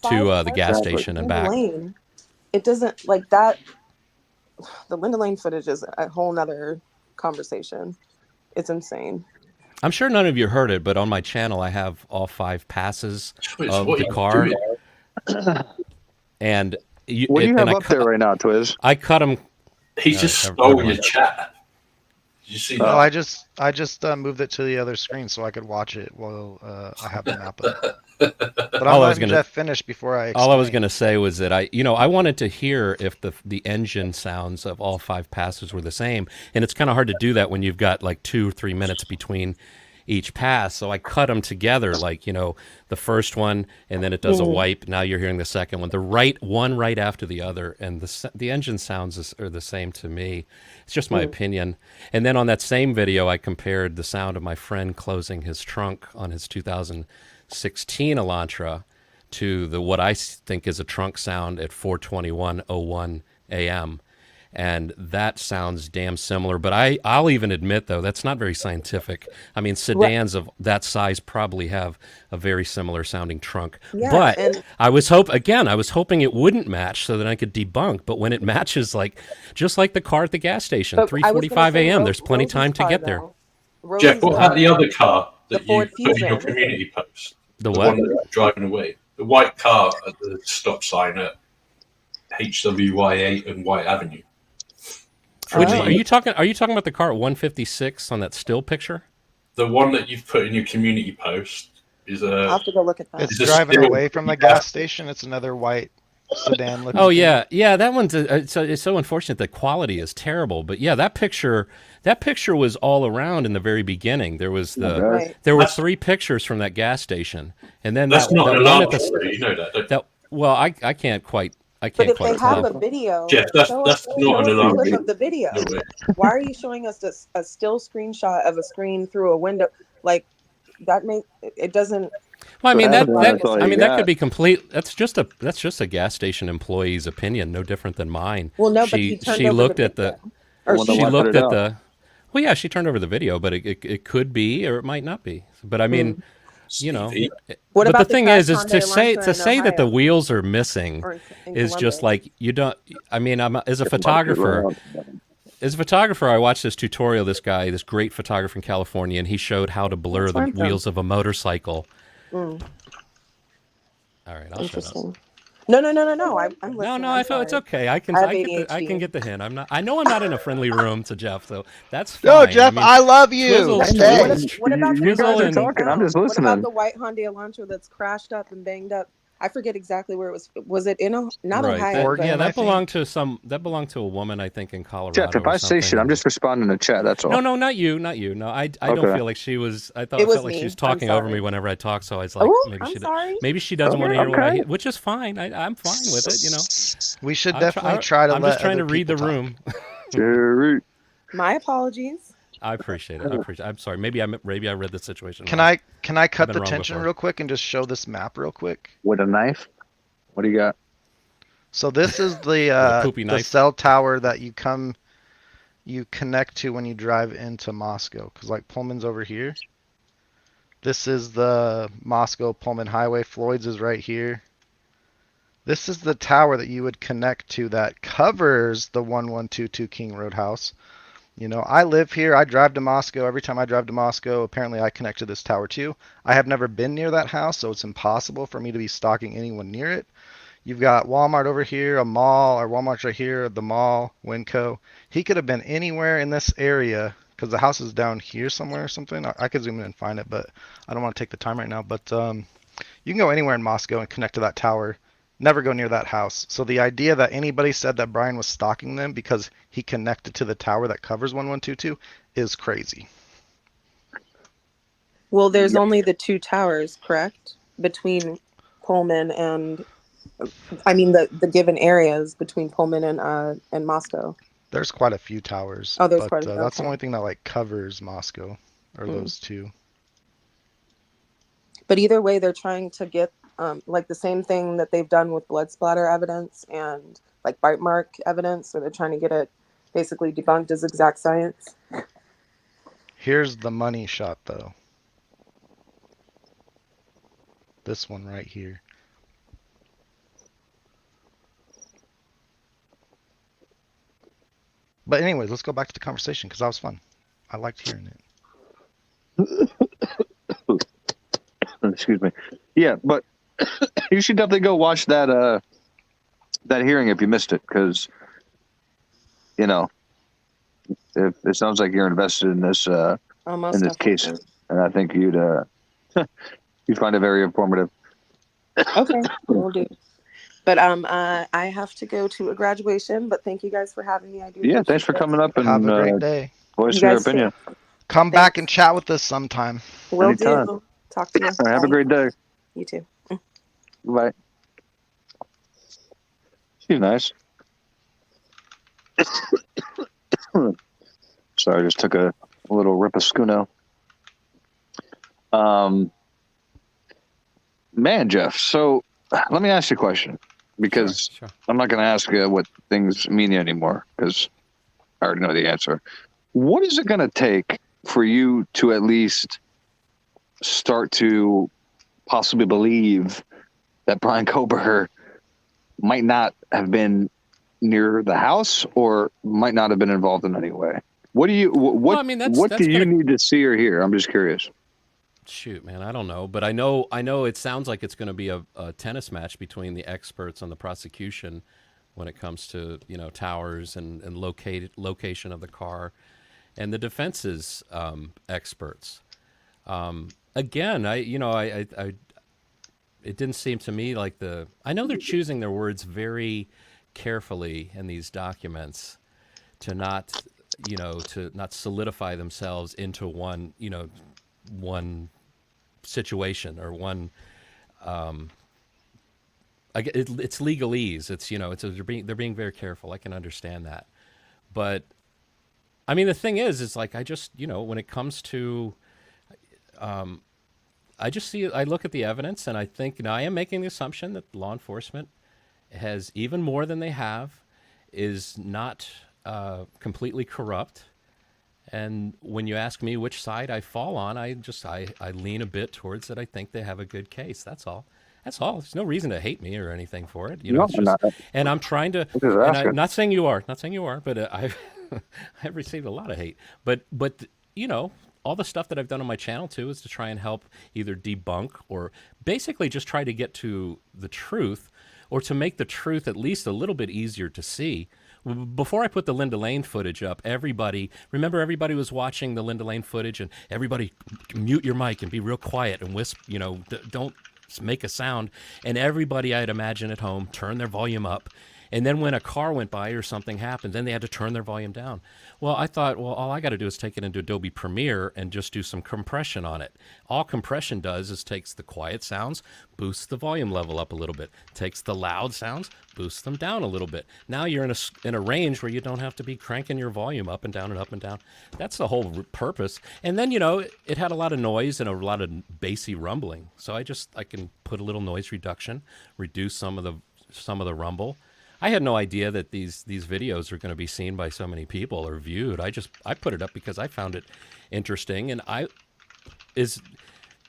to the gas station and back. Lane, it doesn't like that. The Linda Lane footage is a whole nother conversation. It's insane. I'm sure none of you heard it, but on my channel I have all 5 passes of the car. And what do you have up there right now, Twiz? I cut them. He just stole your chat. Did you see that? Oh, I just moved it to the other screen so I could watch it while I have the map up. But I'm letting Jeff finish before I explain. All I was going to say was that I wanted to hear if the engine sounds of all 5 passes were the same, and it's kind of hard to do that when you've got like 2 or 3 minutes between each pass. So I cut them together, like the first one, and then it does a wipe. Now you're hearing the second one, one right after the other, and the engine sounds are the same to me. It's just my opinion. And then on that same video, I compared the sound of my friend closing his trunk on his 2016 Elantra to what I think is a trunk sound at 4:21:01 a.m. And that sounds damn similar. But I'll even admit, though, that's not very scientific. I mean, sedans of that size probably have a very similar sounding trunk. Yeah, but I was hoping it wouldn't match so that I could debunk. But when it matches, just like the car at the gas station, 3:45 a.m., there's plenty of time to get there. Jeff, what about the other car that you put in your Fusion. community post? The The what? one that was driving away. The white car at the stop sign at HWY8 and White Avenue. Are you talking about the car at 156 on that still picture? The one that you've put in your community post is a. I'll have to go look at that. It's driving away from the gas station. It's another white sedan looking. Oh yeah, that one's it's so unfortunate. The quality is terrible, but yeah, that picture was all around in the very beginning. There was there were 3 pictures from that gas station, and then that's not an alarm story. You know that. Well, I can't quite. But if they have a video, Jeff, that's not an alarm. Clip of the video. Why are you showing us a still screenshot of a screen through a window? Like that it doesn't. Well, I mean that could be complete. That's just a gas station employee's opinion, no different than mine. Well, no, she but she looked at the. Well, yeah, she turned over the video, but it could be or it might not be. But I mean, but the thing is to say that the wheels are missing is just like you don't. I mean, as a photographer, I watched this tutorial. This great photographer in California, and he showed how to blur the wheels of a motorcycle. All right, I'll shut up. No. I'm listening. No. I feel it's okay. I can get the hint. I know I'm not in a friendly room to Jeff, so that's fine. No, Jeff, I love you. What about you guys are talking? I'm just listening. What about the white Hyundai Elantra that's crashed up and banged up? I forget exactly where it was. Was it in Ohio? Oregon, that belonged to a woman, I think, in Colorado. Jeff, if I say shit, I'm just responding to chat. That's all. No, not you. No, I don't feel like she was. I felt like she was talking over me whenever I talked. So I was like, maybe she doesn't want to hear what I hear, which is fine. I'm fine with it. We should definitely try to. I'm just trying to read the room. Jerry. My apologies. I appreciate it. I'm sorry. Maybe I read the situation. Can I cut the tension real quick and just show this map real quick? With a knife? What do you got? So this is the cell tower that you connect to when you drive into Moscow. Because like Pullman's over here. This is the Moscow Pullman Highway. Floyd's is right here. This is the tower that you would connect to that covers the 1122 King Road house. I live here. I drive to Moscow. Every time I drive to Moscow, apparently I connect to this tower too. I have never been near that house, so it's impossible for me to be stalking anyone near it. You've got Walmart over here, a mall, or Walmart's right here, the mall, Winco. He could have been anywhere in this area because the house is down here somewhere or something. I could zoom in and find it, but I don't want to take the time right now. But you can go anywhere in Moscow and connect to that tower. Never go near that house. So the idea that anybody said that Bryan was stalking them because he connected to the tower that covers 1122 is crazy. Well, there's only the 2 towers, correct? Between Pullman and, the given areas between Pullman and Moscow. There's quite a few towers. Oh, there's quite a few. That's the only thing that covers Moscow, or those 2. But either way, they're trying to get the same thing that they've done with blood splatter evidence and like bite mark evidence. So they're trying to get it basically debunked as exact science. Here's the money shot, though. This one right here. But anyways, let's go back to the conversation because that was fun. I liked hearing it. Excuse me. Yeah, but you should definitely go watch that hearing if you missed it, because it sounds like you're invested in this case, and I think you'd find it very informative. Okay, we'll do. But I have to go to a graduation. But thank you guys for having me. Yeah, thanks for coming up and have a great day. Voicing your opinion. Come back and chat with us sometime. Will do. Talk to you. All right, have a great day. You too. Bye. She's nice. Sorry, I just took a little rip of Scuno. Man, Jeff, so let me ask you a question. because Sure. I'm not going to ask you what things mean anymore because I already know the answer. What is it going to take for you to at least start to possibly believe that Bryan Kohberger might not have been near the house or might not have been involved in any way? What do you what do you need to see or hear? I'm just curious. Shoot, man, I don't know, but I know it sounds like it's going to be a tennis match between the experts and the prosecution when it comes to, towers and location of the car, and the defense's experts. Again, it didn't seem to me like I know they're choosing their words very carefully in these documents to not solidify themselves into one situation or one. It's legalese. They're being very careful. I can understand that, but I mean the thing is like I just when it comes to, I look at the evidence and I think I am making the assumption that law enforcement has even more than they have, is not completely corrupt. And when you ask me which side I fall on, I lean a bit towards that. I think they have a good case. That's all. There's no reason to hate me or anything for it. And I'm trying to. And I'm not saying you are, but I've I've received a lot of hate. But all the stuff that I've done on my channel too is to try and help either debunk or basically just try to get to the truth, or to make the truth at least a little bit easier to see. Before I put the Linda Lane footage up, everybody was watching the Linda Lane footage, and everybody mute your mic and be real quiet and whisper, don't make a sound. And everybody, I'd imagine at home, turn their volume up. And then when a car went by or something happened, then they had to turn their volume down. Well, I thought, all I got to do is take it into Adobe Premiere and just do some compression on it. All compression does is takes the quiet sounds, boosts the volume level up a little bit, takes the loud sounds, boosts them down a little bit. Now you're in a range where you don't have to be cranking your volume up and down and up and down. That's the whole purpose. And then, it had a lot of noise and a lot of bassy rumbling. So I can put a little noise reduction, reduce some of the rumble. I had no idea that these videos are going to be seen by so many people or viewed. I put it up because I found it interesting, and Well,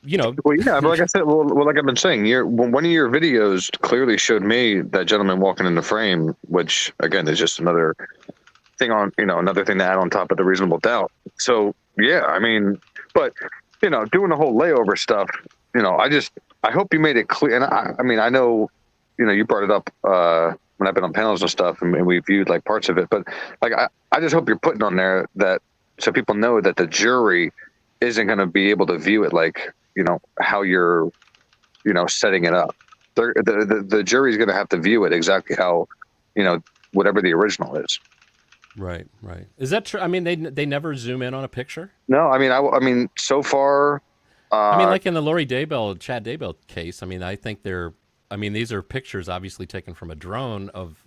yeah, but like I said, like I've been saying, one of your videos clearly showed me that gentleman walking in the frame, which again is just another thing another thing to add on top of the reasonable doubt. So yeah, I mean, but doing the whole layover stuff, I hope you made it clear. And I know, you brought it up when I've been on panels and stuff, and we viewed like parts of it. But like, I just hope you're putting on there that so people know that the jury isn't going to be able to view it like how you're setting it up. The jury's going to have to view it exactly how whatever the original is. Right. Is that true? I mean, they never zoom in on a picture. No, I mean, so far. Like in the Chad Daybell case. I mean, I think these are pictures obviously taken from a drone of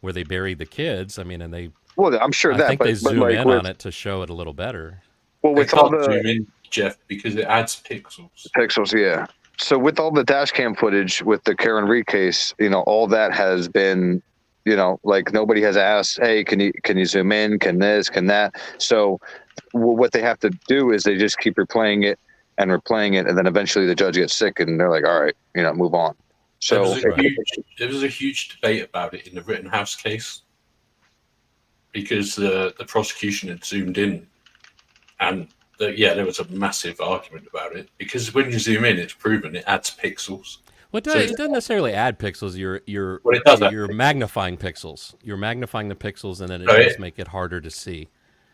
where they buried the kids. I mean, and they. Well, I'm sure I think they zoom in on it to show it a little better. Well, with all the zoom in, Jeff, because it adds pixels. Pixels, yeah. So with all the dash cam footage with the Karen Reed case, all that has been, like nobody has asked, hey, can you zoom in? Can this? Can that? So what they have to do is they just keep replaying it, and then eventually the judge gets sick, and they're like, all right, move on. So there was a huge debate about it in the Rittenhouse case because the prosecution had zoomed in, and there was a massive argument about it because when you zoom in, it's proven it adds pixels. Well, it doesn't necessarily add pixels. You're magnifying pixels. You're magnifying the pixels, and then it does make it harder to see.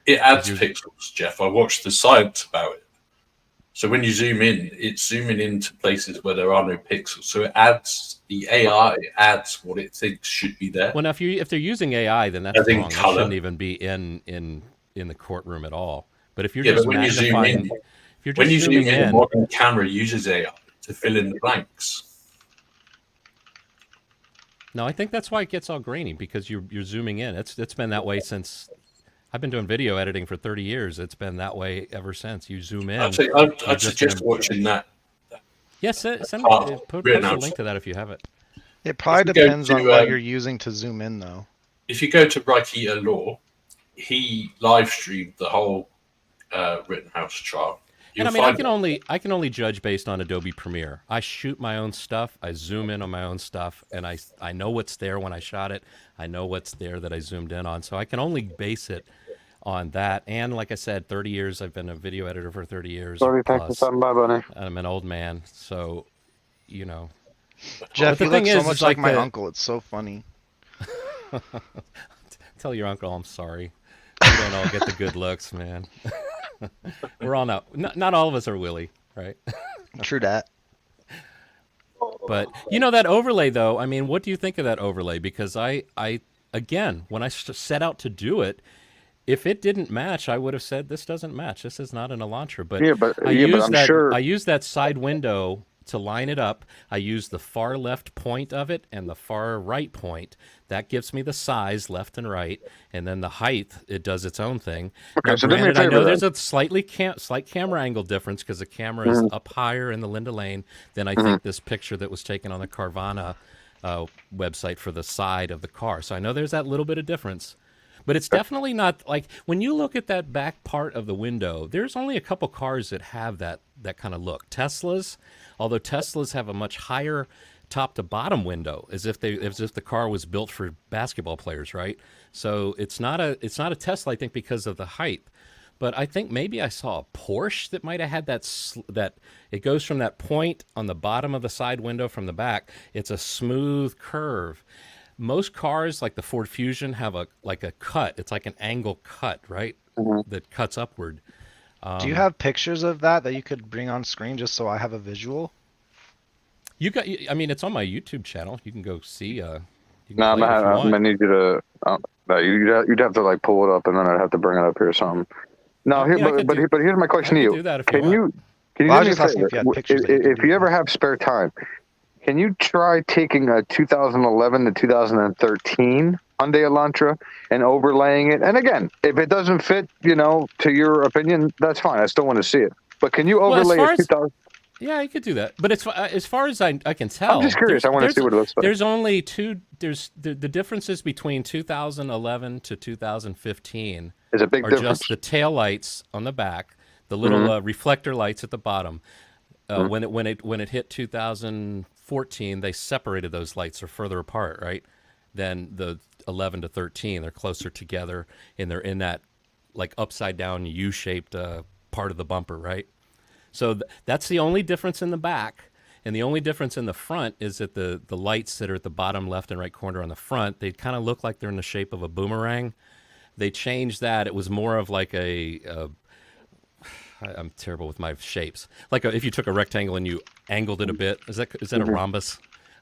It adds pixels, Jeff. I watched the science about it. So when you zoom in, it's zooming into places where there are no pixels. So it adds the AI. It adds what it thinks should be there. Well, now if they're using AI, then that's wrong. It shouldn't even be in the courtroom at all. But if you're just magnifying, when you zoom in, a modern camera uses AI to fill in the blanks. No, I think that's why it gets all grainy because you're zooming in. It's been that way since. I've been doing video editing for 30 years. It's been that way ever since. You zoom in. I'd suggest watching that. Yes, post a link to that if you have it. It probably depends on what you're using to zoom in, though. If you go to Writer Law, he live streamed the whole Rittenhouse trial. And I mean, I can only judge based on Adobe Premiere. I shoot my own stuff. I zoom in on my own stuff, and I know what's there when I shot it. I know what's there that I zoomed in on. So I can only base it on that. And like I said, 30 years. I've been a video editor for 30 years. Sorry, thanks for stopping by, buddy. I'm an old man, so you know. Jeff, you look so much like my uncle. It's so funny. Tell your uncle I'm sorry. We don't all get the good looks, man. We're all not all of us are Willie, right? True that. But you know that overlay, though. I mean, what do you think of that overlay? Because I again, when I set out to do it, if it didn't match, I would have said this doesn't match. This is not an Elantra. But I used that side window to line it up. I used the far left point of it and the far right point. That gives me the size left and right, and then the height, it does its own thing. Okay, now, so granted, I know there's a slight camera angle difference because the camera is up higher in the Linda Lane than I think this picture that was taken on the Carvana website for the side of the car. So I know there's that little bit of difference. But it's definitely not like when you look at that back part of the window, there's only a couple cars that have that kind of look. Teslas, although Teslas have a much higher top to bottom window, as if the car was built for basketball players, right? So it's not a Tesla, I think, because of the height. But I think maybe I saw a Porsche that might have had that it goes from that point on the bottom of the side window from the back. It's a smooth curve. Most cars, like the Ford Fusion, have a cut. It's like an angle cut, right? That cuts upward. Do you have pictures of that you could bring on screen just so I have a visual? I mean, it's on my YouTube channel. You can go see. I'm gonna need you to. You'd have to like pull it up, and then I'd have to bring it up here or something. No, but here's my question to you. Can you do me a favor? If you ever have spare time, can you try taking a 2011 to 2013 Hyundai Elantra and overlaying it? And again, if it doesn't fit, to your opinion, that's fine. I still want to see it. But can you overlay a 2000? Yeah, I could do that. But as far as I can tell, I'm just curious. I want to see what it looks like. There's only two. There's the differences between 2011 to 2015 is a big difference. Just the tail lights on the back, the little reflector lights at the bottom. When it hit 2014, they separated those lights. Are further apart, right? Than the 11 to 13, they're closer together, and they're in that like upside down U-shaped part of the bumper, right? So that's the only difference in the back, and the only difference in the front is that the lights that are at the bottom left and right corner on the front, they kind of look like they're in the shape of a boomerang. They changed that. It was more of like I'm terrible with my shapes. Like if you took a rectangle and you angled it a bit, is that a rhombus?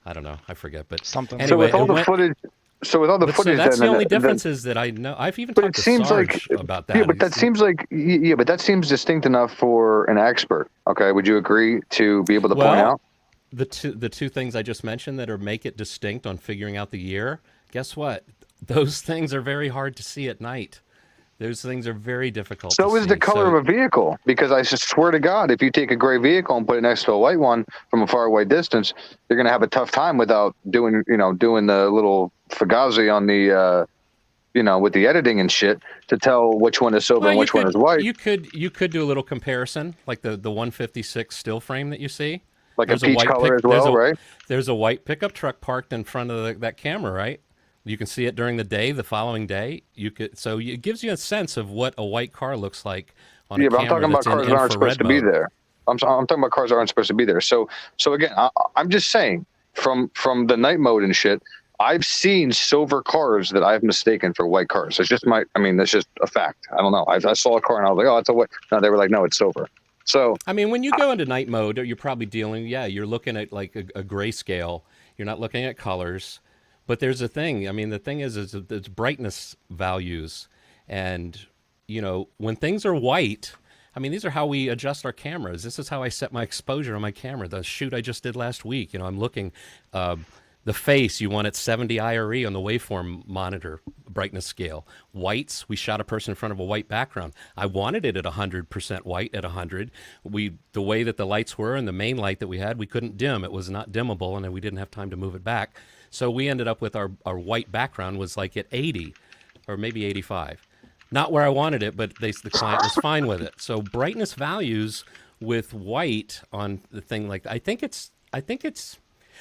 I don't know. I forget, but something. Anyway, so with all the footage. So with all the footage, that's the only differences that I know. I've even talked to Sarge about that. Yeah, but that seems distinct enough for an expert. Okay, would you agree to be able to point out the two things I just mentioned that make it distinct on figuring out the year? Guess what? Those things are very hard to see at night. Those things are very difficult. So is the color of a vehicle, because I swear to God, if you take a gray vehicle and put it next to a white one from a far away distance, you're going to have a tough time without doing the little fugazi on the, with the editing and shit to tell which one is silver and which one is white. You could do a little comparison, like the 156 still frame that you see. Like there's a peach color as well, right? There's a white pickup truck parked in front of that camera, right? You can see it during the day, the following day. So it gives you a sense of what a white car looks like on a camera. But I'm talking about cars that aren't supposed to be there. I'm talking about cars that aren't supposed to be there. So again, I'm just saying, from the night mode and shit, I've seen silver cars that I've mistaken for white cars. That's just that's just a fact. I don't know. I saw a car and I was like, oh, it's a white. No, they were like, no, it's silver. So I mean, when you go into night mode, you're probably you're looking at like a grayscale. You're not looking at colors. But there's a thing. I mean, the thing is it's brightness values. And, when things are white, I mean, these are how we adjust our cameras. This is how I set my exposure on my camera. The shoot I just did last week, I'm looking, the face, you want it 70 IRE on the waveform monitor. brightness scale. Whites, we shot a person in front of a white background. I wanted it at 100% white at 100. The way that the lights were and the main light that we had, we couldn't dim. It was not dimmable, and then we didn't have time to move it back. So we ended up with our white background was like at 80 or maybe 85. Not where I wanted it, but the client was fine with it. So brightness values with white on the thing like I think it's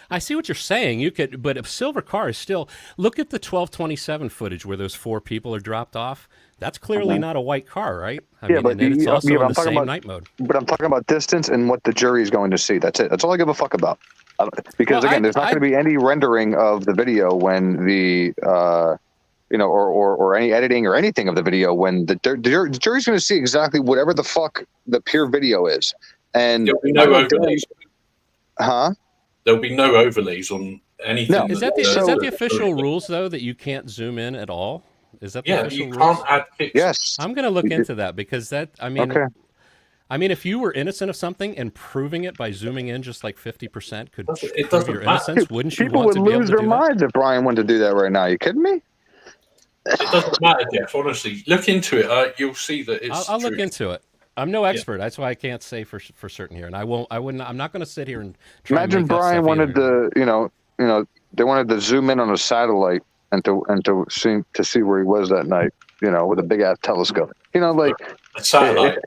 I see what you're saying. You could, but a silver car is still. Look at the 1227 footage where those 4 people are dropped off. That's clearly not a white car, right? I mean, but it's also in I'm the talking same about night mode. But I'm talking about distance and what the jury is going to see. That's it. That's all I give a fuck about. Because again, there's not going to be any rendering of the video when the or any editing or anything of the video when the jury's going to see exactly whatever the fuck the pure video is. And there'll be no overlays. There'll be no overlays on anything. No. Is that the official rules though, that you can't zoom in at all? Is that the official you rules? can't add pixels. Yes. I'm going to look into that because I mean, if you were innocent of something and proving it by zooming in just like 50% could prove your innocence, wouldn't you want to be able to do that? People would lose their minds if Bryan wanted to do that right now. You kidding me? It doesn't matter, Jeff. Honestly, look into it. You'll see that it's. I'll look into it. I'm no expert. That's why I can't say for certain here, and I wouldn't. I'm not going to sit here and try imagine and make Bryan wanted either. to, they wanted to zoom in on a satellite and to see where he was that night, with a big ass telescope. A satellite.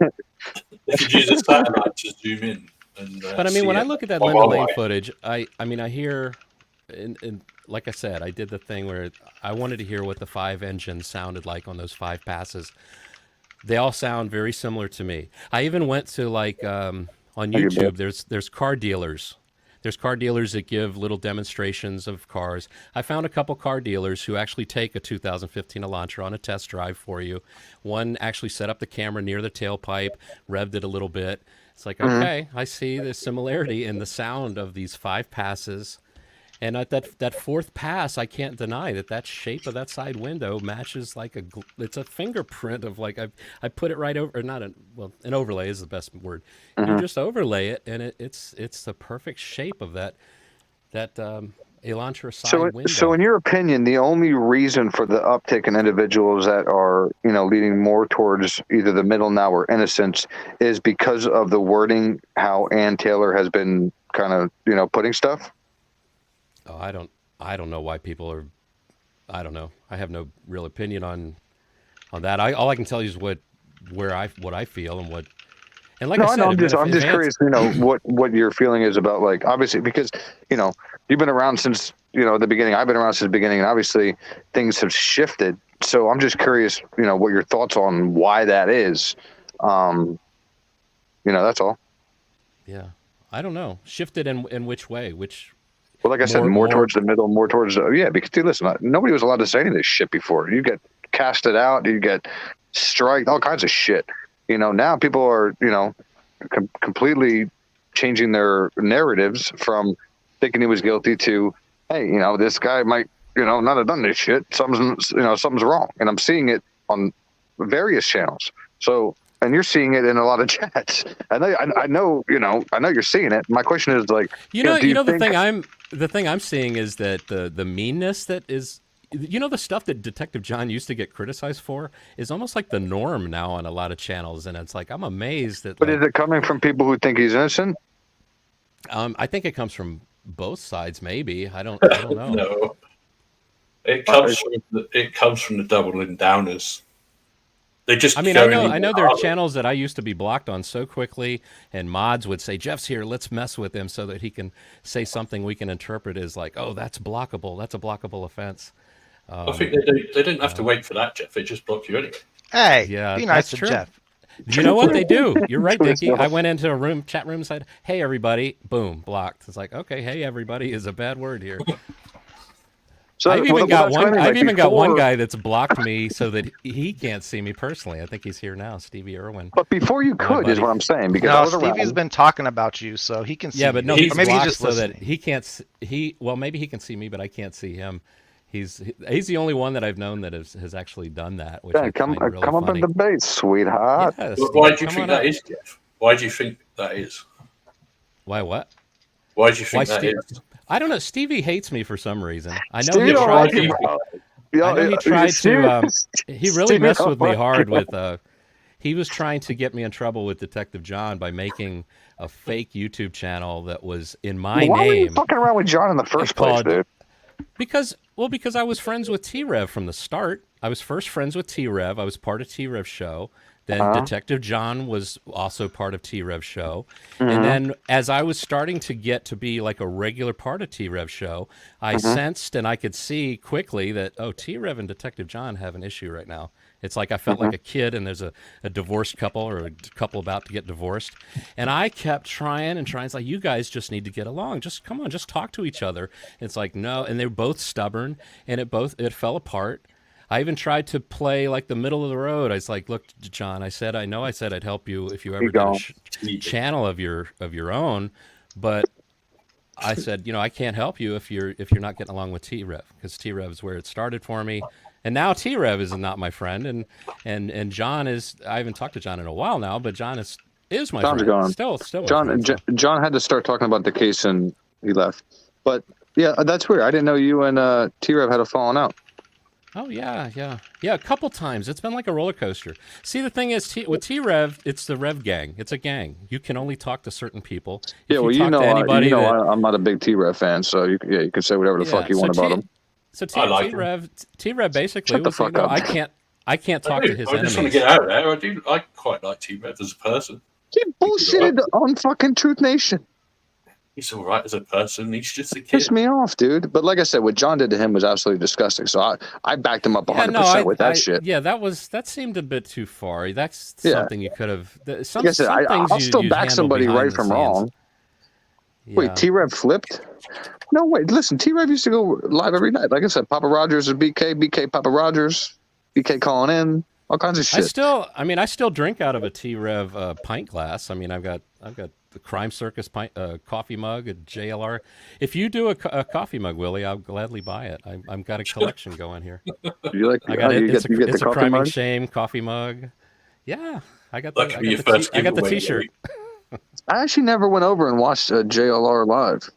If you use a satellite to zoom in. But I mean, when I look at that Linda Lane footage, I hear, and like I said, I did the thing where I wanted to hear what the 5 engines sounded like on those 5 passes. They all sound very similar to me. I even went to on YouTube. There's car dealers. There's car dealers that give little demonstrations of cars. I found a couple car dealers who actually take a 2015 Elantra on a test drive for you. One actually set up the camera near the tailpipe, revved it a little bit. It's like, okay, I see the similarity in the sound of these 5 passes. And at that 4th pass, I can't deny that shape of that side window matches it's a fingerprint of I put it right over, or an overlay is the best word. You just overlay it, and it's the perfect shape of that Elantra side window. So in your opinion, the only reason for the uptick in individuals that are, leaning more towards either the middle now or innocence is because of the wording, how Ann Taylor has been kind of, putting stuff? Oh, I don't know why people are. I don't know. I have no real opinion on that. All I can tell you is what I feel and what. And like I said, I'm just curious. What your feeling is about obviously because you've been around since the beginning. I've been around since the beginning, and obviously things have shifted. So I'm just curious. What your thoughts on why that is. That's all. Yeah, I don't know. Shifted in which way? Well, like I said, more towards the middle, more towards because dude, listen, nobody was allowed to say any of this shit before. You get casted out, you get striked, all kinds of shit. Now people are, completely changing their narratives from thinking he was guilty to, hey, this guy might, not have done this shit. Something's wrong, and I'm seeing it on various channels. So. And you're seeing it in a lot of chats. I know you're seeing it. My question is the thing I'm seeing is that the meanness that is, the stuff that Detective John used to get criticized for is almost like the norm now on a lot of channels, and it's like I'm amazed that. But is it coming from people who think he's innocent? I think it comes from both sides. Maybe I don't know. No, it comes from the doubling downers. They just. I know there are channels that I used to be blocked on so quickly, and mods would say, "Jeff's here, let's mess with him," so that he can say something we can interpret as like, "Oh, that's blockable. That's a blockable offense." I think they didn't have to wait for that, Jeff. They just blocked you anyway. Hey, be nice to Jeff. You know what they do? You're right, Dickie. I went into a chat room, said, "Hey, everybody," boom, blocked. It's like, okay, "Hey, everybody" is a bad word here. So I've even got one guy that's blocked me so that he can't see me personally. I think he's here now, Stevie Irwin. But before you could is what I'm saying. Because Stevie's been talking about you, so he can see. Yeah, but no, he's maybe blocked he's just so that he can't. Maybe he can see me, but I can't see him. He's the only one that I've known that has actually done that. Which come up in the base, sweetheart. Yeah, why do you think that is, Jeff? Why do you think that is? Why what? Why do you think that is? I don't know. Stevie hates me for some reason. I know he tried to. I know he tried to. He really messed with me hard with. He was trying to get me in trouble with Detective John by making a fake YouTube channel that was in my name. Why were you fucking around with John in the first place, dude? Because I was friends with T-Rev from the start. I was first friends with T-Rev. I was part of T-Rev's show. Then Detective John was also part of T-Rev's show. And then as I was starting to get to be like a regular part of T-Rev's show, I sensed and I could see quickly that, T-Rev and Detective John have an issue right now. It's like I felt like a kid and there's a divorced couple or a couple about to get divorced. And I kept trying and trying. It's like, you guys just need to get along. Just come on, just talk to each other. It's like, no. And they were both stubborn and it fell apart. I even tried to play like the middle of the road. I was like, look, John, I said I'd help you if you ever get a channel of your own. But I said, I can't help you if you're not getting along with T-Rev, because T-Rev is where it started for me. And now T-Rev is not my friend, and John is. I haven't talked to John in a while now, but John is my friend. Gone. Still my friend, so. John had to start talking about the case and he left. But yeah, that's weird. I didn't know you and T-Rev had a falling out. Oh yeah, a couple times. It's been like a roller coaster. See, the thing is, with T-Rev, it's the Rev gang. It's a gang. You can only talk to certain people. If I'm not a big T-Rev fan, so you can say whatever the fuck you want about him. So T-Rev basically was, I can't talk to his enemies. I just want to get out of there. I quite like T-Rev as a person. He bullshitted on fucking Truth Nation. He's all right as a person. He's just a kid. Pissed me off, dude. But like I said, what John did to him was absolutely disgusting. So I backed him up 100% with that shit. Yeah, that seemed a bit too far. That's something you could have. I'll still back somebody right from wrong. Yeah. Wait, T-Rev flipped? No, wait. Listen, T-Rev used to go live every night. Like I said, Papa Rogers and BK, Papa Rogers, BK calling in, all kinds of shit. I still drink out of a T-Rev pint glass. I mean, I've got the Crime Circus coffee mug, a JLR. If you do a coffee mug, Willie, I'll gladly buy it. I've got a collection going here. You like? I got it. It's a Crime and Shame coffee mug. Yeah, I got the T-shirt. I actually never went over and watched JLR live.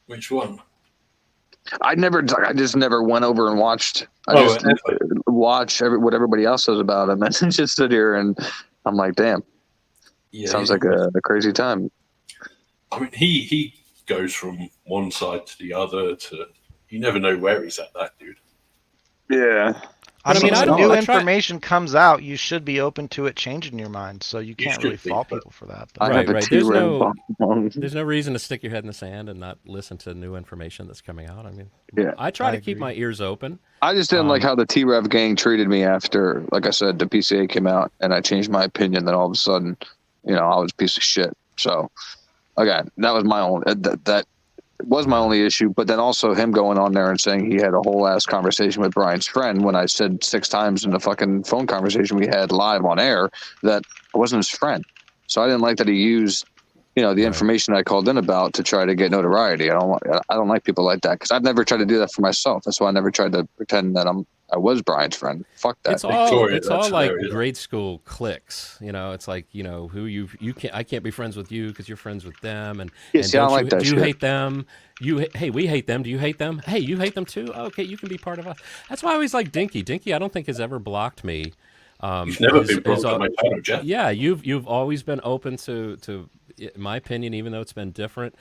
Which one? I just never went over and watched. I just watch what everybody else says about him, and just sit here and I'm like, damn. Yeah, sounds like a crazy time. I mean, he goes from one side to the other. You never know where he's at, that dude. Yeah. New information comes out, you should be open to it changing your mind. So you can't really fault people for that. Right. There's no reason to stick your head in the sand and not listen to new information that's coming out. I mean, I try to keep my ears open. I just didn't like how the T-Rev gang treated me after, like I said, the PCA came out, and I changed my opinion. Then all of a sudden, I was a piece of shit. So, again, that was my own. That was my only issue. But then also him going on there and saying he had a whole ass conversation with Bryan's friend, when I said 6 times in the fucking phone conversation we had live on air that I wasn't his friend. So I didn't like that he used, the information I called in about to try to get notoriety. I don't like people like that, because I've never tried to do that for myself. That's why I never tried to pretend that I was Bryan's friend. Fuck that. It's all like grade school cliques. It's like, who you can't. I can't be friends with you because you're friends with them. And I don't like that. Do you hate them? Hey, we hate them. Do you hate them? Hey, you hate them too? Okay, you can be part of us. That's why I always like Dinky. Dinky, I don't think has ever blocked me. You've never been blocked on my channel, Jeff. Yeah, you've always been open to my opinion, even though it's been different.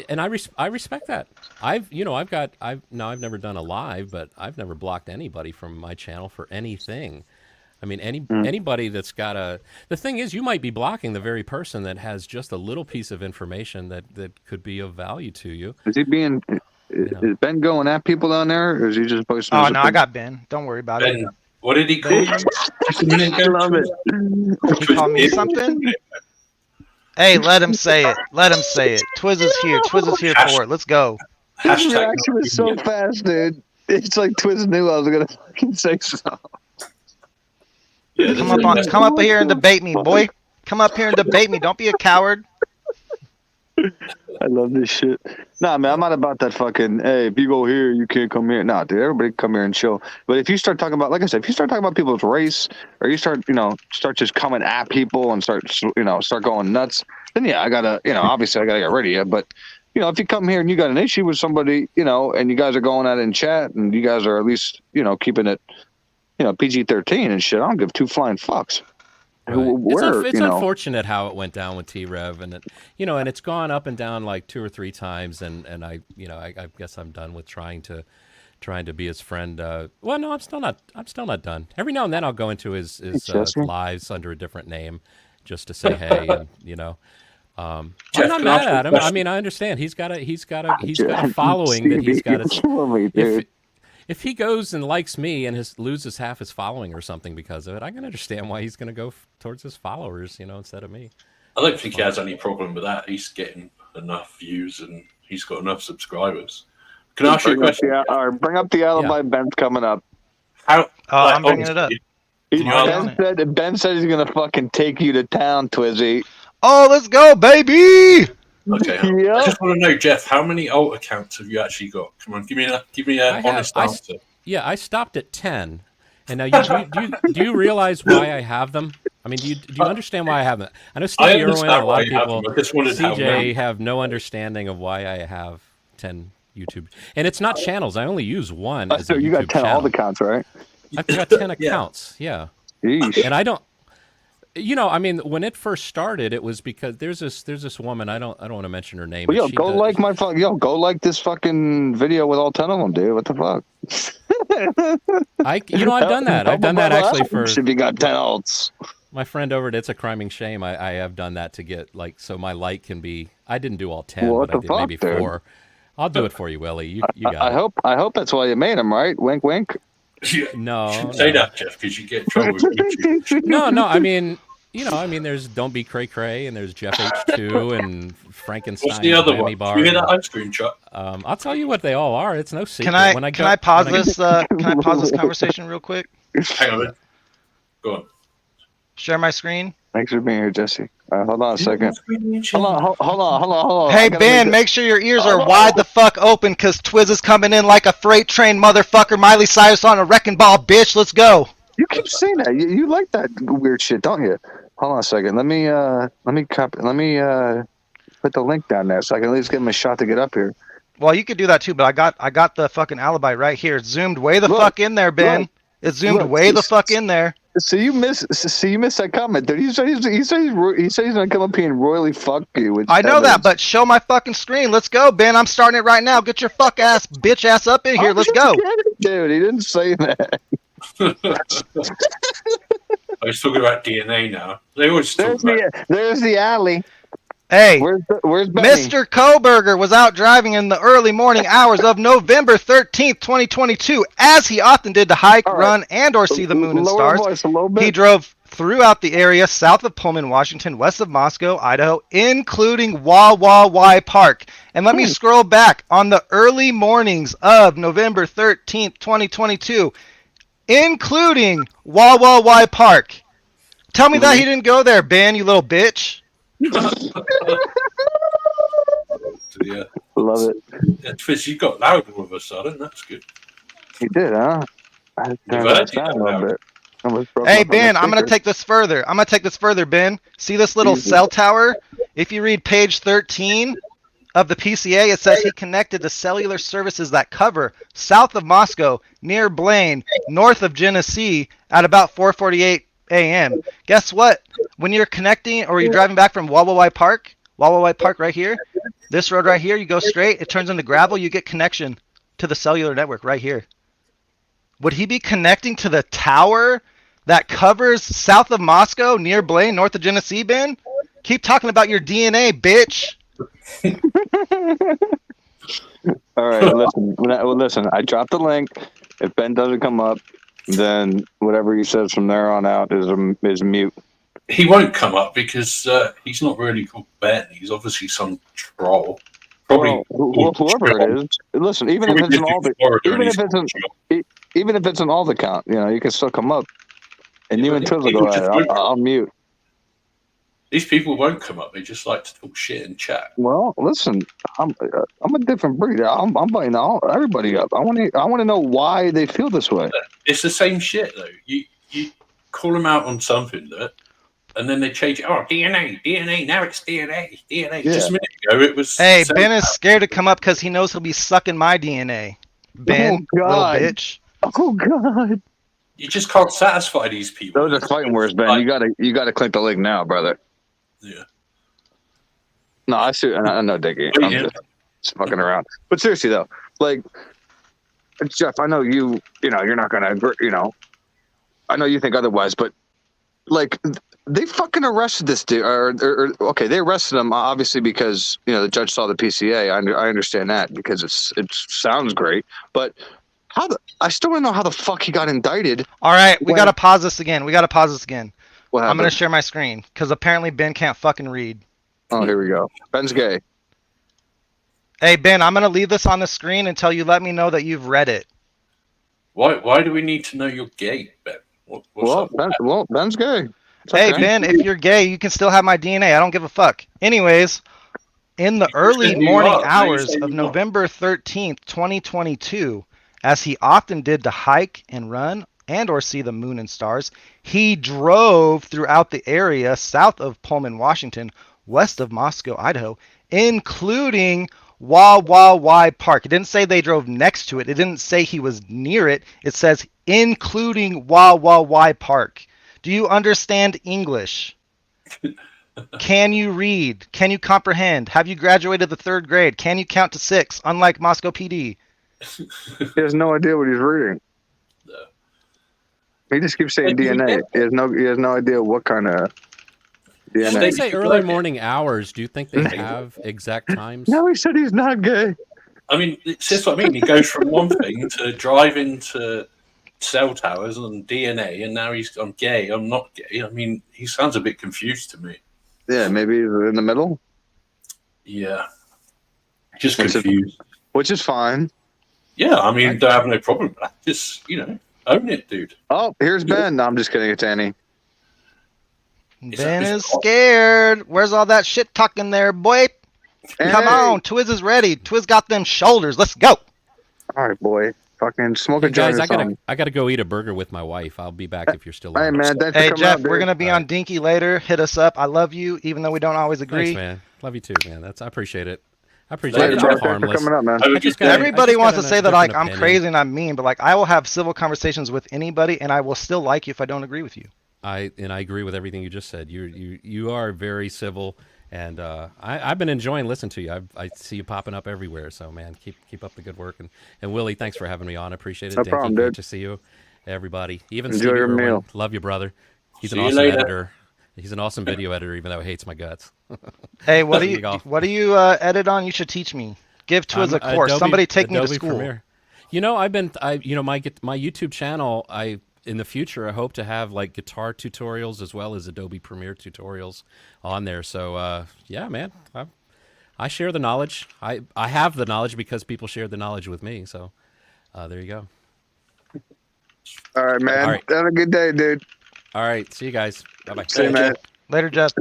And I respect that. I've never done a live, but I've never blocked anybody from my channel for anything. I mean, anybody that's got the thing is, you might be blocking the very person that has just a little piece of information that could be of value to you. Is he being? Is Ben going at people down there, or is he just posting? Oh no, I got Ben. Don't worry about it. What did he call you? I love it. He called me something? Hey, let him say it. Twiz is here. Twiz is here for it. Let's go. His reaction was so fast, dude. It's like Twiz knew I was gonna fucking say something. Yeah, come up here and debate me, boy. Come up here and debate me. Don't be a coward. I love this shit. Nah, man, I'm not about that fucking, hey, if you go here, you can't come here. Nah, dude, everybody come here and chill. But if you start talking about, like I said, if you start talking about people's race, or you start just coming at people and start going nuts, then yeah, I gotta, obviously I gotta get rid of you. But you know, if you come here and you got an issue with somebody, you know, and you guys are going at it in chat, and you guys are at least, you know, keeping it, you know, PG-13 and shit, I don't give two flying fucks. Right. It's unfortunate how it went down with T-Rev, and you know, and it's gone up and down like 2 or 3 times, and I, you know, I guess I'm done with trying to be his friend. Well, no, I'm still not done. Every now and then I'll go into his lives under a different name, just to say hey, and you know. I'm not mad at him. I mean, I understand he's got a following that he's got to. If he goes and likes me and loses half his following or something because of it, I can understand why he's going to go towards his followers, you know, instead of me. I don't think he has any problem with that. He's getting enough views and he's got enough subscribers. Can I ask you a question? Bring up the alibi. Yeah. Ben's coming up. I'm bringing it up. Ben said he's going to fucking take you to town, Twizzy. Oh, let's go, baby! Okay, yep. I just want to know, Jeff, how many alt accounts have you actually got? Come on, give me an honest answer. I stopped at 10, and now do you realize why I have them? I mean, do you understand why I have them? I know Steve Irwin and a lot of people, CJ, have no understanding of why I have 10 YouTube, and it's not channels. I only use one. So you got 10 alt accounts, right? I've got 10 accounts. Yeah, and I don't. You know, I mean, when it first started, it was because there's this woman. I don't want to mention her name. Well, go like this fucking video with all 10 of them, dude. What the fuck? I've done that. I've done that actually for. If you got 10 alts. My friend over at It's a Criming Shame, I have done that to get so my light can be. I didn't do all 10, but I did maybe 4. I'll do it for you, Willie. You got it. I hope that's why you made them, right? Wink, wink. No. Say that, Jeff, because you get in trouble with YouTube. No. I mean, there's Don't Be Cray Cray, and there's Jeff H2 and Frankenstein. What's the other one? Bar. You hear that ice cream truck? I'll tell you what they all are. It's no secret. Can I pause this conversation real quick? Hang on a minute. Go on. Share my screen. Thanks for being here, Jesse. Hold on a second. Hold on. Hey, Ben, make sure your ears are wide the fuck open, because Twiz is coming in like a freight train, motherfucker. Miley Cyrus on a wrecking ball, bitch. Let's go. You keep saying that. You like that weird shit, don't you? Hold on a second. Let me put the link down there so I can at least give him a shot to get up here. Well, you could do that too, but I got the fucking alibi right here. It's zoomed way the fuck in there, Ben. It's zoomed way the fuck in there. So you missed that comment, dude. He said he's gonna come up here and royally fuck you. I know that, but show my fucking screen. Let's go, Ben. I'm starting it right now. Get your bitch ass up in here. Let's go, dude. He didn't say that. I was talking about DNA now. They always talk about. There's the alley. Hey, where's Benny? Mr. Kohberger was out driving in the early morning hours of November 13th, 2022, as he often did to hike, run, and or see the moon and stars. He drove throughout the area south of Pullman, Washington, west of Moscow, Idaho, including Wah Park. And let me scroll back on the early mornings of November 13th, 2022, including Wah Park. Tell me that he didn't go there, Ben, you little bitch. Yeah. Love it. Yeah, Twiz, you got loud all of a sudden. That's good. You did, huh? Hey, Ben, I'm going to take this further. Ben. See this little cell tower? If you read page 13 of the PCA, it says he connected to cellular services that cover south of Moscow, near Blaine, north of Genesee, at about 4:48 a.m. Guess what? When you're connecting or you're driving back from Wah Park right here, this road right here, you go straight, it turns into gravel, you get connection to the cellular network right here. Would he be connecting to the tower that covers south of Moscow, near Blaine, north of Genesee, Ben? Keep talking about your DNA, bitch. All right, listen, I dropped the link. If Ben doesn't come up, then whatever he says from there on out is mute. He won't come up because he's not really called Ben. He's obviously some troll. Probably whoever it is. Listen, even if it's an alt account, you can still come up. And you and Twiz will go at it. I'll mute. These people won't come up. They just like to talk shit and chat. Well, listen, I'm a different breed. I'm buying everybody up. I want to know why they feel this way. It's the same shit though. You call them out on something that and then they change it. Oh, DNA. Now it's DNA. Yeah. Just a minute ago, it was. Hey, Ben is scared to come up because he knows he'll be sucking my DNA. Ben, little bitch. Oh God. You just can't satisfy these people. Those are fighting words, Ben. You gotta click the link now, brother. Yeah. No, I see. I know, Dickie. I'm just fucking around. But seriously though, like, Jeff, I know you're not gonna agree. I know you think otherwise, but like, they fucking arrested this dude. Okay, they arrested him obviously because the judge saw the PCA. I understand that because it sounds great, but I still don't know how the fuck he got indicted. All right, we gotta pause this again. What happened? I'm gonna share my screen because apparently Ben can't fucking read. Oh, here we go. Ben's gay. Hey Ben, I'm gonna leave this on the screen until you let me know that you've read it. Why do we need to know you're gay, Ben? Ben's gay. Hey Ben, if you're gay, you can still have my DNA. I don't give a fuck. Anyways, in the early morning hours of November 13th, 2022, as he often did to hike and run and or see the moon and stars, he drove throughout the area south of Pullman, Washington, west of Moscow, Idaho, including Wah Park. It didn't say they drove next to it. It didn't say he was near it. It says including Wah Park. Do you understand English? Can you read? Can you comprehend? Have you graduated the 3rd grade? Can you count to 6, unlike Moscow PD? He has no idea what he's reading. No. He just keeps saying DNA. He has no idea what kind of DNA. When they say early morning hours, do you think they have exact times? No, he said he's not gay. I mean, it's just what I mean. He goes from one thing to driving to cell towers and DNA, and now I'm gay. I'm not gay. I mean, he sounds a bit confused to me. Yeah, maybe he's in the middle. Yeah, just confused. Which is fine. Yeah, I mean, don't have no problem with that. Just own it, dude. Oh, here's Ben. No, I'm just kidding. It's Annie. Ben is scared. Where's all that shit talking there, boy? Hey. Come on, Twiz is ready. Twiz got them shoulders. Let's go. All right, boy. Fucking smoke a joint. Guys, I gotta go eat a burger with my wife. I'll be back if you're still on. Hey man, hey Jeff, we're gonna be on Dinky later. Hit us up. I love you, even though we don't always agree. Thanks, man. Love you too, man. I appreciate it. I appreciate it. Harmless. Coming up, man. Everybody wants to say that I'm crazy and I'm mean, but I will have civil conversations with anybody, and I will still like you if I don't agree with you. I agree with everything you just said. You are very civil, and I've been enjoying listening to you. I see you popping up everywhere. So man, keep up the good work. And Willie, thanks for having me on. I appreciate it. No problem, dude. Good to see you, everybody. Even enjoy your meal. Love you, brother. He's an awesome editor. He's an awesome video editor, even though he hates my guts. Hey, what do you edit on? You should teach me. Give Twiz a course. Somebody take me to school. Premiere. My YouTube channel. In the future, I hope to have like guitar tutorials as well as Adobe Premiere tutorials on there. So yeah, man, I share the knowledge. I have the knowledge because people share the knowledge with me. So there you go. All right, man. All right. Have a good day, dude. All right. See you guys. Bye-bye. See you, man. Later, Jeff.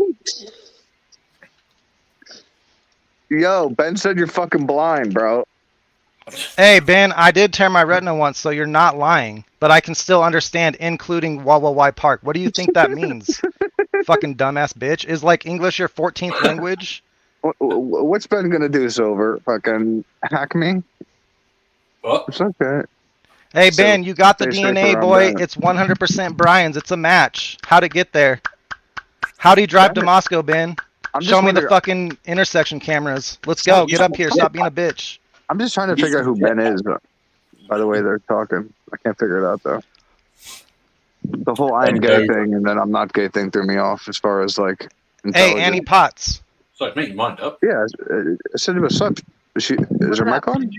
Yo, Ben said you're fucking blind, bro. Hey, Ben, I did tear my retina once, so you're not lying. But I can still understand including Wah Park. What do you think that means? Fucking dumbass bitch. Is English your 14th language? What's Ben gonna do, Silver? Fucking hack me? What? It's okay. Hey, Ben, you got the DNA, boy. It's 100% Bryan's. It's a match. How'd it get there? How'd he drive to Moscow, Ben? Show me the fucking intersection cameras. Let's go. Get up here. Stop being a bitch. I'm just trying to figure out who Ben is, by the way they're talking. I can't figure it out, though. The whole I am gay thing and then I'm not gay thing threw me off as far as, Hey, Annie Potts. So make your mind up. Yeah, I said it was sup. Is her mic on?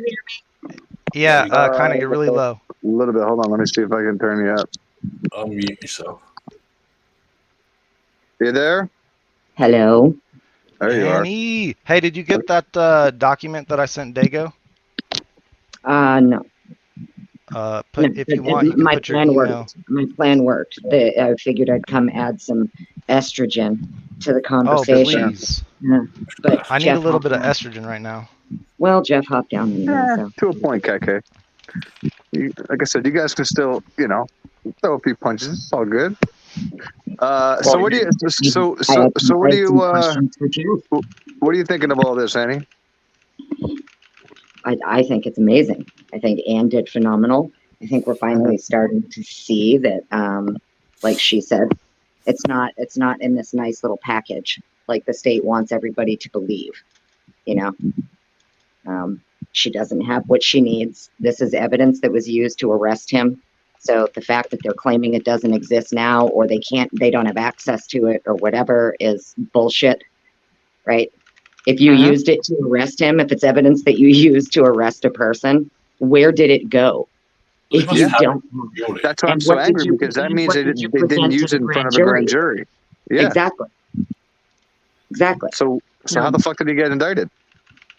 Yeah, kind of. You're really low. A little bit. Hold on. Let me see if I can turn you up. Unmute yourself. You there? Hello. There you Annie. Hey, did you get that document that I sent Dago? No. If you want, you can put your email. Worked. My plan worked. I figured I'd come add some estrogen to the conversation. Oh, please. But I need a little bit of estrogen right now. Well, Jeff hopped down anyway. So. To a point, KK. Like I said, you guys can still, throw a few punches. It's all good. So what do you? So what do you? What are you thinking of all this, Annie? I think it's amazing. I think Anne did phenomenal. I think we're finally starting to see that, like she said, it's not in this nice little package like the state wants everybody to believe. You know, she doesn't have what she needs. This is evidence that was used to arrest him. So the fact that they're claiming it doesn't exist now, or they don't have access to it, or whatever, is bullshit, right? If you used it to arrest him, if it's evidence that you used to arrest a person, where did it go? If you don't, that's why I'm so angry, because that means they didn't use it in front of a grand jury. Yeah, exactly. So how the fuck did he get indicted?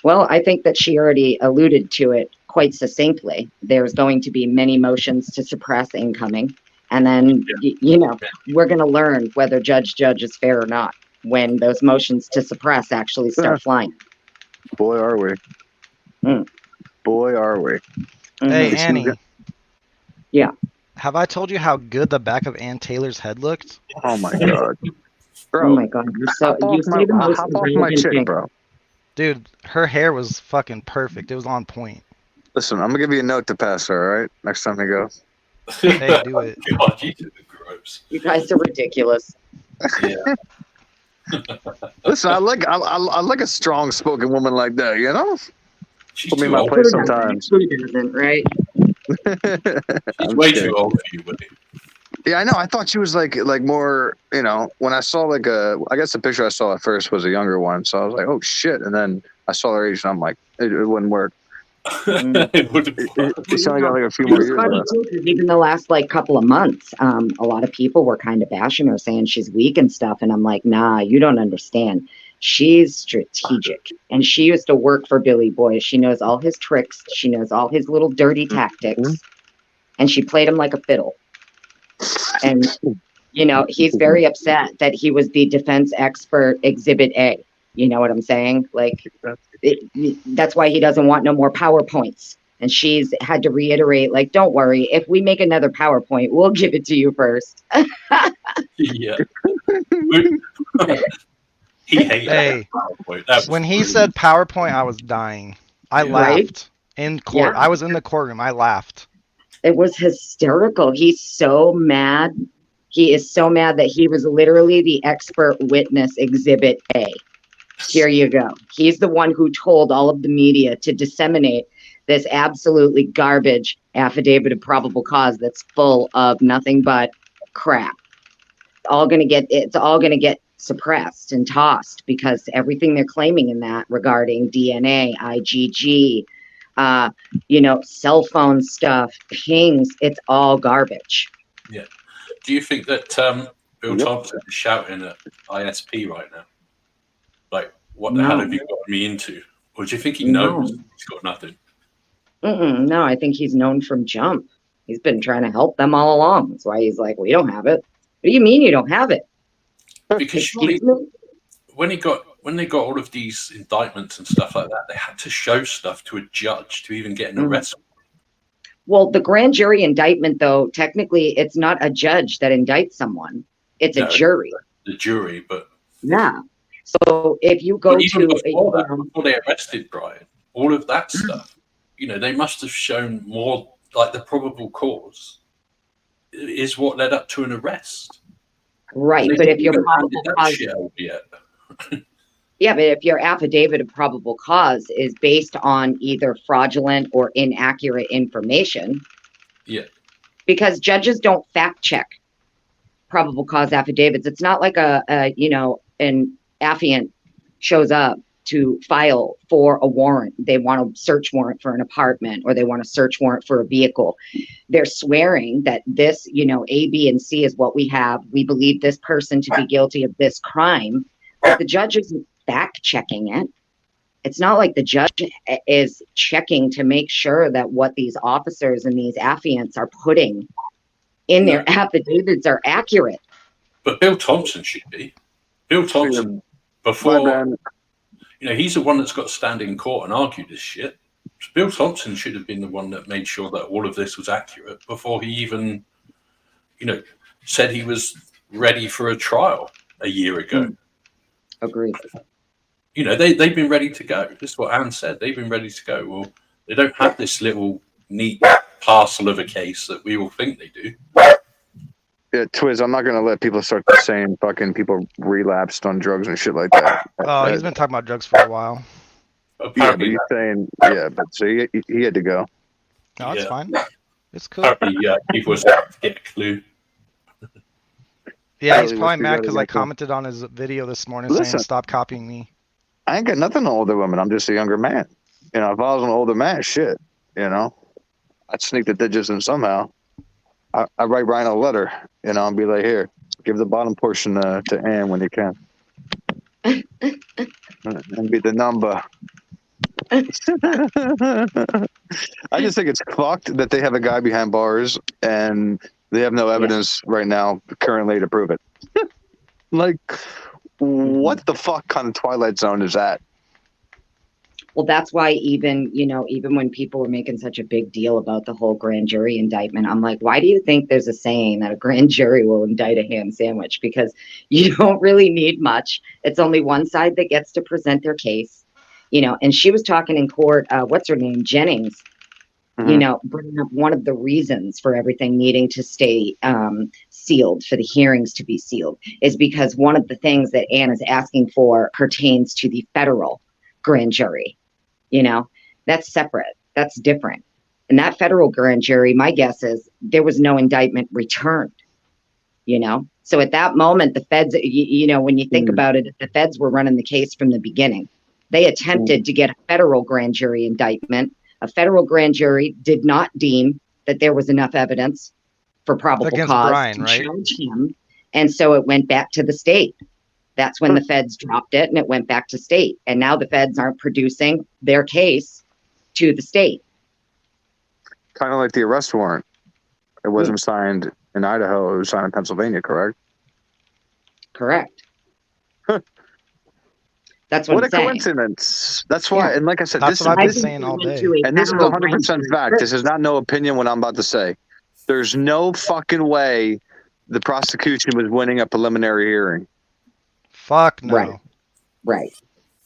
Well, I think that she already alluded to it quite succinctly. There's going to be many motions to suppress incoming, and then we're going to learn whether Judge is fair or not when those motions to suppress actually start flying. Boy, are we. Boy, are we. Hey, Annie. Yeah. Have I told you how good the back of Ann Taylor's head looked? Oh my god. Bro, oh my god. Hop off my chick, bro. Dude, her hair was fucking perfect. It was on point. Listen, I'm gonna give you a note to pass her, all right? Next time you go. Hey, do it. God, gross. You guys are ridiculous. Yeah. Listen, I like a strong-spoken woman like that. You know, She's put me in my place sometimes. Right? She's way too old for you, Woody. Yeah, I know. I thought she was like more. You know, when I saw I guess the picture I saw at first was a younger one, so I was like, oh shit. And then I saw her age, and I'm like, it wouldn't work. It sounded like a few more years left. Even the last couple of months, a lot of people were kind of bashing her, saying she's weak and stuff, and I'm like, nah, you don't understand. She's strategic, and she used to work for Billy Boy. She knows all his tricks. She knows all his little dirty tactics, and she played him like a fiddle. And he's very upset that he was the defense expert Exhibit A. You know what I'm saying? That's why he doesn't want no more PowerPoints. And she's had to reiterate, don't worry, if we make another PowerPoint, we'll give it to you first. Yeah. He hated PowerPoint. When he said PowerPoint, I was dying. I laughed in court. Yeah. I was in the courtroom. I laughed. It was hysterical. He's so mad. He is so mad that he was literally the expert witness Exhibit A. Here you go. He's the one who told all of the media to disseminate this absolutely garbage affidavit of probable cause that's full of nothing but crap. It's all going to get suppressed and tossed because everything they're claiming in that regarding DNA, IgG, cell phone stuff, pings, it's all garbage. Yeah. Do you think that Bill Thompson is shouting at ISP right now? What the hell have you got me into? Or do you think he knows he's got nothing? No, I think he's known from jump. He's been trying to help them all along. That's why he's like, we don't have it. What do you mean you don't have it? Because surely when they got all of these indictments and stuff like that, they had to show stuff to a judge to even get an arrest. Well, the grand jury indictment, though, technically it's not a judge that indicts someone. It's a jury. The jury, but... Yeah. So if you go before they arrested Bryan, all of that stuff, they must have shown more, the probable cause is what led up to an arrest. Right, but if your probable cause... Yeah, but if your affidavit of probable cause is based on either fraudulent or inaccurate information... Yeah. Because judges don't fact check probable cause affidavits. It's not like an affiant shows up to file for a warrant. They want a search warrant for an apartment, or they want a search warrant for a vehicle. They're swearing that this, A, B, and C is what we have. We believe this person to be guilty of this crime. But the judge isn't fact checking it. It's not like the judge is checking to make sure that what these officers and these affiants are putting in their affidavits are accurate. But Bill Thompson should be. Bill Thompson, before, he's the one that's got to stand in court and argue this shit. Bill Thompson should have been the one that made sure that all of this was accurate before he even, said he was ready for a trial a year ago. Agreed. You know, they've been ready to go. This is what Anne said. They've been ready to go. Well, they don't have this little neat parcel of a case that we all think they do. Yeah, Twiz, I'm not going to let people start saying fucking people relapsed on drugs and shit like that. Oh, he's been talking about drugs for a while. Apparently, yeah, but he's saying, yeah, but so he had to go. No, it's yeah. fine. It's cool. Apparently, people were starting to get a clue. Yeah, he's Really, probably mad really because I got to- commented on his video this morning Listen. saying, stop copying me. I ain't got nothing on older women. I'm just a younger man. You know, if I was an older man, shit, you know, I'd sneak the digits in somehow. I write Bryan a letter, you know, and be like, here, give the bottom portion to Ann when you can. And be the number. I just think it's fucked that they have a guy behind bars and they have no evidence right now currently to prove it. Like, what the fuck kind of Twilight Zone is that? Well, that's why even when people were making such a big deal about the whole grand jury indictment, I'm like, why do you think there's a saying that a grand jury will indict a ham sandwich? Because you don't really need much. It's only one side that gets to present their case, you know. And she was talking in court, what's her name? Jennings, you know, bringing up one of the reasons for everything needing to stay sealed, for the hearings to be sealed, is because one of the things that Anne is asking for pertains to the federal grand jury. You know, that's separate. That's different. And that federal grand jury, my guess is there was no indictment returned, you know? So at that moment, the feds, you know, when you think about it, the feds were running the case from the beginning. They attempted to get a federal grand jury indictment. A federal grand jury did not deem that there was enough evidence for probable Against cause Bryan, to right? charge him. And so it went back to the state. That's when the feds dropped it and it went back to state. And now the feds aren't producing their case to the state. Kind of like the arrest warrant. It wasn't signed in Idaho. It was signed in Pennsylvania, correct? Correct. That's what What I'm a saying. coincidence. That's why. Yeah. And like I said, That's this what I've is been saying all day. and this is 100% fact. This is not no opinion what I'm about to say. There's no fucking way the prosecution was winning a preliminary hearing. Fuck no. Right. Right.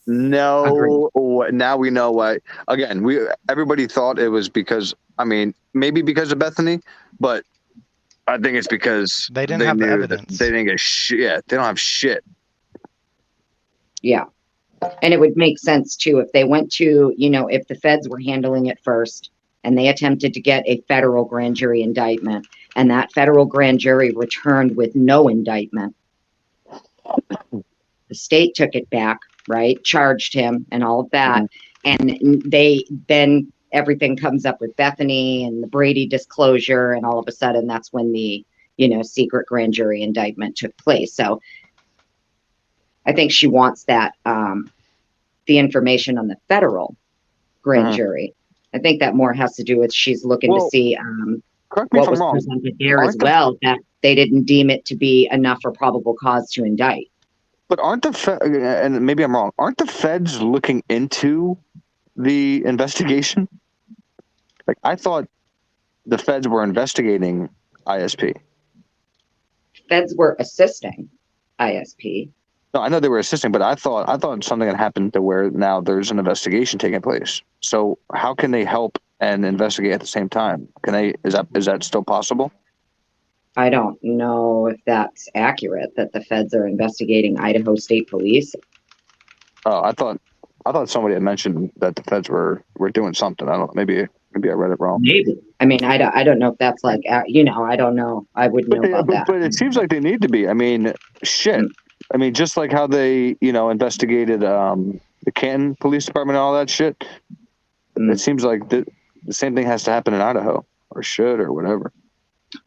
No. Now we know why. Again, everybody thought it was because, I mean, maybe because of Bethany, but I think it's because They didn't have the evidence. They didn't get shit. Yeah, they don't have shit. Yeah. And it would make sense too if they went to, you know, if the feds were handling it first and they attempted to get a federal grand jury indictment and that federal grand jury returned with no indictment. The state took it back, right? Charged him and all of that. And then everything comes up with Bethany and the Brady disclosure. And all of a sudden that's when the, you know, secret grand jury indictment took place. So I think she wants that, the information on the federal grand jury. I think that more has to do with she's looking to see correct me what if was I'm wrong. presented there as well, that they didn't deem it to be enough for probable cause to indict. But aren't and maybe I'm wrong, aren't the feds looking into the investigation? Like, I thought the feds were investigating ISP. Feds were assisting ISP. No, I know they were assisting, but I thought something had happened to where now there's an investigation taking place. So how can they help and investigate at the same time? Can they? Is that still possible? I don't know if that's accurate, that the feds are investigating Idaho State Police. Oh, I thought somebody had mentioned that the feds were doing something. I don't. Maybe I read it wrong. Maybe. I mean, I don't know if that's like, you know, I don't know. I wouldn't know about that. But it seems like they need to be. I mean, shit. I mean, just like how they, you know, investigated the Canton Police Department and all that shit. It seems like the same thing has to happen in Idaho, or should, or whatever.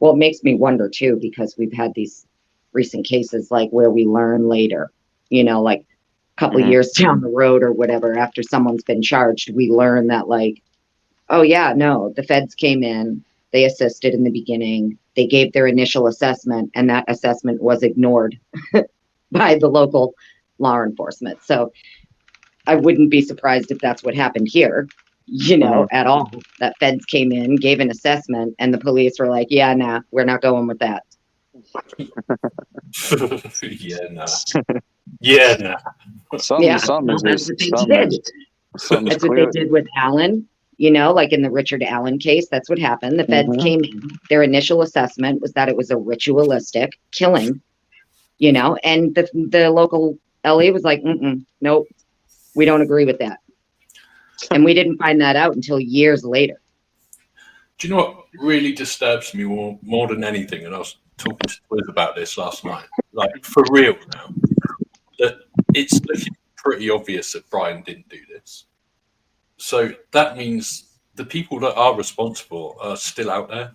Well, it makes me wonder too, because we've had these recent cases like where we learn later, you know, like a couple years down the road or whatever, after someone's been charged, we learn that like, oh yeah, no, the feds came in, they assisted in the beginning, they gave their initial assessment, and that assessment was ignored by the local law enforcement. So I wouldn't be surprised if that's what happened here, you know, at all. That feds came in, gave an assessment, and the police were like, yeah, nah, we're not going with that. Yeah, nah. Yeah, nah. Something is that's just what they did. something's That's what clear. they did with Allen. You know, like in the Richard Allen case, that's what happened. The feds came in. Their initial assessment was that it was a ritualistic killing, you know, and the local LA was like, nope, we don't agree with that. And we didn't find that out until years later. Do you know what really disturbs me more than anything? And I was talking to Liz about this last night. Like, for real now, that it's looking pretty obvious that Bryan didn't do this. So that means the people that are responsible are still out there.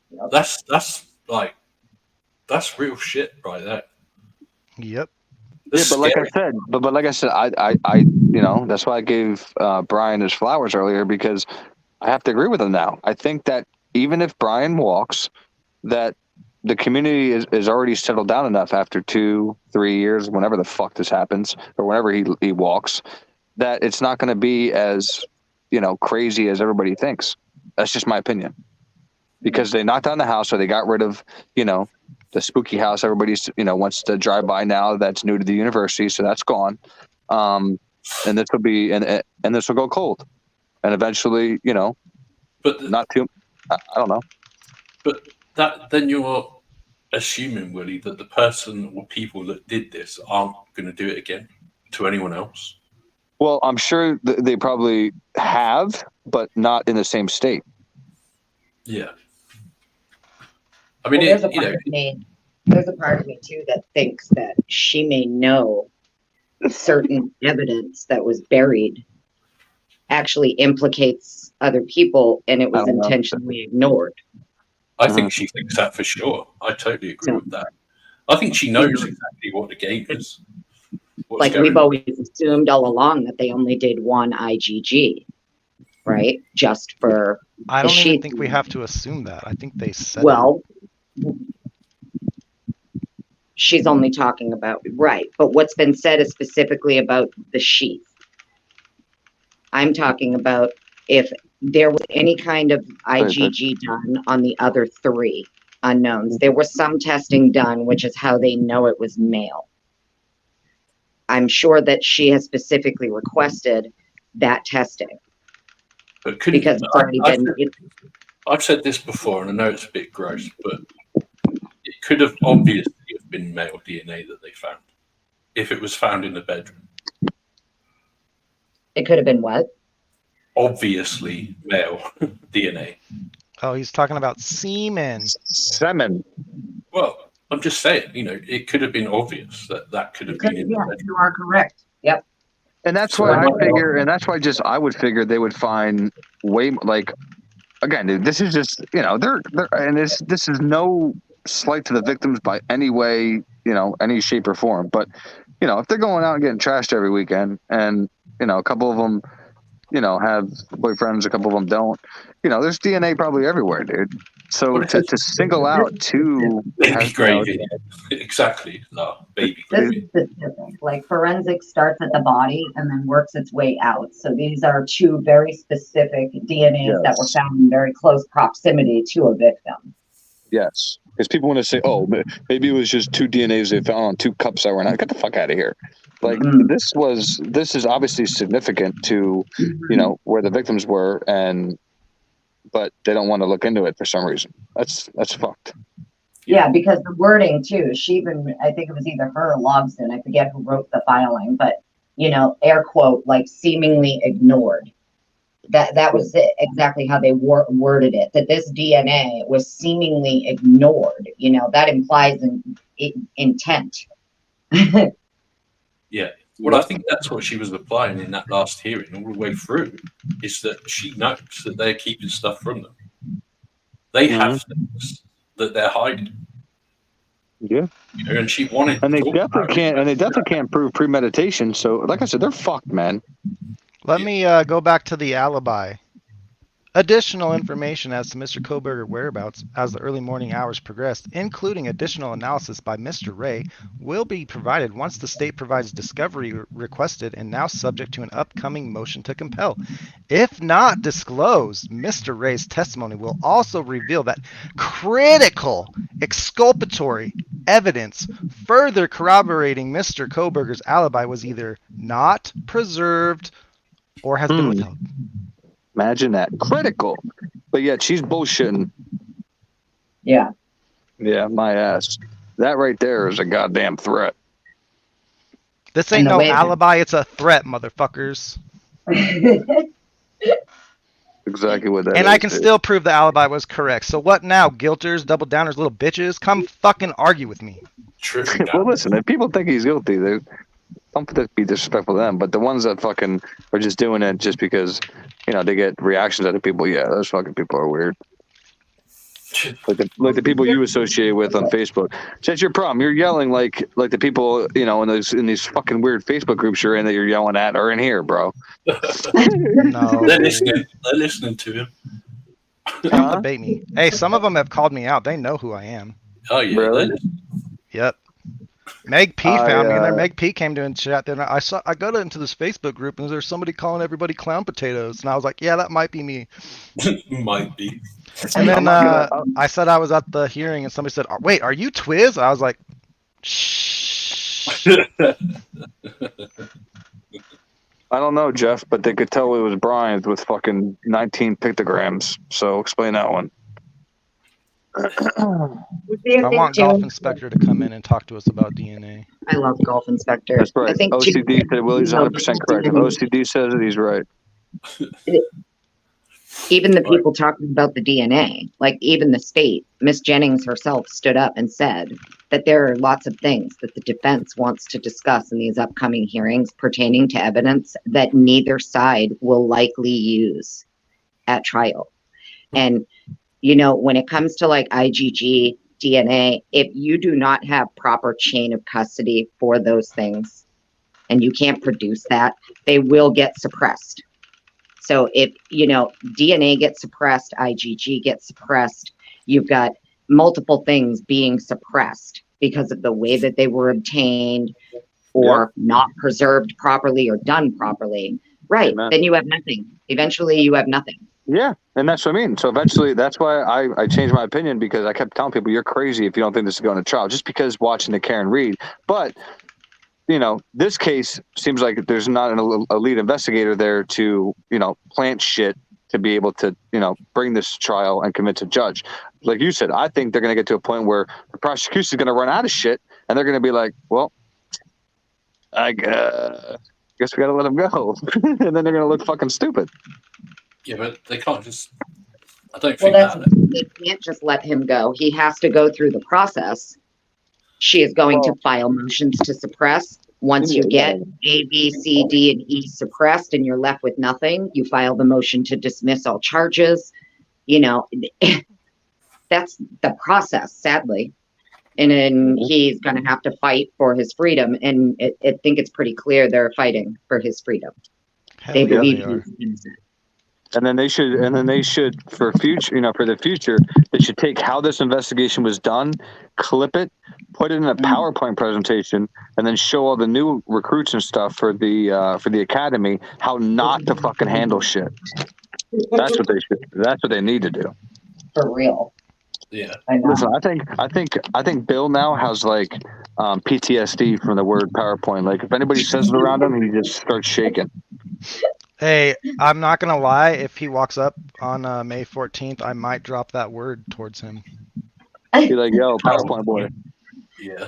Yep. That's real shit right there. Yep. Yeah, but like I said, but like I said, I you know, that's why I gave Bryan his flowers earlier, because I have to agree with him now. I think that even if Bryan walks, that the community is already settled down enough after 2-3 years, whenever the fuck this happens, or whenever he walks, that it's not going to be as, you know, crazy as everybody thinks. That's just my opinion. Because they knocked down the house, or they got rid of, you know, the spooky house everybody's, you know, wants to drive by now. That's new to the university, so that's gone. And this will be, and this will go cold, and eventually, you know, but not too. I don't know. But then you're assuming, Willie, that the person or people that did this aren't going to do it again to anyone else. Well, I'm sure they probably have, but not in the same state. Yeah. I mean, there's a part of me too that thinks that she may know certain evidence that was buried actually implicates other people, and it was intentionally ignored. I think she thinks that for sure. I totally agree with that. I think she knows exactly what the game is. Like, we've always assumed all along that they only did one IgG, right? Just for I don't even think we have to assume that. I think they said she's only talking about, right, but what's been said is specifically about the sheath. I'm talking about if there was any kind of IgG done on the other 3 unknowns. There was some testing done, which is how they know it was male. I'm sure that she has specifically requested that testing. But because it's already been. I've said this before, and I know it's a bit gross, but it could have obviously been male DNA that they found if it was found in the bedroom. It could have been what? Obviously male DNA. Oh, he's talking about semen. Well, I'm just saying, you know, it could have been obvious that could have been in the bedroom. You are correct. Yep. And that's why I figure, and that's why I would figure they would find way, like, again, dude, this is just, you know, they're and this is no slight to the victims by any way, you know, any shape or form. But, you know, if they're going out and getting trashed every weekend, and, you know, a couple of them, you know, have boyfriends, a couple of them don't, you know, there's DNA probably everywhere, dude. So to single out 2 baby gravy, exactly, no, baby gravy. This is specific. Like, forensics starts at the body and then works its way out. So these are 2 very specific DNAs that were found in very close proximity to a victim. Yes, because people want to say, "Oh, maybe it was just 2 DNAs they found on 2 cups that were not." Get the fuck out of here! Like, this is obviously significant to, you know, where the victims were, but they don't want to look into it for some reason. That's fucked. Yeah, because the wording too. She even, I think it was either her or Logsdon, I forget who wrote the filing, but, you know, air quote, like, seemingly ignored. That was exactly how they worded it, that this DNA was seemingly ignored. You know, that implies intent. Yeah. Well, I think that's what she was applying in that last hearing all the way through, is that she knows that they're keeping stuff from them. They have things that they're hiding. Yeah. You know, and she wanted. And they definitely can't prove premeditation. So, like I said, they're fucked, man. Let me go back to the alibi. Additional information as to Mr. Kohberger whereabouts as the early morning hours progressed, including additional analysis by Mr. Ray, will be provided once the state provides discovery requested and now subject to an upcoming motion to compel. If not disclosed, Mr. Ray's testimony will also reveal that critical exculpatory evidence further corroborating Mr. Kohberger's alibi was either not preserved or has been withheld. Imagine that. Critical. But yet she's bullshitting. Yeah. Yeah, my ass. That right there is a goddamn threat. This ain't no alibi, it's a threat, motherfuckers. Exactly what that is. And I can still prove the alibi was correct. So what now, guilters, double downers, little bitches? Come fucking argue with me. True. Well, listen, if people think he's guilty, they don't be disrespectful to them. But the ones that fucking are just doing it just because, you know, they get reactions out of people, yeah, those fucking people are weird. Like the people you associate with on Facebook. That's your problem. You're yelling like the people, you know, in these fucking weird Facebook groups you're in that you're yelling at are in here, bro. No. They're listening to him. Don't debate me. Hey, some of them have called me out. They know who I am. Oh yeah. Really? Yep. Meg P found me, and then Meg P came to and chat. Then I got into this Facebook group, and there's somebody calling everybody clown potatoes, and I was like, yeah, that might be me. Might be. And then I said I was at the hearing, and somebody said, wait, are you Twiz? I was like, shh. I don't know, Jeff, but they could tell it was Bryan with fucking 19 pictograms. So explain that one. I want Golf Inspector to come in and talk to us about DNA. I love Golf Inspector. That's right. I think OCD said Willie's 100% correct. If OCD says it, he's right. Even the people talking about the DNA, like even the state, Miss Jennings herself stood up and said that there are lots of things that the defense wants to discuss in these upcoming hearings pertaining to evidence that neither side will likely use at trial. And, you know, when it comes to like IgG, DNA, if you do not have proper chain of custody for those things and you can't produce that, they will get suppressed. So if, you know, DNA gets suppressed, IgG gets suppressed, you've got multiple things being suppressed because of the way that they were obtained or not preserved properly or done properly. Right. Amen. Then you have nothing. Eventually you have nothing. Yeah. And that's what I mean. So eventually that's why I changed my opinion, because I kept telling people you're crazy if you don't think this is going to trial, just because watching the Karen Reed. But, you know, this case seems like there's not a lead investigator there to, you know, plant shit to be able to, you know, bring this to trial and convince a judge. Like you said, I think they're going to get to a point where the prosecution is going to run out of shit and they're going to be like, well, I guess we got to let him go. And then they're going to look fucking stupid. Yeah, but they can't just, I don't think that. They can't just let him go. He has to go through the process. She is going to file motions to suppress. Once you get A, B, C, D, and E suppressed and you're left with nothing, you file the motion to dismiss all charges. You know, that's the process, sadly. And then he's going to have to fight for his freedom. And I think it's pretty clear they're fighting for his freedom. They believe he's innocent. And then they should for future, you know, for the future, they should take how this investigation was done, clip it, put it in a PowerPoint presentation, and then show all the new recruits and stuff for the academy how not to fucking handle shit. That's what they should. That's what they need to do. For real. Yeah. Listen, I think Bill now has like PTSD from the word PowerPoint. Like if anybody says it around him, he just starts shaking. Hey, I'm not going to lie. If he walks up on May 14th, I might drop that word towards him. Be like, yo, PowerPoint boy. Yeah.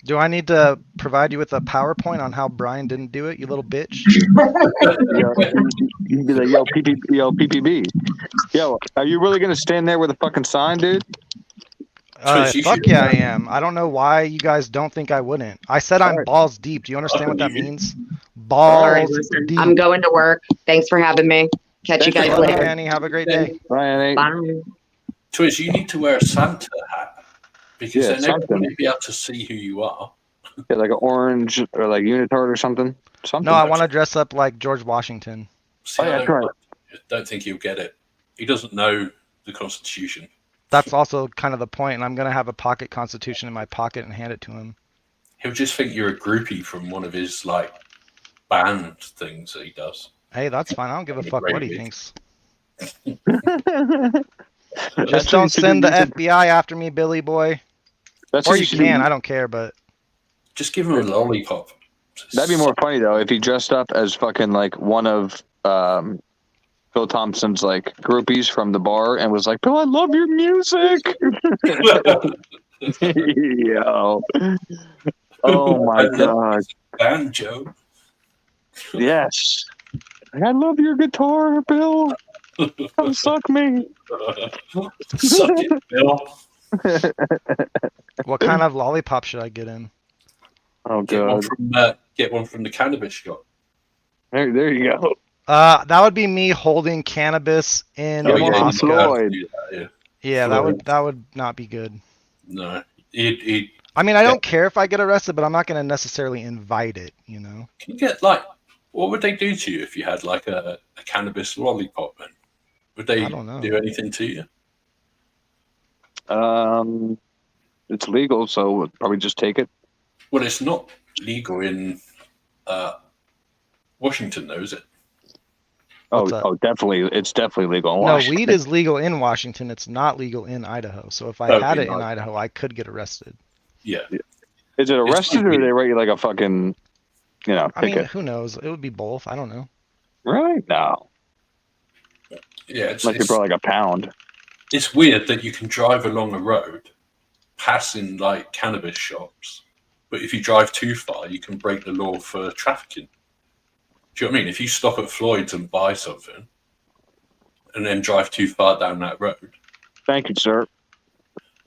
Do I need to provide you with a PowerPoint on how Bryan didn't do it, you little bitch? You'd be like, yo, PPB. Yo, are you really going to stand there with a fucking sign, dude? Fuck yeah, I am. I don't know why you guys don't think I wouldn't. I said I'm balls deep. Do you understand what that means? Balls deep. I'm going to work. Thanks for having me. Catch you guys later. Annie, have a great day. Bye. Twiz, you need to wear a Santa hat because then everyone will be able to see who you are. Yeah, like an orange or like unitard or something. No, I want to dress up like George Washington. See, I don't think you'll get it. He doesn't know the Constitution. That's also kind of the point, and I'm gonna have a pocket Constitution in my pocket and hand it to him. He'll just think you're a groupie from one of his like band things that he does. Hey, that's fine. I don't give a fuck what he thinks. That's Just don't send the FBI after me, Billy boy. Or you can, I don't care, but just give him a lollipop. That'd be more funny though if he dressed up as fucking like one of Phil Thompson's like groupies from the bar and was like, "Bill, I love your music." Yo. Oh my god. Banjo. Yes. I love your guitar, Bill. Come suck me. Suck it, Bill. What kind of lollipop should I get in? Oh god. Get one from the cannabis shop. There you go. That would be me holding cannabis in Moscow. Yeah, that would not be good. No. I mean, I don't care if I get arrested, but I'm not going to necessarily invite it, you know? Can you get, like, what would they do to you if you had, like, a cannabis lollipop, then? Would they do anything to you? It's legal, so we'll probably just take it. Well, it's not legal in Washington, though, is it? Oh, definitely. It's definitely legal in Washington. No, weed is legal in Washington. It's not legal in Idaho. So if I had it in Idaho, I could get arrested. Yeah. Is it arrested or do they write you like a fucking, ticket? I mean, who knows? It would be both. I don't know. Really? No. Yeah. It's brought like a pound. It's weird that you can drive along a road passing like cannabis shops, but if you drive too far, you can break the law for trafficking. Do you know what I mean? If you stop at Floyd's and buy something and then drive too far down that road. Thank you, sir.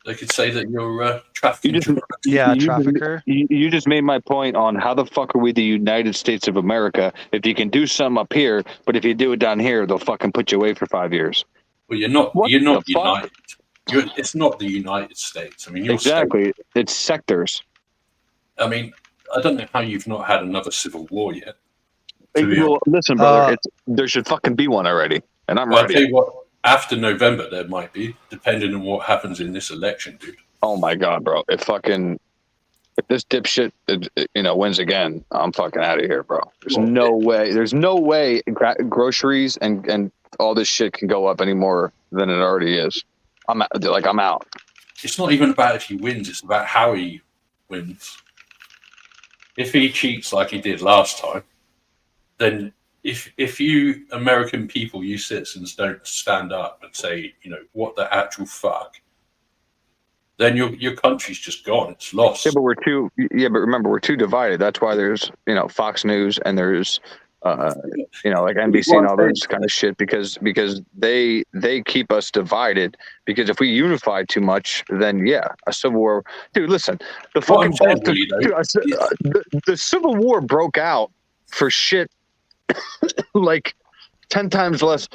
They could say that you're trafficking. Trafficker. You just made my point on how the fuck are we the United States of America if you can do something up here, but if you do it down here, they'll fucking put you away for 5 years. Well, you're not united. It's not the United States. I mean, exactly. It's sectors. I mean, I don't know how you've not had another civil war yet. Well, listen, brother, there should fucking be one already, and I'm ready. I'll tell you what, after November, there might be, depending on what happens in this election, dude. Oh my god, bro! If this dipshit, wins again, I'm fucking out of here, bro. There's no way. There's no way groceries and all this shit can go up any more than it already is. I'm out. It's not even about if he wins; it's about how he wins. If he cheats like he did last time, then if you American people, you citizens, don't stand up and say, what the actual fuck, then your country's just gone. It's lost. Yeah, but remember, we're too divided. That's why there's, Fox News and there's, like NBC and all this kind of shit because they keep us divided. Because if we unify too much, then a civil war. Dude, listen, the Civil War broke out for shit like 10 times less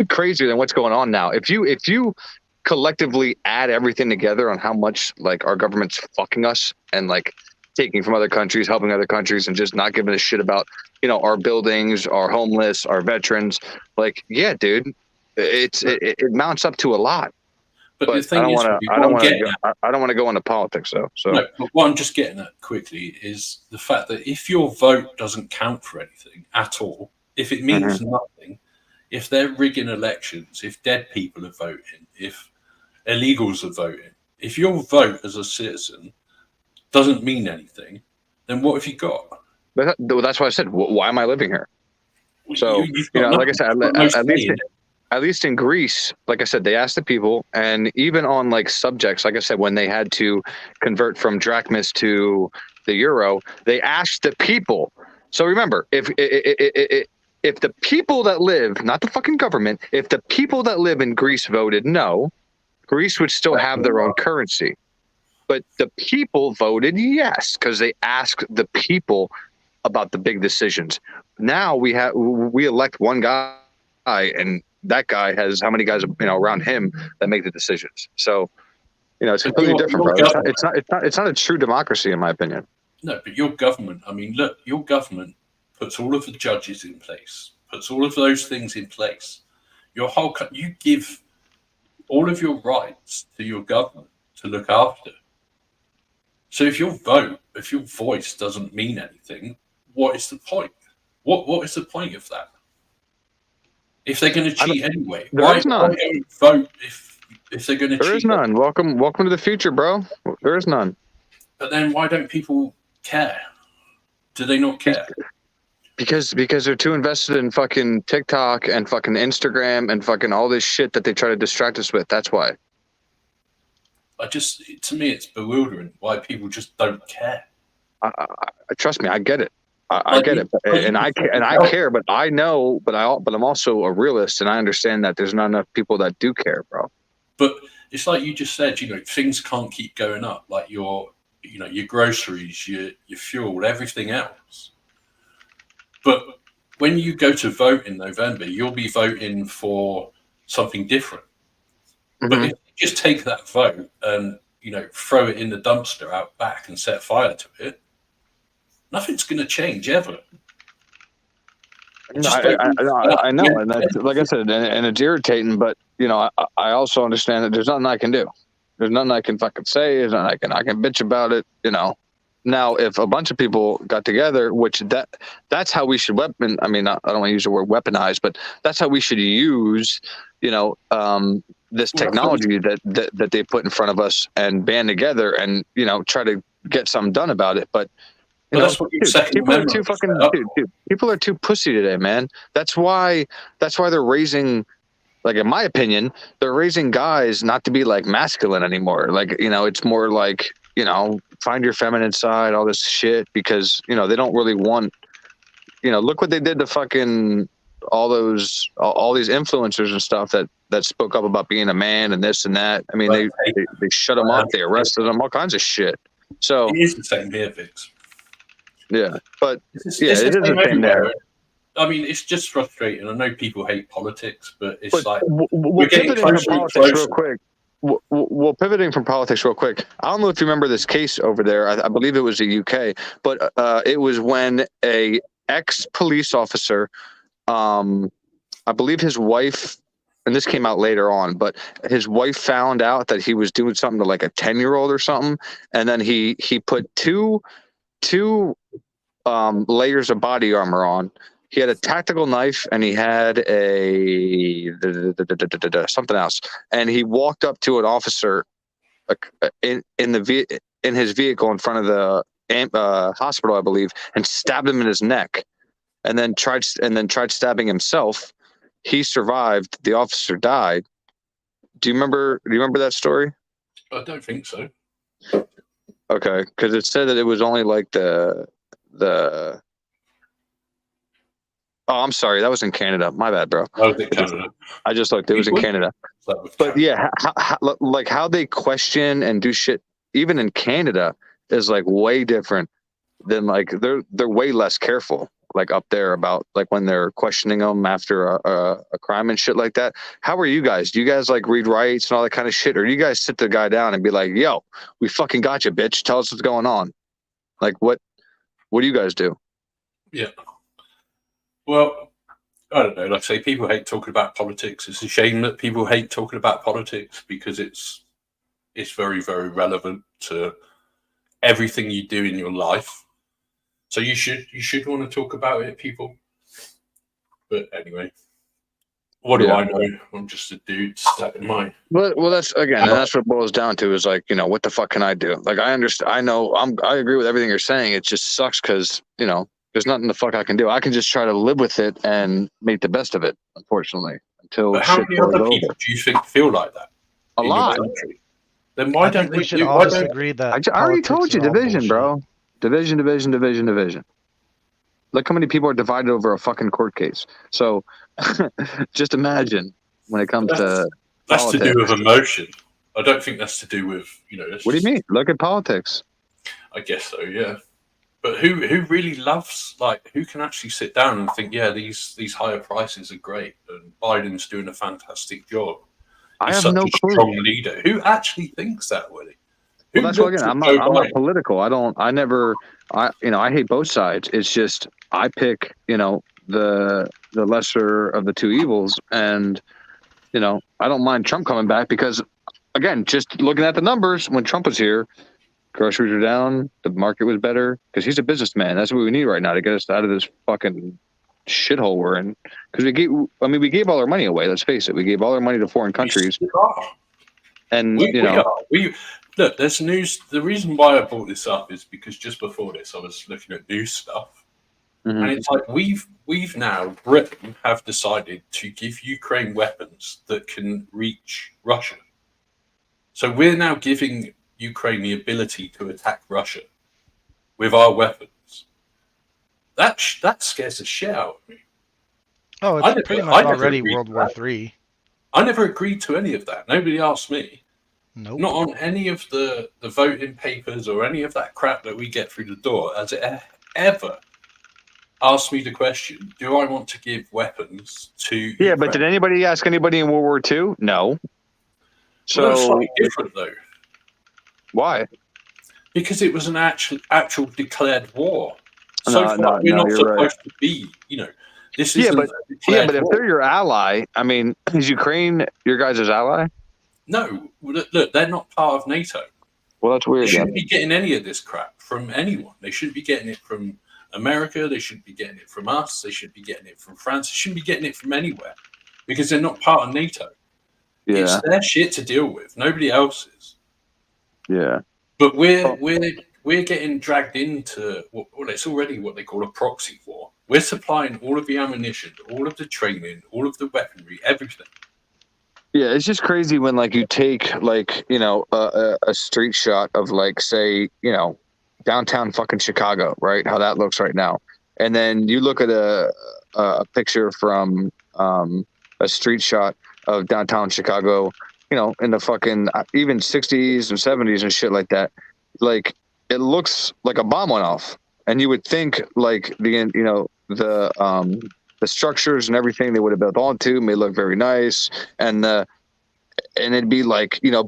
crazier than what's going on now. If you collectively add everything together on how much like our government's fucking us and like taking from other countries, helping other countries, and just not giving a shit about our buildings, our homeless, our veterans, like dude, it mounts up to a lot. But the thing I don't want to go into politics though. So no, but what I'm just getting at quickly is the fact that if your vote doesn't count for anything at all, if it means nothing, if they're rigging elections, if dead people are voting, if illegals are voting, if your vote as a citizen doesn't mean anything, then what have you got? But that's why I said, why am I living here? So like I said, at least in Greece, like I said, they asked the people, and even on like subjects, like I said, when they had to convert from drachmas to the euro, they asked the people. So remember, if the people that live, not the fucking government, if the people that live in Greece voted no, Greece would still have their own currency. But the people voted yes, because they asked the people about the big decisions. Now we elect one guy, and that guy has how many guys around him that make the decisions. So it's completely different, bro. It's not a true democracy in my opinion. No, but your government, I mean, look, your government puts all of the judges in place, puts all of those things in place. you give all of your rights to your government to look after. So if your voice doesn't mean anything, what is the point? What is the point of that? If they're going to cheat anyway, why don't vote if they're going to cheat? There is none. Welcome to the future, bro. There is none. But then why don't people care? Do they not care? Because they're too invested in fucking TikTok and fucking Instagram and fucking all this shit that they try to distract us with. That's why. To me, it's bewildering why people just don't care. Trust me, I get it. I get it, and I care, but I know, but I'm also a realist, and I understand that there's not enough people that do care, bro. But it's like you just said, things can't keep going up, like your groceries, your fuel, everything else. But when you go to vote in November, you'll be voting for something different. Mm-hmm. But if you just take that vote and throw it in the dumpster out back and set fire to it, nothing's going to change ever. I know, and that's, like I said, and it's irritating. But I also understand that there's nothing I can do. There's nothing I can fucking say. There's nothing I can bitch about it. Now, if a bunch of people got together, which that's how we should weapon. I mean, I don't want to use the word weaponize, but that's how we should use, this technology that they put in front of us and band together and, try to get something done about it. But people are too pussy today, man. That's why they're raising, like, in my opinion, they're raising guys not to be like masculine anymore. Like, it's more like, find your feminine side, all this shit, because, they don't really want, look what they did to fucking all these influencers and stuff that spoke up about being a man and this and that. I mean, they shut them up, they arrested them, all kinds of shit. So it is the same here, Vix. Yeah, but it is the same there. I mean, it's just frustrating. I know people hate politics, but we're getting closer from politics real quick. Well, pivoting from politics real quick. I don't know if you remember this case over there. I believe it was the UK, but it was when a ex-police officer, I believe his wife, and this came out later on, but his wife found out that he was doing something to like a 10-year-old or something, and then he put two layers of body armor on. He had a tactical knife and he had a something else. And he walked up to an officer in his vehicle in front of the hospital, I believe, and stabbed him in his neck. And then tried stabbing himself. He survived. The officer died. Do you remember that story? I don't think so. Okay, because it said that it was only like the. Oh, I'm sorry. That was in Canada. My bad, bro. I just looked. It was in Canada. But yeah, how they question and do shit, even in Canada, is like way different than like they're way less careful. Like up there about like when they're questioning them after a crime and shit like that. How are you guys? Do you guys like read rights and all that kind of shit, or do you guys sit the guy down and be like, "Yo, we fucking got you, bitch. Tell us what's going on." Like what do you guys do? Yeah. Well, I don't know. Like I say, people hate talking about politics. It's a shame that people hate talking about politics because it's very, very relevant to everything you do in your life. So you should want to talk about it, people. But anyway, what do I know? I'm just a dude stuck in my. Well, that's what it boils down to is like, what the fuck can I do? Like, I understand. I agree with everything you're saying. It just sucks because there's nothing the fuck I can do. I can just try to live with it and make the best of it. Unfortunately, until how many other people do you think feel like that? A lot. Then why don't we should all disagree that I already told you division, bro. Division. Look how many people are divided over a fucking court case. So just imagine when it comes to that's politics. To do with emotion. I don't think that's to do with What do you mean? Look at politics. I guess so, yeah. But who really loves, like, who can actually sit down and think, yeah, these higher prices are great and Biden's doing a fantastic job. I have no clue. Strong leader. Who actually thinks that, Willie? Well, that's why again, I'm not political. I hate both sides. It's just I pick, the lesser of the two evils, and you know, I don't mind Trump coming back because, again, just looking at the numbers when Trump was here, groceries were down, the market was better because he's a businessman. That's what we need right now to get us out of this fucking shithole we're in. Because we gave all our money away. Let's face it, we gave all our money to foreign countries. And look, there's news. The reason why I brought this up is because just before this, I was looking at news stuff, and it's like we've now, Britain have decided to give Ukraine weapons that can reach Russia. So we're now giving Ukraine the ability to attack Russia with our weapons. That scares the shit out of me. Oh, it's pretty much already World War III. I never agreed to any of that. Nobody asked me. Nope. Not on any of the voting papers or any of that crap that we get through the door has it ever asked me the question, do I want to give weapons to Ukraine? But did anybody ask anybody in World War II? No. So it's slightly different, though. Why? Because it was an actual declared war. So far, we're not supposed to be, this is but if they're your ally, I mean, is Ukraine your guys' ally? No, look, they're not part of NATO. Well, that's weird. They shouldn't be getting any of this crap from anyone. They shouldn't be getting it from America. They shouldn't be getting it from us. They shouldn't be getting it from France. They shouldn't be getting it from anywhere because they're not part of NATO. Yeah. It's their shit to deal with. Nobody else's. Yeah. But we're getting dragged into it's already what they call a proxy war. We're supplying all of the ammunition, all of the training, all of the weaponry, everything. Yeah, it's just crazy when you take a street shot of say downtown fucking Chicago, right? How that looks right now, and then you look at a picture from a street shot of downtown Chicago, in the fucking even 60s and 70s and shit like that. It looks like a bomb went off, and you would think the structures and everything they would have built onto may look very nice, and it'd be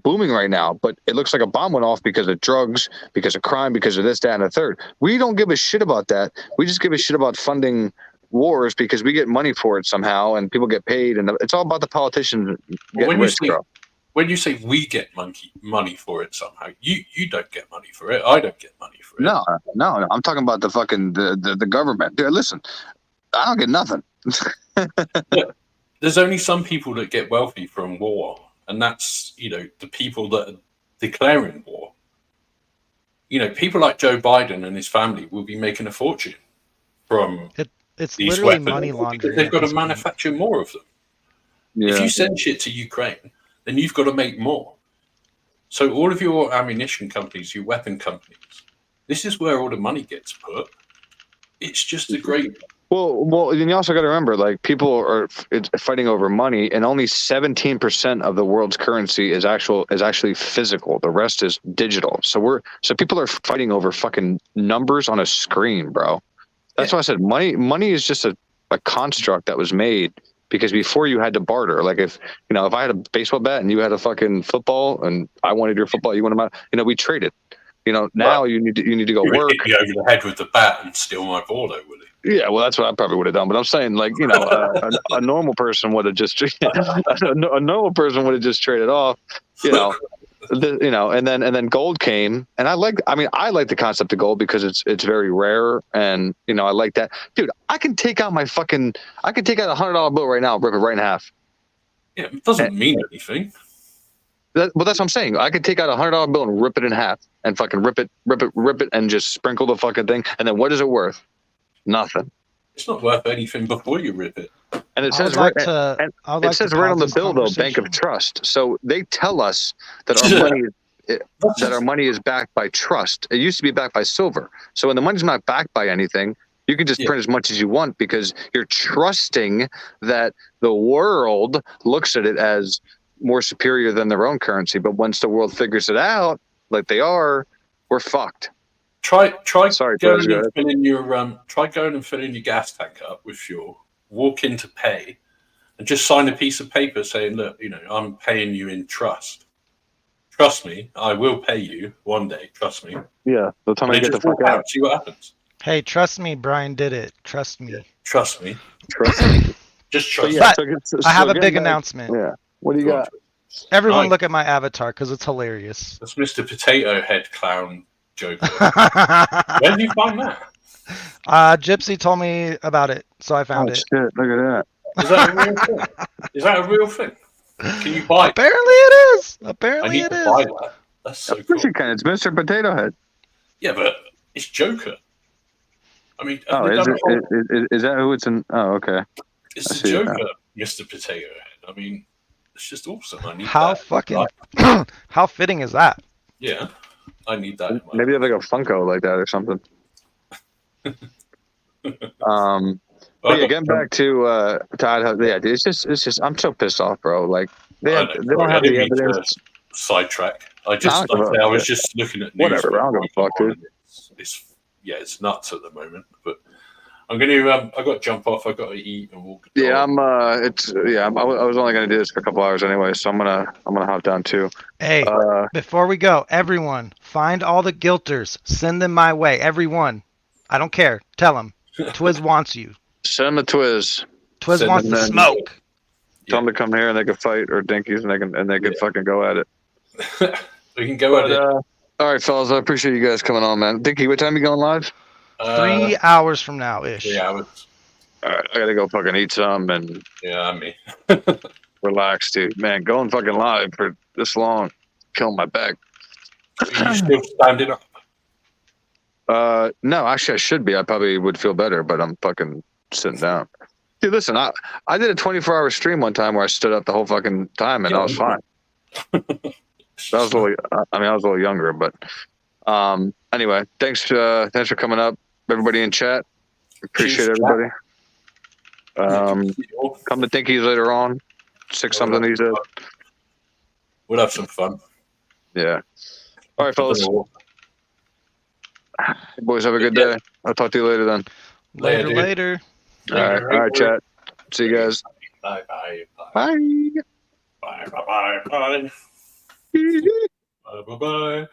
booming right now. But it looks like a bomb went off because of drugs, because of crime, because of this, that, and the third. We don't give a shit about that. We just give a shit about funding wars because we get money for it somehow, and people get paid, and it's all about the politicians getting rich, bro. When you say we get money for it somehow, you don't get money for it. I don't get money for it. No. I'm talking about the fucking the government. Dude, listen, I don't get nothing. Look, there's only some people that get wealthy from war, and that's the people that are declaring war. People like Joe Biden and his family will be making a fortune from it's these literally weapons money laundering. They've got to manufacture more of them. Yeah. If you send shit to Ukraine, then you've got to make more. So all of your ammunition companies, your weapon companies, this is where all the money gets put. It's just a great. Well, and you also got to remember, people are fighting over money, and only 17% of the world's currency is actually physical. The rest is digital. So people are fighting over fucking numbers on a screen, bro. That's why I said money is just a construct that was made because before you had to barter. If I had a baseball bat and you had a fucking football, and I wanted your football, you wanted mine, we traded. Now you need to go work. Hit me over the head with the bat and steal my ball, though, would it? Yeah, well, that's what I probably would have done. But I'm saying, a normal person would have just a normal person would have just traded off, and then gold came, and I like the concept of gold because it's very rare, and I like that, dude. I can take out a $100 bill right now, rip it right in half. Yeah, it doesn't mean anything. That's what I'm saying. I could take out a $100 bill and rip it in half, and fucking rip it, and just sprinkle the fucking thing. And then what is it worth? Nothing. It's not worth anything before you rip it. And it says right on the bill, though, Bank of Trust. So they tell us that our money is backed by trust. It used to be backed by silver. So when the money's not backed by anything, you can just print as much as you want because you're trusting that the world looks at it as more superior than their own currency. But once the world figures it out, like they are, we're fucked. Try going and filling your gas tank up with fuel. Walk in to pay, and just sign a piece of paper saying, "Look, I'm paying you in trust. Trust me, I will pay you one day. Trust me." Yeah, the time I get the fuck out. See what happens. Hey, trust me, Bryan did it. Trust me. Yeah, trust me. Trust me. Just trust me. I have a big announcement. What do you got? Everyone Nice. look at my avatar because it's hilarious. That's Mr. Potato Head Clown Joker. Where did you find that? Gypsy told me about it, so I found it. Shit, look at that. Is that a real thing? Is that a real thing? Can you buy it? Apparently it is. I Apparently need it to is. buy that. That's so Of course cool. you can. It's Mr. Potato Head. Yeah, but it's Joker. I mean, Oh, is that who it's in? Oh, okay. It's I the see it now. Joker, Mr. Potato Head. I mean, it's just awesome. I need How that. fucking how fitting is that? Yeah, I need that. Maybe they have like a Funko like that or something. But yeah, getting back to Idaho, yeah, dude, it's just I'm so pissed off, bro. Like they don't have the evidence. Sidetrack. I was just looking at news. Whatever, I don't give a fuck, dude. It's nuts at the moment. But I'm gonna I got to jump off. I got to eat and walk. Yeah, I was only gonna do this for a couple hours anyway, so I'm gonna hop down too. Hey, before we go, everyone, find all the guilters. Send them my way. Everyone. I don't care. Tell them. Twiz wants you. Send them to Twiz. Twiz wants the smoke. Tell them to come here and they can fight, or Dinkies, and they can fucking go at it. We can go at it. All right, fellas, I appreciate you guys coming on, man. Dinky, what time are you going live? 3 hours from now ish. 3 hours. All right, I gotta go fucking eat some and me. relax, dude. Man, going fucking live for this long, killing my back. Are you still standing up? No, actually, I should be. I probably would feel better, but I'm fucking sitting down. Dude, listen, I did a 24-hour stream one time where I stood up the whole fucking time and I was fine. I was a little younger, but anyway, thanks for coming up, everybody in chat. Appreciate everybody. Come to Dinkies later on. 6 something, he said. We'll have some fun. Yeah. All right, fellas. Boys, have a good day. I'll talk to you later then. Later. All right, chat. See you guys. Bye. Bye. Bye. Bye. Bye. Bye. Bye.